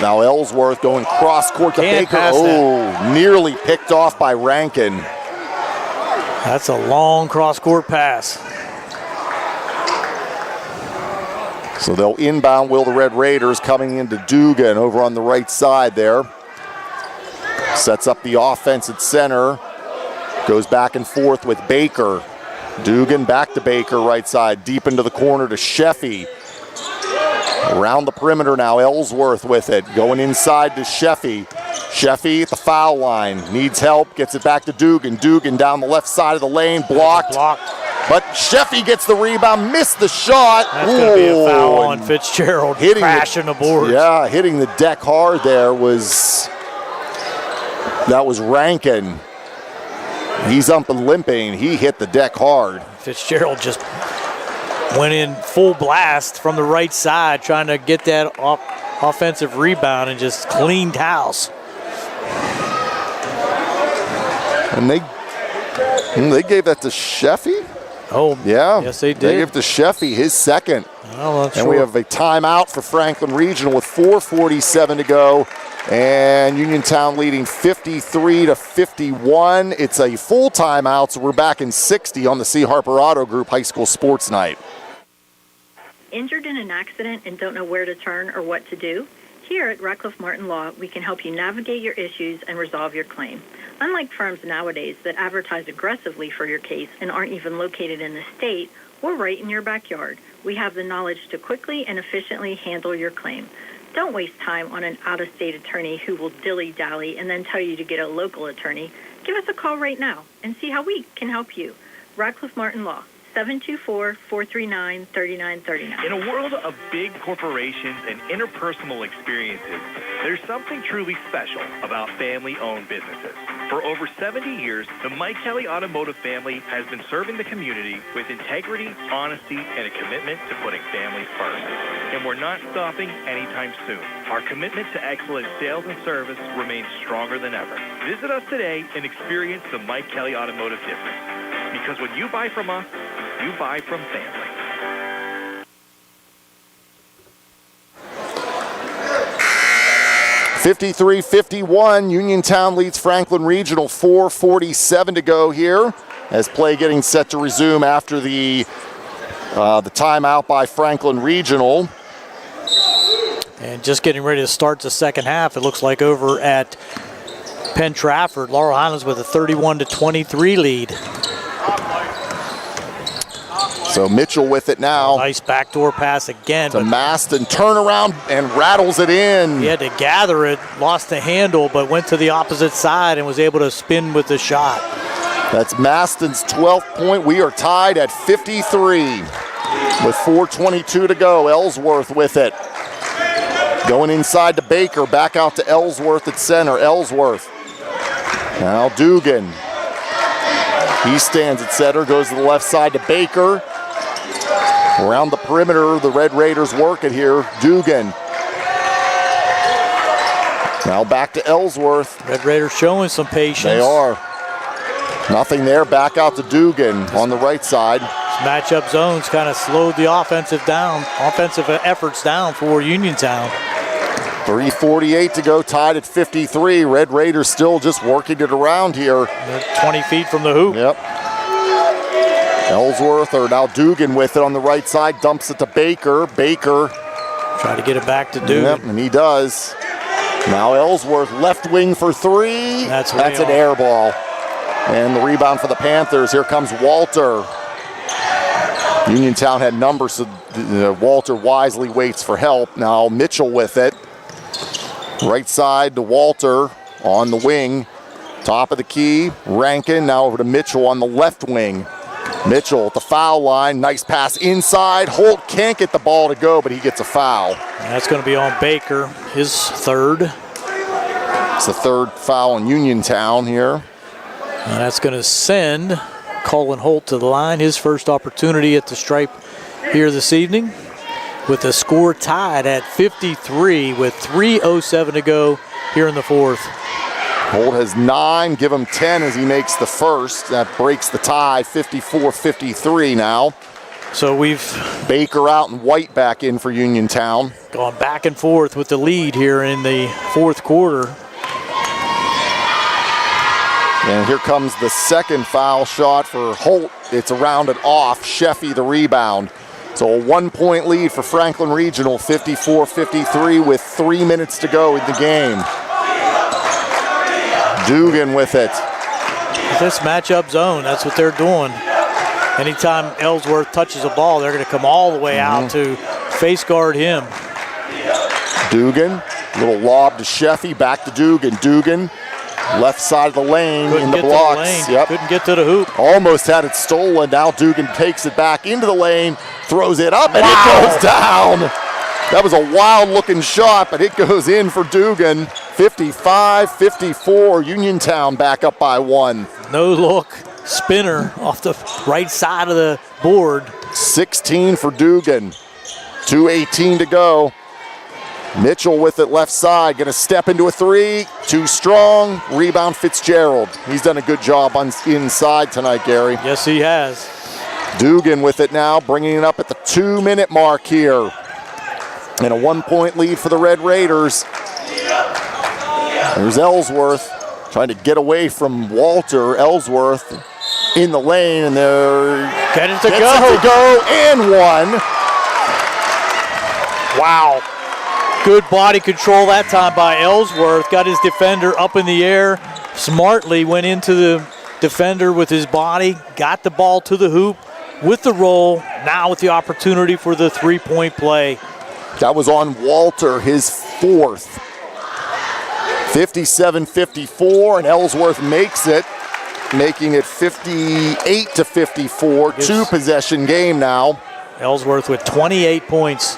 Now Ellsworth going cross court to Baker. Oh, nearly picked off by Rankin. That's a long cross court pass. So they'll inbound Will the Red Raiders, coming into Dugan over on the right side there. Sets up the offense at center. Goes back and forth with Baker. Dugan back to Baker, right side, deep into the corner to Sheffy. Around the perimeter now, Ellsworth with it. Going inside to Sheffy. Sheffy at the foul line. Needs help, gets it back to Dugan. Dugan down the left side of the lane, blocked. But Sheffy gets the rebound, missed the shot. That's going to be a foul on Fitzgerald, crashing the boards. Yeah, hitting the deck hard there was Rankin. He's up and limping. He hit the deck hard. Fitzgerald just went in full blast from the right side, trying to get that offensive rebound, and just cleaned house. And they gave that to Sheffy? Oh, yeah. Yes, they did. They gave it to Sheffy, his second. And we have a timeout for Franklin Regional with 4:47 to go. And Uniontown leading 53-51. It's a full timeout, so we're back in 60 on the C. Harper Auto Group High School Sports Night. Injured in an accident and don't know where to turn or what to do? Here at Ratcliffe Martin Law, we can help you navigate your issues and resolve your claim. Unlike firms nowadays that advertise aggressively for your case and aren't even located in the state, we're right in your backyard. We have the knowledge to quickly and efficiently handle your claim. Don't waste time on an out-of-state attorney who will dilly-dally and then tell you to get a local attorney. Give us a call right now and see how we can help you. Ratcliffe Martin Law, 724-439-3939. In a world of big corporations and interpersonal experiences, there's something truly special about family-owned businesses. For over 70 years, the Mike Kelly Automotive family has been serving the community with integrity, honesty, and a commitment to putting families first. And we're not stopping anytime soon. Our commitment to excellent sales and service remains stronger than ever. Visit us today and experience the Mike Kelly Automotive difference. Because when you buy from us, you buy from family. (53-51). Uniontown leads Franklin Regional. 4:47 to go here as play getting set to resume after the timeout by Franklin Regional. And just getting ready to start the second half. It looks like over at Penn Trafford, Laurel Highlands with a 31-23 lead. So Mitchell with it now. Nice backdoor pass again. To Maston, turnaround and rattles it in. He had to gather it, lost the handle, but went to the opposite side and was able to spin with the shot. That's Maston's 12th point. We are tied at 53 with 4:22 to go. Ellsworth with it. Going inside to Baker, back out to Ellsworth at center. Ellsworth. Now Dugan. He stands at center, goes to the left side to Baker. Around the perimeter, the Red Raiders work it here. Dugan. Now back to Ellsworth. Red Raiders showing some patience. They are. Nothing there, back out to Dugan on the right side. Matchup zones kind of slowed the offensive efforts down for Uniontown. 3:48 to go, tied at 53. Red Raiders still just working it around here. They're 20 feet from the hoop. Yep. Ellsworth, or now Dugan with it on the right side, dumps it to Baker. Baker. Try to get it back to Dugan. Yep, and he does. Now Ellsworth, left wing for three. That's an air ball. And the rebound for the Panthers. Here comes Walter. Uniontown had numbers, so Walter wisely waits for help. Now Mitchell with it. Right side to Walter on the wing. Top of the key, Rankin. Now over to Mitchell on the left wing. Mitchell at the foul line. Nice pass inside. Holt can't get the ball to go, but he gets a foul. And that's going to be on Baker, his third. It's the third foul on Uniontown here. And that's going to send Colin Holt to the line. His first opportunity at the stripe here this evening, with the score tied at 53 with 3:07 to go here in the fourth. Holt has 9, give him 10 as he makes the first. That breaks the tie, 54-53 now. So we've Baker out and White back in for Uniontown. Gone back and forth with the lead here in the fourth quarter. And here comes the second foul shot for Holt. It's around and off. Sheffy the rebound. So a 1-point lead for Franklin Regional, 54-53 with 3 minutes to go in the game. Dugan with it. This matchup zone, that's what they're doing. Anytime Ellsworth touches a ball, they're going to come all the way out to face guard him. Dugan, little lob to Sheffy, back to Dugan. Dugan, left side of the lane in the blocks. Yep. Couldn't get to the hoop. Almost had it stolen. Now Dugan takes it back into the lane, throws it up, and it goes down. That was a wild-looking shot, but it goes in for Dugan. 55-54, Uniontown back up by 1. No look spinner off the right side of the board. 16 for Dugan. 2:18 to go. Mitchell with it left side, gonna step into a three. Too strong. Rebound Fitzgerald. He's done a good job on inside tonight, Gary. Yes, he has. Dugan with it now, bringing it up at the 2-minute mark here. And a 1-point lead for the Red Raiders. There's Ellsworth trying to get away from Walter. Ellsworth in the lane, and they're gets it to go, and one. Wow. Good body control that time by Ellsworth. Got his defender up in the air. Smartly went into the defender with his body. Got the ball to the hoop with the roll. Now with the opportunity for the three-point play. That was on Walter, his fourth. 57-54, and Ellsworth makes it, making it 58-54. Two-possession game now. Ellsworth with 28 points.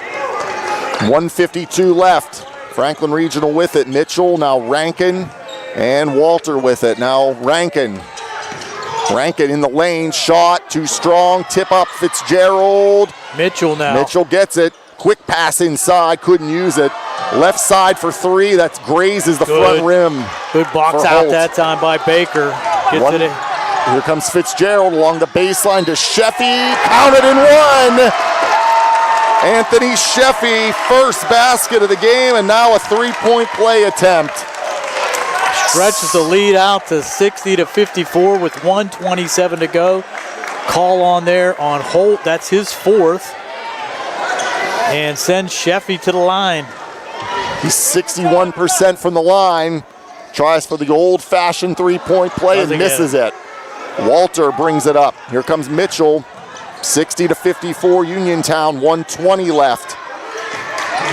1:52 left. Franklin Regional with it. Mitchell, now Rankin, and Walter with it. Now Rankin. Rankin in the lane, shot, too strong, tip up Fitzgerald. Mitchell now. Mitchell gets it. Quick pass inside, couldn't use it. Left side for three, that's grazes the front rim. Good box out that time by Baker. Gets it in. Here comes Fitzgerald along the baseline to Sheffy. Counted and one. Anthony Sheffy, first basket of the game, and now a three-point play attempt. Stretches the lead out to 60-54 with 1:27 to go. Call on there on Holt, that's his fourth. And sends Sheffy to the line. He's 61% from the line. Tries for the old-fashioned three-point play and misses it. Walter brings it up. Here comes Mitchell. 60-54 Uniontown, 1:20 left.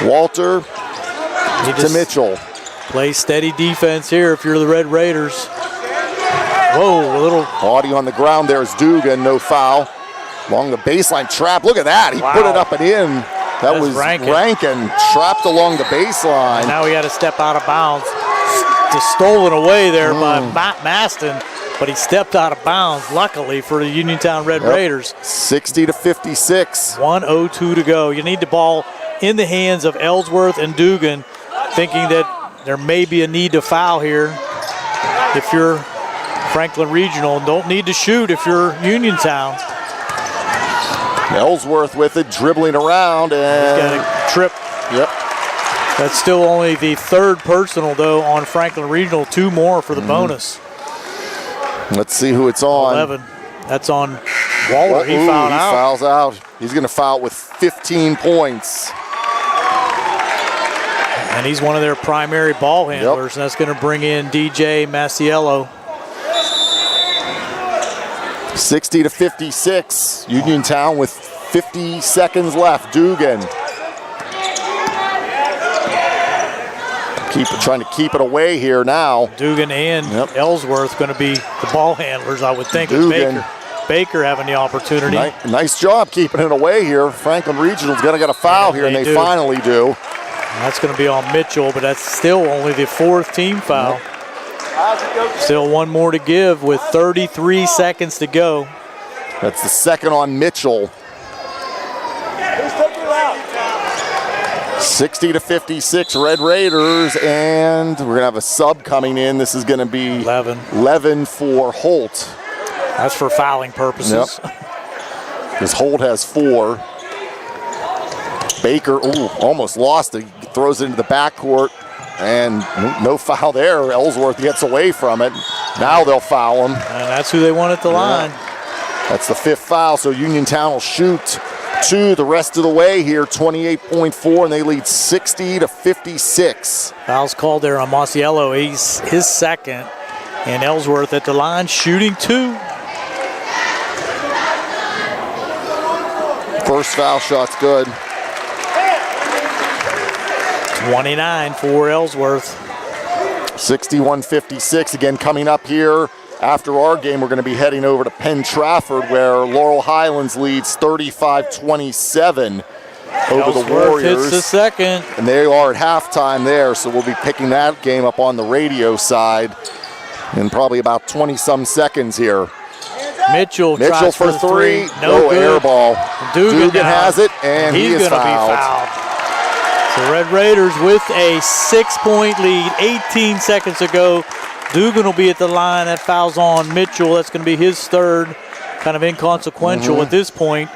Walter to Mitchell. Play steady defense here if you're the Red Raiders. Whoa, a little. Body on the ground there is Dugan, no foul. Along the baseline trap, look at that. He put it up and in. That was Rankin trapped along the baseline. And now he had to step out of bounds. Just stolen away there by Matt Maston, but he stepped out of bounds, luckily, for the Uniontown Red Raiders. 60-56. 1:02 to go. You need the ball in the hands of Ellsworth and Dugan, thinking that there may be a need to foul here if you're Franklin Regional. Don't need to shoot if you're Uniontown. Ellsworth with it, dribbling around, and he's got a trip. Yep. That's still only the third personal, though, on Franklin Regional. 2 more for the bonus. Let's see who it's on. 11. That's on Waller. He fouled out. He fouls out. He's going to foul with 15 points. And he's one of their primary ball handlers, and that's going to bring in DJ Masiello. 60-56. Uniontown with 50 seconds left. Dugan. Trying to keep it away here now. Dugan and Ellsworth going to be the ball handlers, I would think. Dugan. Baker having the opportunity. Nice job keeping it away here. Franklin Regional's going to get a foul here, and they finally do. That's going to be on Mitchell, but that's still only the 4th team foul. Still 1 more to give with 33 seconds to go. That's the 2nd on Mitchell. 60-56 Red Raiders, and we're going to have a sub coming in. This is going to be 11 for Holt. That's for fouling purposes. Because Holt has 4. Baker, almost lost it. Throws it into the backcourt, and no foul there. Ellsworth gets away from it. Now they'll foul him. And that's who they want at the line. That's the 5th foul, so Uniontown will shoot 2 the rest of the way here, 28.4, and they lead 60-56. Foul's called there on Masiello. He's his 2nd, and Ellsworth at the line shooting 2. First foul shot's good. 29 for Ellsworth. 61-56. Again, coming up here after our game, we're going to be heading over to Penn Trafford, where Laurel Highlands leads 35-27 over the Warriors. Hits the 2nd. And they are at halftime there, so we'll be picking that game up on the radio side in probably about 20-some seconds here. Mitchell tries for 3. No air ball. Dugan has it, and he is fouled. The Red Raiders with a 6-point lead, 18 seconds to go. Dugan will be at the line. That foul's on Mitchell. That's going to be his 3rd. Kind of inconsequential at this point.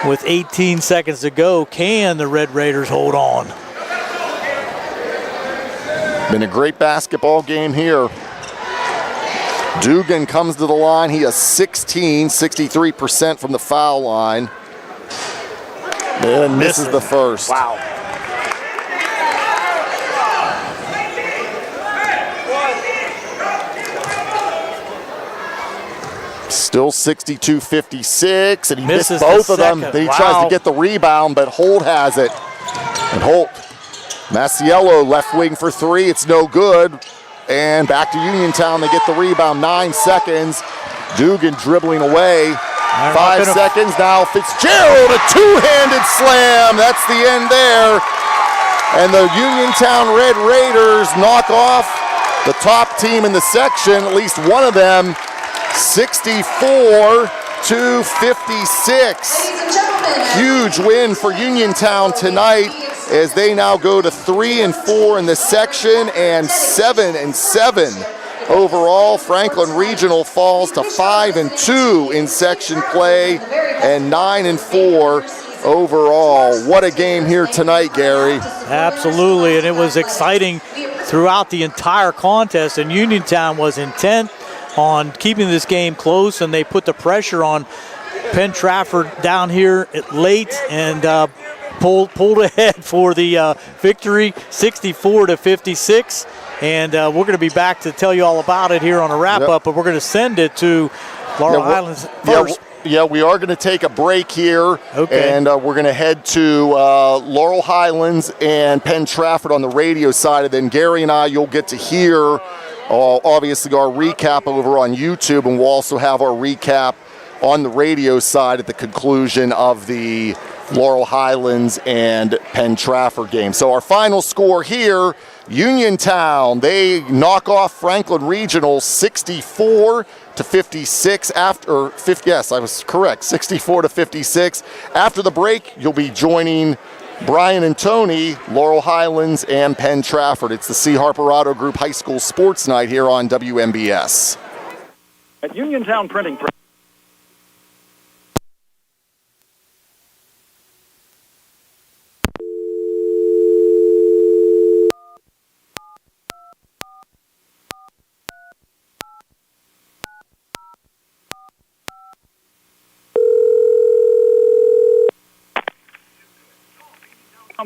With 18 seconds to go, can the Red Raiders hold on? Been a great basketball game here. Dugan comes to the line. He has 16, 63% from the foul line. And misses the first. Wow. Still 62-56, and he missed Misses both the of them. second. Then he tries to get the rebound, but Holt has it. And Holt, Masiello left wing for 3. It's no good. And back to Uniontown. They get the rebound. 9 seconds. Dugan dribbling away. 5 seconds. Now Fitzgerald, a 2-handed slam. That's the end there. And the Uniontown Red Raiders knock off the top team in the section, at least one of them, 64-56. Huge win for Uniontown tonight as they now go to 3-4 in the section and 7-7 overall. Franklin Regional falls to 5-2 in section play and 9-4 overall. What a game here tonight, Gary. Absolutely, and it was exciting throughout the entire contest, and Uniontown was intent on keeping this game close, and they put the pressure on Penn Trafford down here late and pulled ahead for the victory, 64-56. And we're going to be back to tell you all about it here on a wrap-up, but we're going to send it to Laurel Highlands first. Yeah, we are going to take a break here, and we're going to head to Laurel Highlands and Penn Trafford on the radio side, and then Gary and I, you'll get to hear, obviously, our recap over on YouTube, and we'll also have our recap on the radio side at the conclusion of the Laurel Highlands and Penn Trafford game. So our final score here, Uniontown, they knock off Franklin Regional 64-56 after 50. Yes, I was correct. 64-56. After the break, you'll be joining Brian and Tony, Laurel Highlands and Penn Trafford. It's the C. Harper Auto Group High School Sports Night here on WMBS. At Uniontown Printing Press.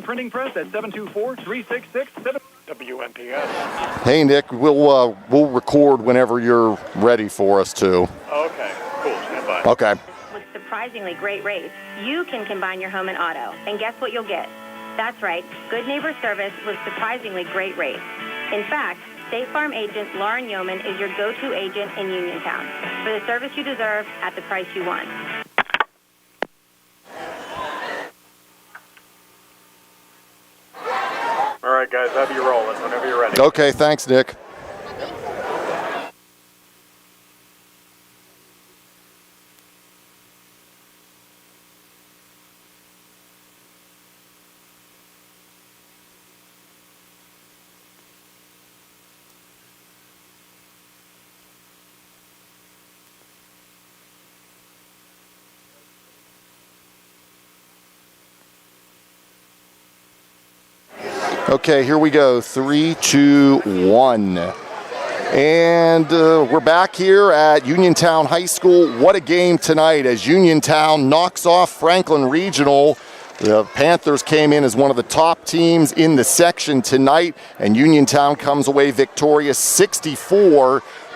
Printing Press at 724-366-7. WMPS. Hey, Nick, we'll record whenever you're ready for us to. Okay, cool. Stand by. Okay. With surprisingly great rates, you can combine your home and auto. And guess what you'll get? That's right, Good Neighbor Service with surprisingly great rates. In fact, State Farm agent Lauren Yeoman is your go-to agent in Uniontown for the service you deserve at the price you want. All right, guys, have you rolling whenever you're ready. Okay, thanks, Nick. Okay, here we go. 3, 2, 1. And we're back here at Uniontown High School. What a game tonight as Uniontown knocks off Franklin Regional. The Panthers came in as one of the top teams in the section tonight, and Uniontown comes away victorious 64